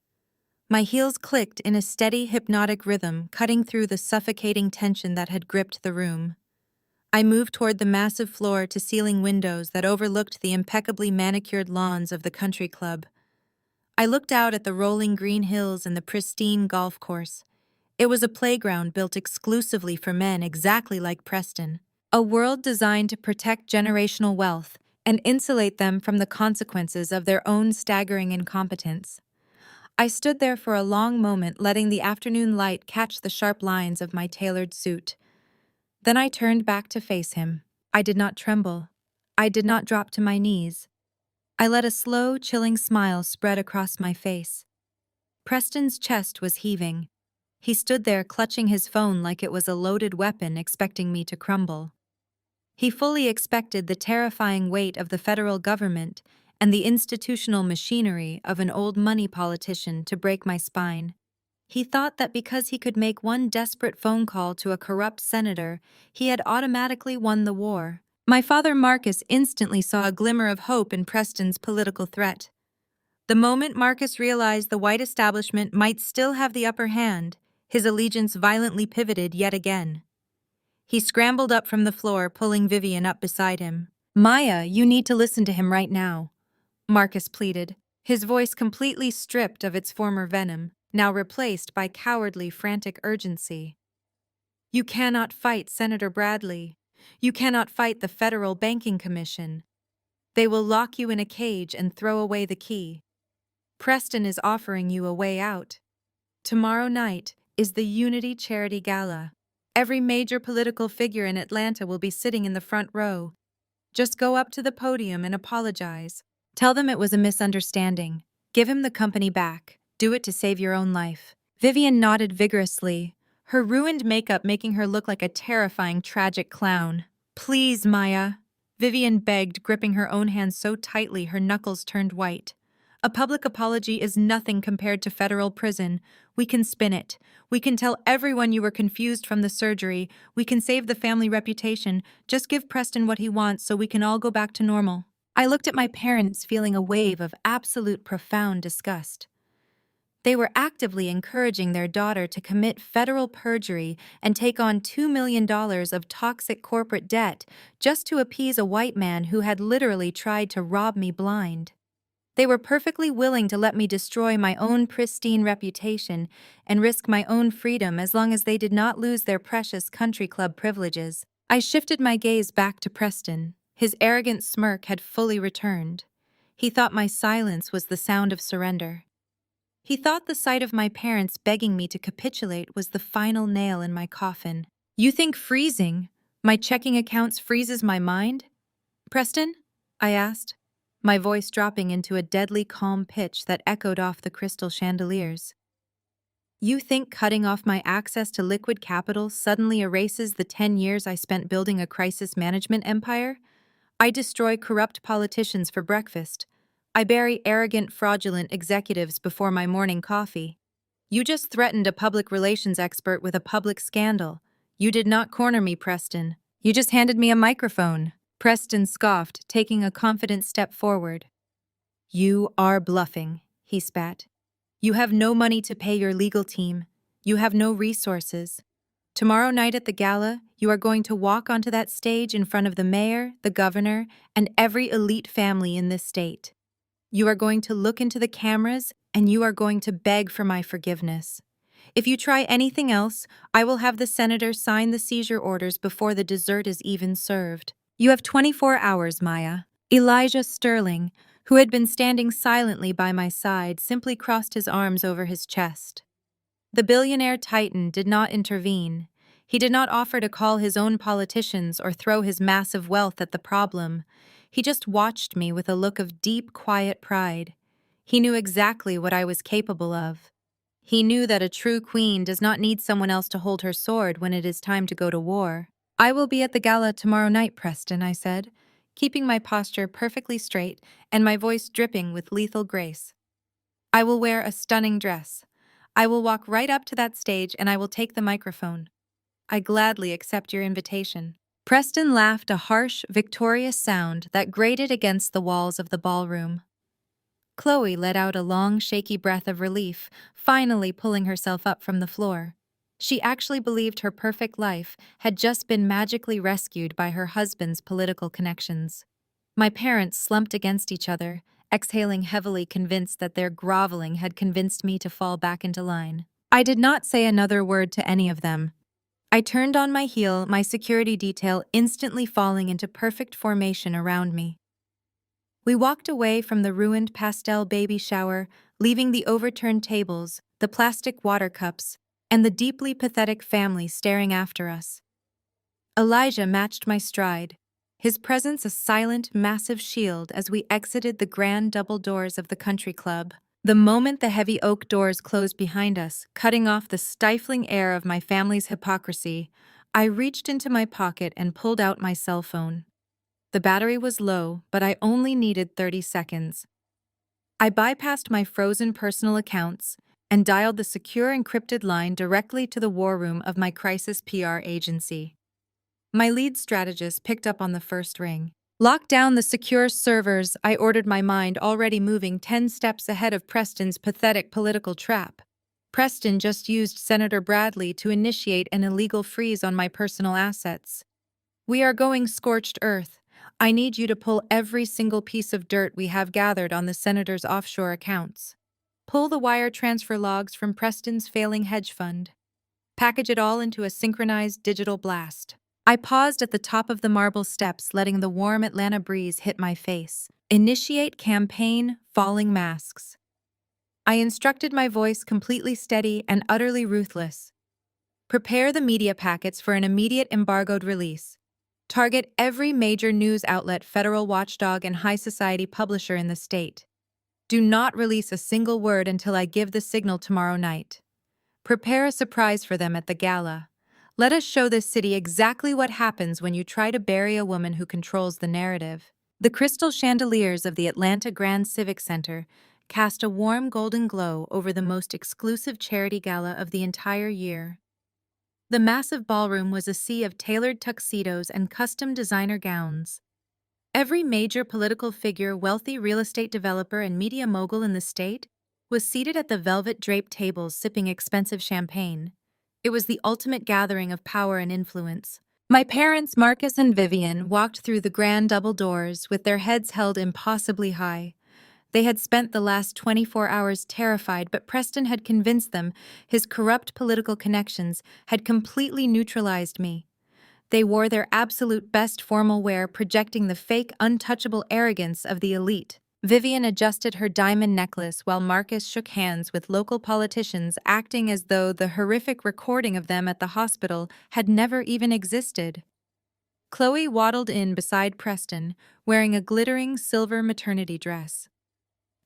My heels clicked in a steady, hypnotic rhythm, cutting through the suffocating tension that had gripped the room. I moved toward the massive floor-to-ceiling windows that overlooked the impeccably manicured lawns of the country club. I looked out at the rolling green hills and the pristine golf course. It was a playground built exclusively for men, exactly like Preston. A world designed to protect generational wealth and insulate them from the consequences of their own staggering incompetence. I stood there for a long moment, letting the afternoon light catch the sharp lines of my tailored suit. Then I turned back to face him. I did not tremble. I did not drop to my knees. I let a slow, chilling smile spread across my face. Preston's chest was heaving. He stood there clutching his phone like it was a loaded weapon, expecting me to crumble. He fully expected the terrifying weight of the federal government and the institutional machinery of an old money politician to break my spine. He thought that because he could make one desperate phone call to a corrupt senator, he had automatically won the war. My father Marcus instantly saw a glimmer of hope in Preston's political threat. The moment Marcus realized the white establishment might still have the upper hand, his allegiance violently pivoted yet again. He scrambled up from the floor, pulling Vivian up beside him. "Maya, you need to listen to him right now," Marcus pleaded, his voice completely stripped of its former venom, now replaced by cowardly, frantic urgency. "You cannot fight Senator Bradley. You cannot fight the Federal Banking Commission. They will lock you in a cage and throw away the key. Preston is offering you a way out. Tomorrow night is the Unity Charity Gala. Every major political figure in Atlanta will be sitting in the front row. Just go up to the podium and apologize. Tell them it was a misunderstanding. Give him the company back. Do it to save your own life." Vivian nodded vigorously, her ruined makeup making her look like a terrifying, tragic clown. "Please, Maya," Vivian begged, gripping her own hand so tightly her knuckles turned white. "A public apology is nothing compared to federal prison. We can spin it. We can tell everyone you were confused from the surgery. We can save the family reputation. Just give Preston what he wants so we can all go back to normal." I looked at my parents, feeling a wave of absolute profound disgust. They were actively encouraging their daughter to commit federal perjury and take on $2 million of toxic corporate debt just to appease a white man who had literally tried to rob me blind. They were perfectly willing to let me destroy my own pristine reputation and risk my own freedom as long as they did not lose their precious country club privileges. I shifted my gaze back to Preston. His arrogant smirk had fully returned. He thought my silence was the sound of surrender. He thought the sight of my parents begging me to capitulate was the final nail in my coffin. "You think freezing my checking accounts freezes my mind, Preston?" I asked, my voice dropping into a deadly calm pitch that echoed off the crystal chandeliers. "You think cutting off my access to liquid capital suddenly erases the 10 years I spent building a crisis management empire? I destroy corrupt politicians for breakfast. I bury arrogant, fraudulent executives before my morning coffee. You just threatened a public relations expert with a public scandal. You did not corner me, Preston. You just handed me a microphone." Preston scoffed, taking a confident step forward. "You are bluffing," he spat. "You have no money to pay your legal team. You have no resources. Tomorrow night at the gala, you are going to walk onto that stage in front of the mayor, the governor, and every elite family in this state. You are going to look into the cameras, and you are going to beg for my forgiveness. If you try anything else, I will have the senator sign the seizure orders before the dessert is even served. You have 24 hours, Maya." Elijah Sterling, who had been standing silently by my side, simply crossed his arms over his chest. The billionaire titan did not intervene. He did not offer to call his own politicians or throw his massive wealth at the problem. He just watched me with a look of deep, quiet pride. He knew exactly what I was capable of. He knew that a true queen does not need someone else to hold her sword when it is time to go to war. "I will be at the gala tomorrow night, Preston," I said, keeping my posture perfectly straight and my voice dripping with lethal grace. "I will wear a stunning dress. I will walk right up to that stage and I will take the microphone. I gladly accept your invitation." Preston laughed, a harsh, victorious sound that grated against the walls of the ballroom. Chloe let out a long, shaky breath of relief, finally pulling herself up from the floor. She actually believed her perfect life had just been magically rescued by her husband's political connections. My parents slumped against each other, exhaling heavily, convinced that their groveling had convinced me to fall back into line. I did not say another word to any of them. I turned on my heel, my security detail instantly falling into perfect formation around me. We walked away from the ruined pastel baby shower, leaving the overturned tables, the plastic water cups, and the deeply pathetic family staring after us. Elijah matched my stride, his presence a silent, massive shield as we exited the grand double doors of the country club. The moment the heavy oak doors closed behind us, cutting off the stifling air of my family's hypocrisy, I reached into my pocket and pulled out my cell phone. The battery was low, but I only needed 30 seconds. I bypassed my frozen personal accounts and dialed the secure encrypted line directly to the war room of my crisis PR agency. My lead strategist picked up on the first ring. Lock down the secure servers, I ordered, my mind already moving 10 steps ahead of Preston's pathetic political trap. Preston just used Senator Bradley to initiate an illegal freeze on my personal assets. We are going scorched earth. I need you to pull every single piece of dirt we have gathered on the senator's offshore accounts. Pull the wire transfer logs from Preston's failing hedge fund. Package it all into a synchronized digital blast. I paused at the top of the marble steps, letting the warm Atlanta breeze hit my face. Initiate campaign, falling masks. I instructed, my voice completely steady and utterly ruthless. Prepare the media packets for an immediate embargoed release. Target every major news outlet, federal watchdog, and high society publisher in the state. Do not release a single word until I give the signal tomorrow night. Prepare a surprise for them at the gala. Let us show this city exactly what happens when you try to bury a woman who controls the narrative. The crystal chandeliers of the Atlanta Grand Civic Center cast a warm golden glow over the most exclusive charity gala of the entire year. The massive ballroom was a sea of tailored tuxedos and custom designer gowns. Every major political figure, wealthy real estate developer, and media mogul in the state was seated at the velvet-draped tables sipping expensive champagne. It was the ultimate gathering of power and influence. My parents, Marcus and Vivian, walked through the grand double doors with their heads held impossibly high. They had spent the last 24 hours terrified, but Preston had convinced them his corrupt political connections had completely neutralized me. They wore their absolute best formal wear, projecting the fake, untouchable arrogance of the elite. Vivian adjusted her diamond necklace while Marcus shook hands with local politicians, acting as though the horrific recording of them at the hospital had never even existed. Chloe waddled in beside Preston, wearing a glittering silver maternity dress.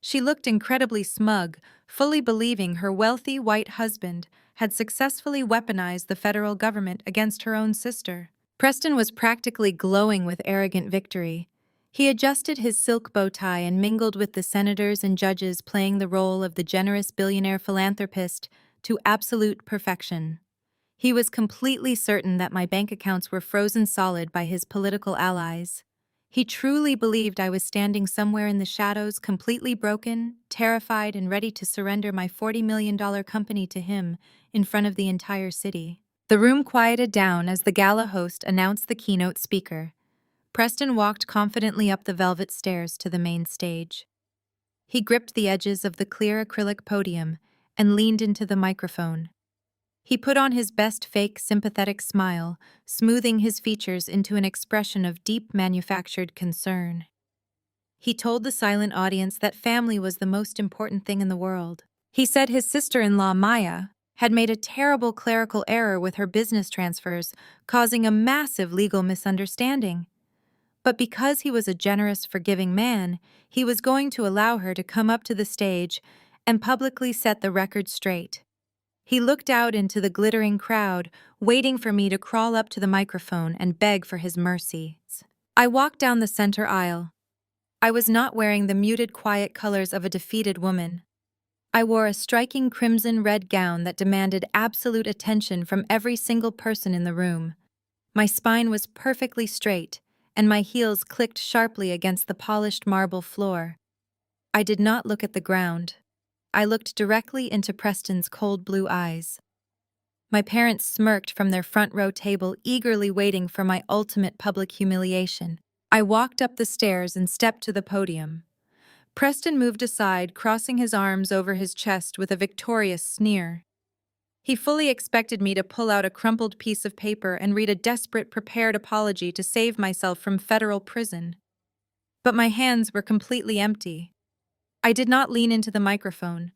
She looked incredibly smug, fully believing her wealthy white husband had successfully weaponized the federal government against her own sister. Preston was practically glowing with arrogant victory. He adjusted his silk bow tie and mingled with the senators and judges, playing the role of the generous billionaire philanthropist to absolute perfection. He was completely certain that my bank accounts were frozen solid by his political allies. He truly believed I was standing somewhere in the shadows, completely broken, terrified, and ready to surrender my $40 million company to him in front of the entire city. The room quieted down as the gala host announced the keynote speaker. Preston walked confidently up the velvet stairs to the main stage. He gripped the edges of the clear acrylic podium and leaned into the microphone. He put on his best fake sympathetic smile, smoothing his features into an expression of deep manufactured concern. He told the silent audience that family was the most important thing in the world. He said his sister-in-law, Maya, had made a terrible clerical error with her business transfers, causing a massive legal misunderstanding. But because he was a generous, forgiving man, he was going to allow her to come up to the stage and publicly set the record straight. He looked out into the glittering crowd, waiting for me to crawl up to the microphone and beg for his mercy. I walked down the center aisle. I was not wearing the muted, quiet colors of a defeated woman. I wore a striking crimson-red gown that demanded absolute attention from every single person in the room. My spine was perfectly straight, and my heels clicked sharply against the polished marble floor. I did not look at the ground. I looked directly into Preston's cold blue eyes. My parents smirked from their front row table, eagerly waiting for my ultimate public humiliation. I walked up the stairs and stepped to the podium. Preston moved aside, crossing his arms over his chest with a victorious sneer. He fully expected me to pull out a crumpled piece of paper and read a desperate, prepared apology to save myself from federal prison. But my hands were completely empty. I did not lean into the microphone.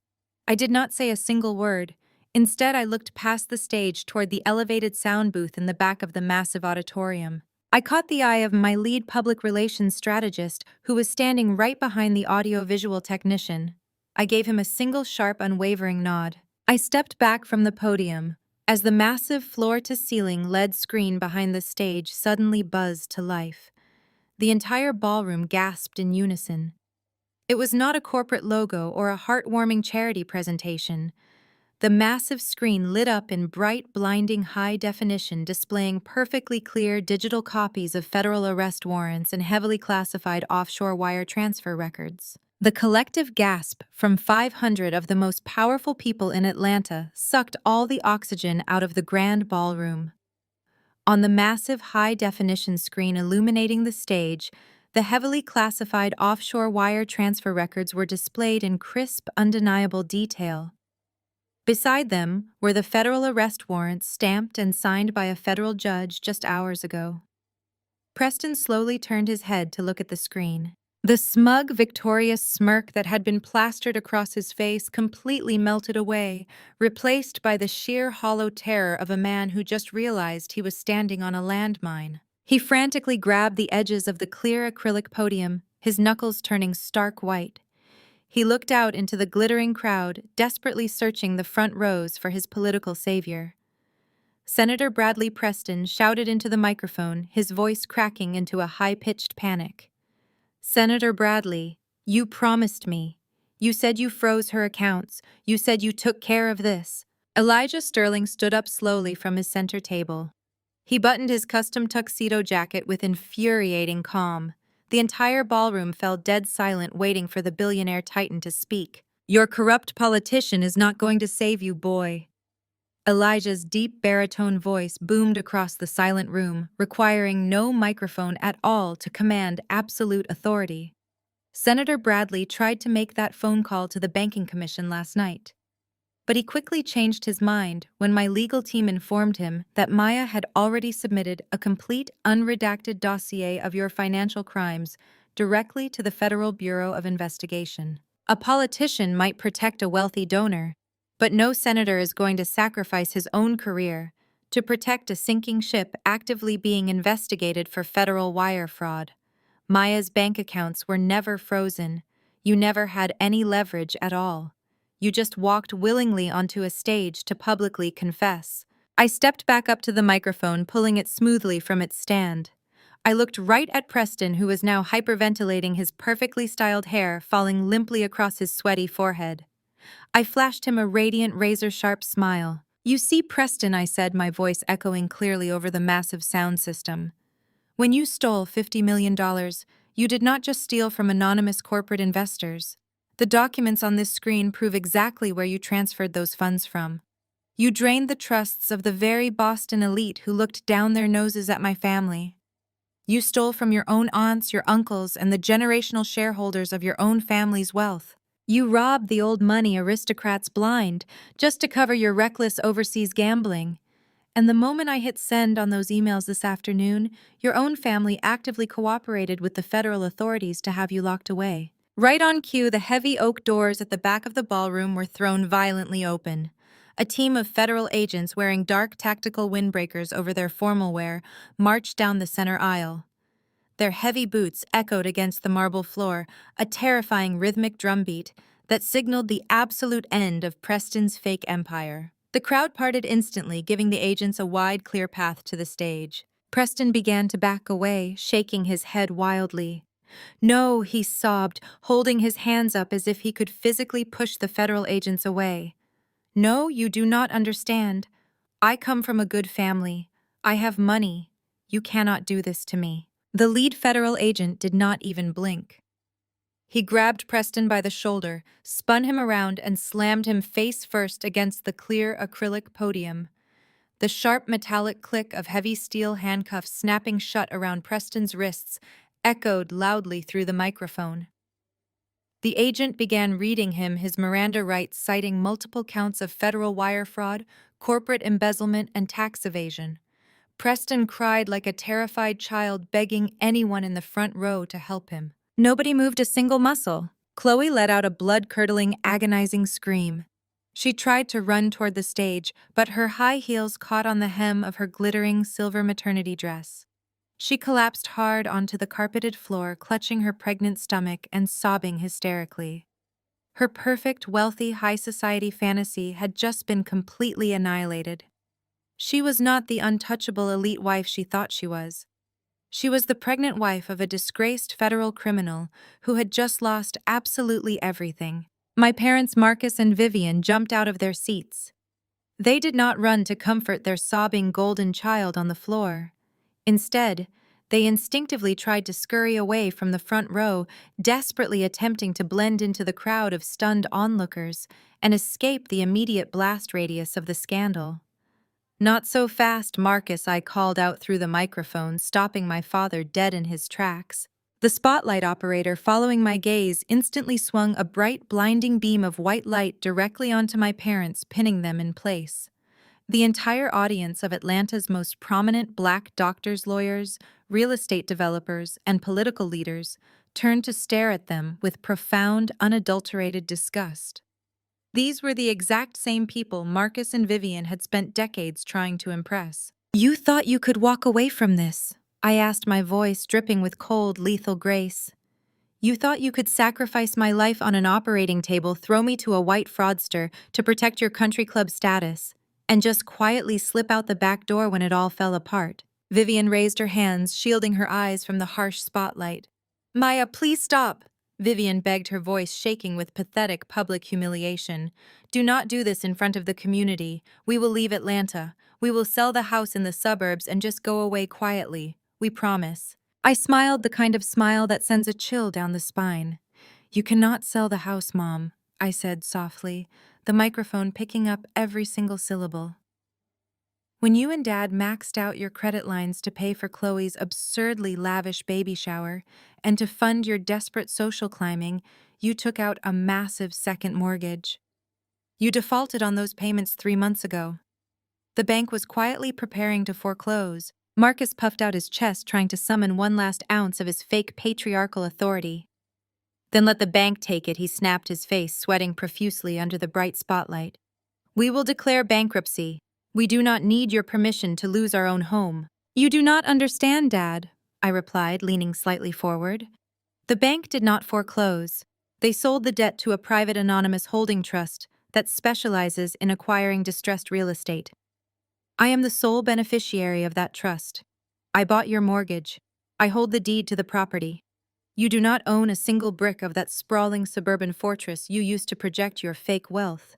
I did not say a single word. Instead, I looked past the stage toward the elevated sound booth in the back of the massive auditorium. I caught the eye of my lead public relations strategist, who was standing right behind the audio-visual technician. I gave him a single sharp, unwavering nod. I stepped back from the podium as the massive floor-to-ceiling LED screen behind the stage suddenly buzzed to life. The entire ballroom gasped in unison. It was not a corporate logo or a heartwarming charity presentation. The massive screen lit up in bright, blinding high definition, displaying perfectly clear digital copies of federal arrest warrants and heavily classified offshore wire transfer records. The collective gasp from 500 of the most powerful people in Atlanta sucked all the oxygen out of the grand ballroom. On the massive high-definition screen illuminating the stage, the heavily classified offshore wire transfer records were displayed in crisp, undeniable detail. Beside them were the federal arrest warrants stamped and signed by a federal judge just hours ago. Preston slowly turned his head to look at the screen. The smug, victorious smirk that had been plastered across his face completely melted away, replaced by the sheer hollow terror of a man who just realized he was standing on a landmine. He frantically grabbed the edges of the clear acrylic podium, his knuckles turning stark white. He looked out into the glittering crowd, desperately searching the front rows for his political savior. Senator Bradley Preston shouted into the microphone, his voice cracking into a high-pitched panic. "Senator Bradley, you promised me. You said you froze her accounts. You said you took care of this." Elijah Sterling stood up slowly from his center table. He buttoned his custom tuxedo jacket with infuriating calm. The entire ballroom fell dead silent, waiting for the billionaire titan to speak. "Your corrupt politician is not going to save you, boy." Elijah's deep baritone voice boomed across the silent room, requiring no microphone at all to command absolute authority. Senator Bradley tried to make that phone call to the Banking Commission last night. But he quickly changed his mind when my legal team informed him that Maya had already submitted a complete, unredacted dossier of your financial crimes directly to the Federal Bureau of Investigation. A politician might protect a wealthy donor, but no senator is going to sacrifice his own career to protect a sinking ship actively being investigated for federal wire fraud. Maya's bank accounts were never frozen. You never had any leverage at all. You just walked willingly onto a stage to publicly confess. I stepped back up to the microphone, pulling it smoothly from its stand. I looked right at Preston, who was now hyperventilating, his perfectly styled hair falling limply across his sweaty forehead. I flashed him a radiant, razor-sharp smile. "You see, Preston," I said, my voice echoing clearly over the massive sound system. "When you stole $50 million, you did not just steal from anonymous corporate investors. The documents on this screen prove exactly where you transferred those funds from. You drained the trusts of the very Boston elite who looked down their noses at my family. You stole from your own aunts, your uncles, and the generational shareholders of your own family's wealth. You robbed the old money aristocrats blind just to cover your reckless overseas gambling. And the moment I hit send on those emails this afternoon, your own family actively cooperated with the federal authorities to have you locked away." Right on cue, the heavy oak doors at the back of the ballroom were thrown violently open. A team of federal agents wearing dark tactical windbreakers over their formal wear marched down the center aisle. Their heavy boots echoed against the marble floor, a terrifying rhythmic drumbeat that signaled the absolute end of Preston's fake empire. The crowd parted instantly, giving the agents a wide, clear path to the stage. Preston began to back away, shaking his head wildly. "No," he sobbed, holding his hands up as if he could physically push the federal agents away. "No, you do not understand. I come from a good family. I have money. You cannot do this to me." The lead federal agent did not even blink. He grabbed Preston by the shoulder, spun him around, and slammed him face first against the clear acrylic podium. The sharp metallic click of heavy steel handcuffs snapping shut around Preston's wrists echoed loudly through the microphone. The agent began reading him his Miranda rights, citing multiple counts of federal wire fraud, corporate embezzlement, and tax evasion. Preston cried like a terrified child, begging anyone in the front row to help him. Nobody moved a single muscle. Chloe let out a blood-curdling, agonizing scream. She tried to run toward the stage, but her high heels caught on the hem of her glittering silver maternity dress. She collapsed hard onto the carpeted floor, clutching her pregnant stomach and sobbing hysterically. Her perfect, wealthy, high society fantasy had just been completely annihilated. She was not the untouchable elite wife she thought she was. She was the pregnant wife of a disgraced federal criminal who had just lost absolutely everything. My parents, Marcus and Vivian, jumped out of their seats. They did not run to comfort their sobbing golden child on the floor. Instead, they instinctively tried to scurry away from the front row, desperately attempting to blend into the crowd of stunned onlookers and escape the immediate blast radius of the scandal. "Not so fast, Marcus," I called out through the microphone, stopping my father dead in his tracks. The spotlight operator, following my gaze, instantly swung a bright, blinding beam of white light directly onto my parents, pinning them in place. The entire audience of Atlanta's most prominent Black doctors, lawyers, real estate developers, and political leaders turned to stare at them with profound, unadulterated disgust. These were the exact same people Marcus and Vivian had spent decades trying to impress. "You thought you could walk away from this?" I asked, my voice dripping with cold, lethal grace. "You thought you could sacrifice my life on an operating table, throw me to a white fraudster to protect your country club status, and just quietly slip out the back door when it all fell apart?" Vivian raised her hands, shielding her eyes from the harsh spotlight. "Maya, please stop," Vivian begged, her voice shaking with pathetic public humiliation. "Do not do this in front of the community. We will leave Atlanta. We will sell the house in the suburbs and just go away quietly. We promise." I smiled, the kind of smile that sends a chill down the spine. "You cannot sell the house, Mom," I said softly, the microphone picking up every single syllable. "When you and Dad maxed out your credit lines to pay for Chloe's absurdly lavish baby shower and to fund your desperate social climbing, you took out a massive second mortgage. You defaulted on those payments 3 months ago. The bank was quietly preparing to foreclose." Marcus puffed out his chest, trying to summon one last ounce of his fake patriarchal authority. "Then let the bank take it," he snapped, his face sweating profusely under the bright spotlight. "We will declare bankruptcy. We do not need your permission to lose our own home." "You do not understand, Dad," I replied, leaning slightly forward. "The bank did not foreclose. They sold the debt to a private anonymous holding trust that specializes in acquiring distressed real estate. I am the sole beneficiary of that trust. I bought your mortgage. I hold the deed to the property. You do not own a single brick of that sprawling suburban fortress you used to project your fake wealth.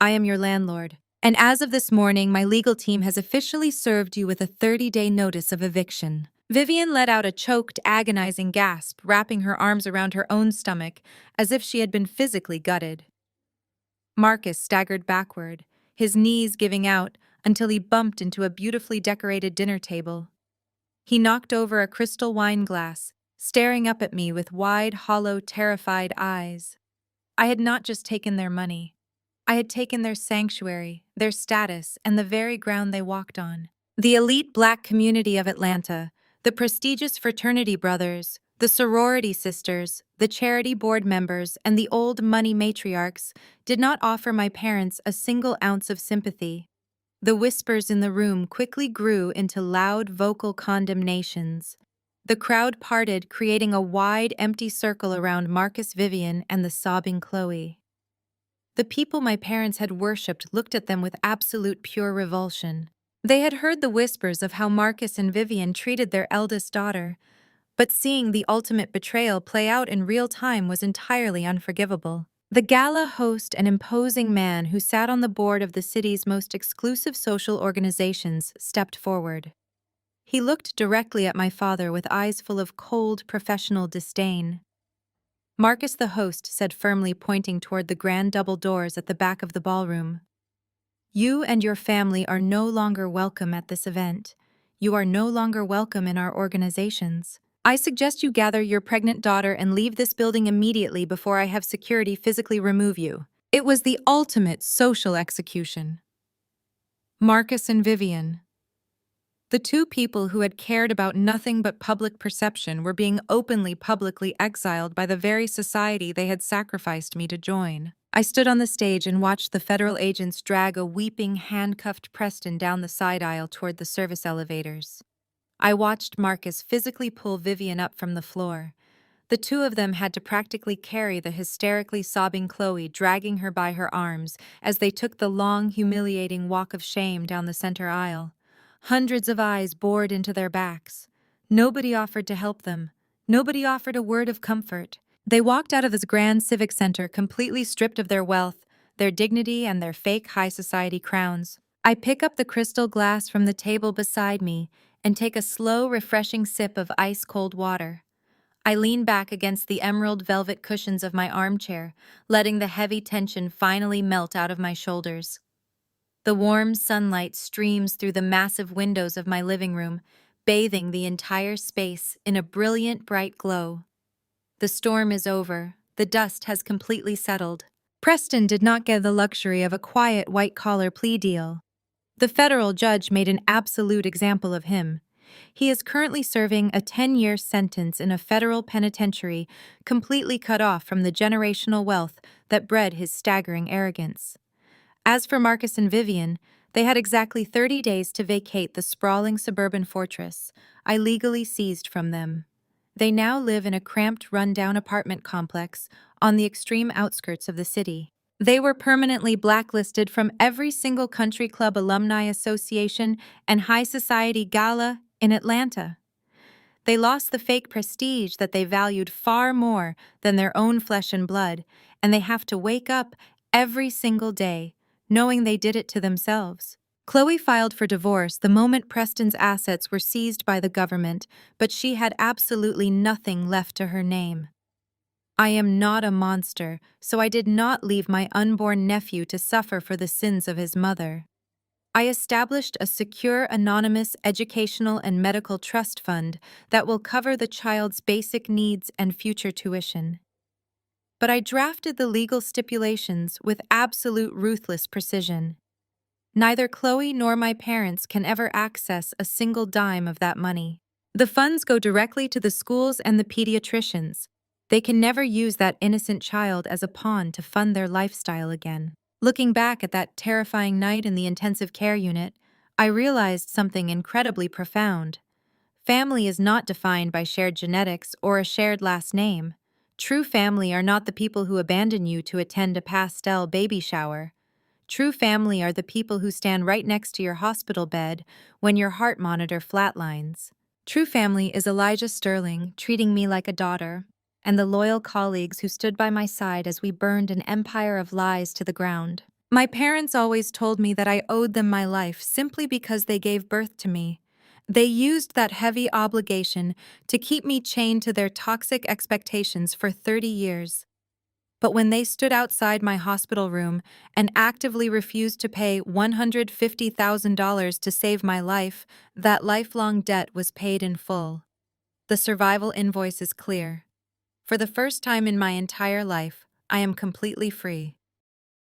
I am your landlord. And as of this morning, my legal team has officially served you with a 30-day notice of eviction." Vivian let out a choked, agonizing gasp, wrapping her arms around her own stomach as if she had been physically gutted. Marcus staggered backward, his knees giving out until he bumped into a beautifully decorated dinner table. He knocked over a crystal wine glass, staring up at me with wide, hollow, terrified eyes. I had not just taken their money. I had taken their sanctuary, their status, and the very ground they walked on. The elite Black community of Atlanta, the prestigious fraternity brothers, the sorority sisters, the charity board members, and the old money matriarchs did not offer my parents a single ounce of sympathy. The whispers in the room quickly grew into loud vocal condemnations. The crowd parted, creating a wide, empty circle around Marcus, Vivian, and the sobbing Chloe. The people my parents had worshipped looked at them with absolute pure revulsion. They had heard the whispers of how Marcus and Vivian treated their eldest daughter, but seeing the ultimate betrayal play out in real time was entirely unforgivable. The gala host, an imposing man who sat on the board of the city's most exclusive social organizations, stepped forward. He looked directly at my father with eyes full of cold, professional disdain. "Marcus," the host said firmly, pointing toward the grand double doors at the back of the ballroom, You and your family are no longer welcome at this event. You are no longer welcome in our organizations. I suggest you gather your pregnant daughter and leave this building immediately before I have security physically remove you. It was the ultimate social execution. Marcus and Vivian. The two people who had cared about nothing but public perception were being openly publicly exiled by the very society they had sacrificed me to join. I stood on the stage and watched the federal agents drag a weeping, handcuffed Preston down the side aisle toward the service elevators. I watched Marcus physically pull Vivian up from the floor. The two of them had to practically carry the hysterically sobbing Chloe, dragging her by her arms as they took the long, humiliating walk of shame down the center aisle. Hundreds of eyes bored into their backs. Nobody offered to help them. Nobody offered a word of comfort. They walked out of this grand civic center completely stripped of their wealth, their dignity, and their fake high society crowns. I pick up the crystal glass from the table beside me and take a slow, refreshing sip of ice-cold water. I lean back against the emerald velvet cushions of my armchair, letting the heavy tension finally melt out of my shoulders. The warm sunlight streams through the massive windows of my living room, bathing the entire space in a brilliant, bright glow. The storm is over. The dust has completely settled. Preston did not get the luxury of a quiet, white-collar plea deal. The federal judge made an absolute example of him. He is currently serving a 10-year sentence in a federal penitentiary, completely cut off from the generational wealth that bred his staggering arrogance. As for Marcus and Vivian, they had exactly 30 days to vacate the sprawling suburban fortress I legally seized from them. They now live in a cramped, run-down apartment complex on the extreme outskirts of the city. They were permanently blacklisted from every single country club alumni association and high society gala in Atlanta. They lost the fake prestige that they valued far more than their own flesh and blood, and they have to wake up every single day knowing they did it to themselves. Chloe filed for divorce the moment Preston's assets were seized by the government, but she had absolutely nothing left to her name. I am not a monster, so I did not leave my unborn nephew to suffer for the sins of his mother. I established a secure, anonymous educational and medical trust fund that will cover the child's basic needs and future tuition. But I drafted the legal stipulations with absolute ruthless precision. Neither Chloe nor my parents can ever access a single dime of that money. The funds go directly to the schools and the pediatricians. They can never use that innocent child as a pawn to fund their lifestyle again. Looking back at that terrifying night in the intensive care unit, I realized something incredibly profound. Family is not defined by shared genetics or a shared last name. True family are not the people who abandon you to attend a pastel baby shower. True family are the people who stand right next to your hospital bed when your heart monitor flatlines. True family is Elijah Sterling treating me like a daughter, and the loyal colleagues who stood by my side as we burned an empire of lies to the ground. My parents always told me that I owed them my life simply because they gave birth to me. They used that heavy obligation to keep me chained to their toxic expectations for 30 years. But when they stood outside my hospital room and actively refused to pay $150,000 to save my life, that lifelong debt was paid in full. The survival invoice is clear. For the first time in my entire life, I am completely free.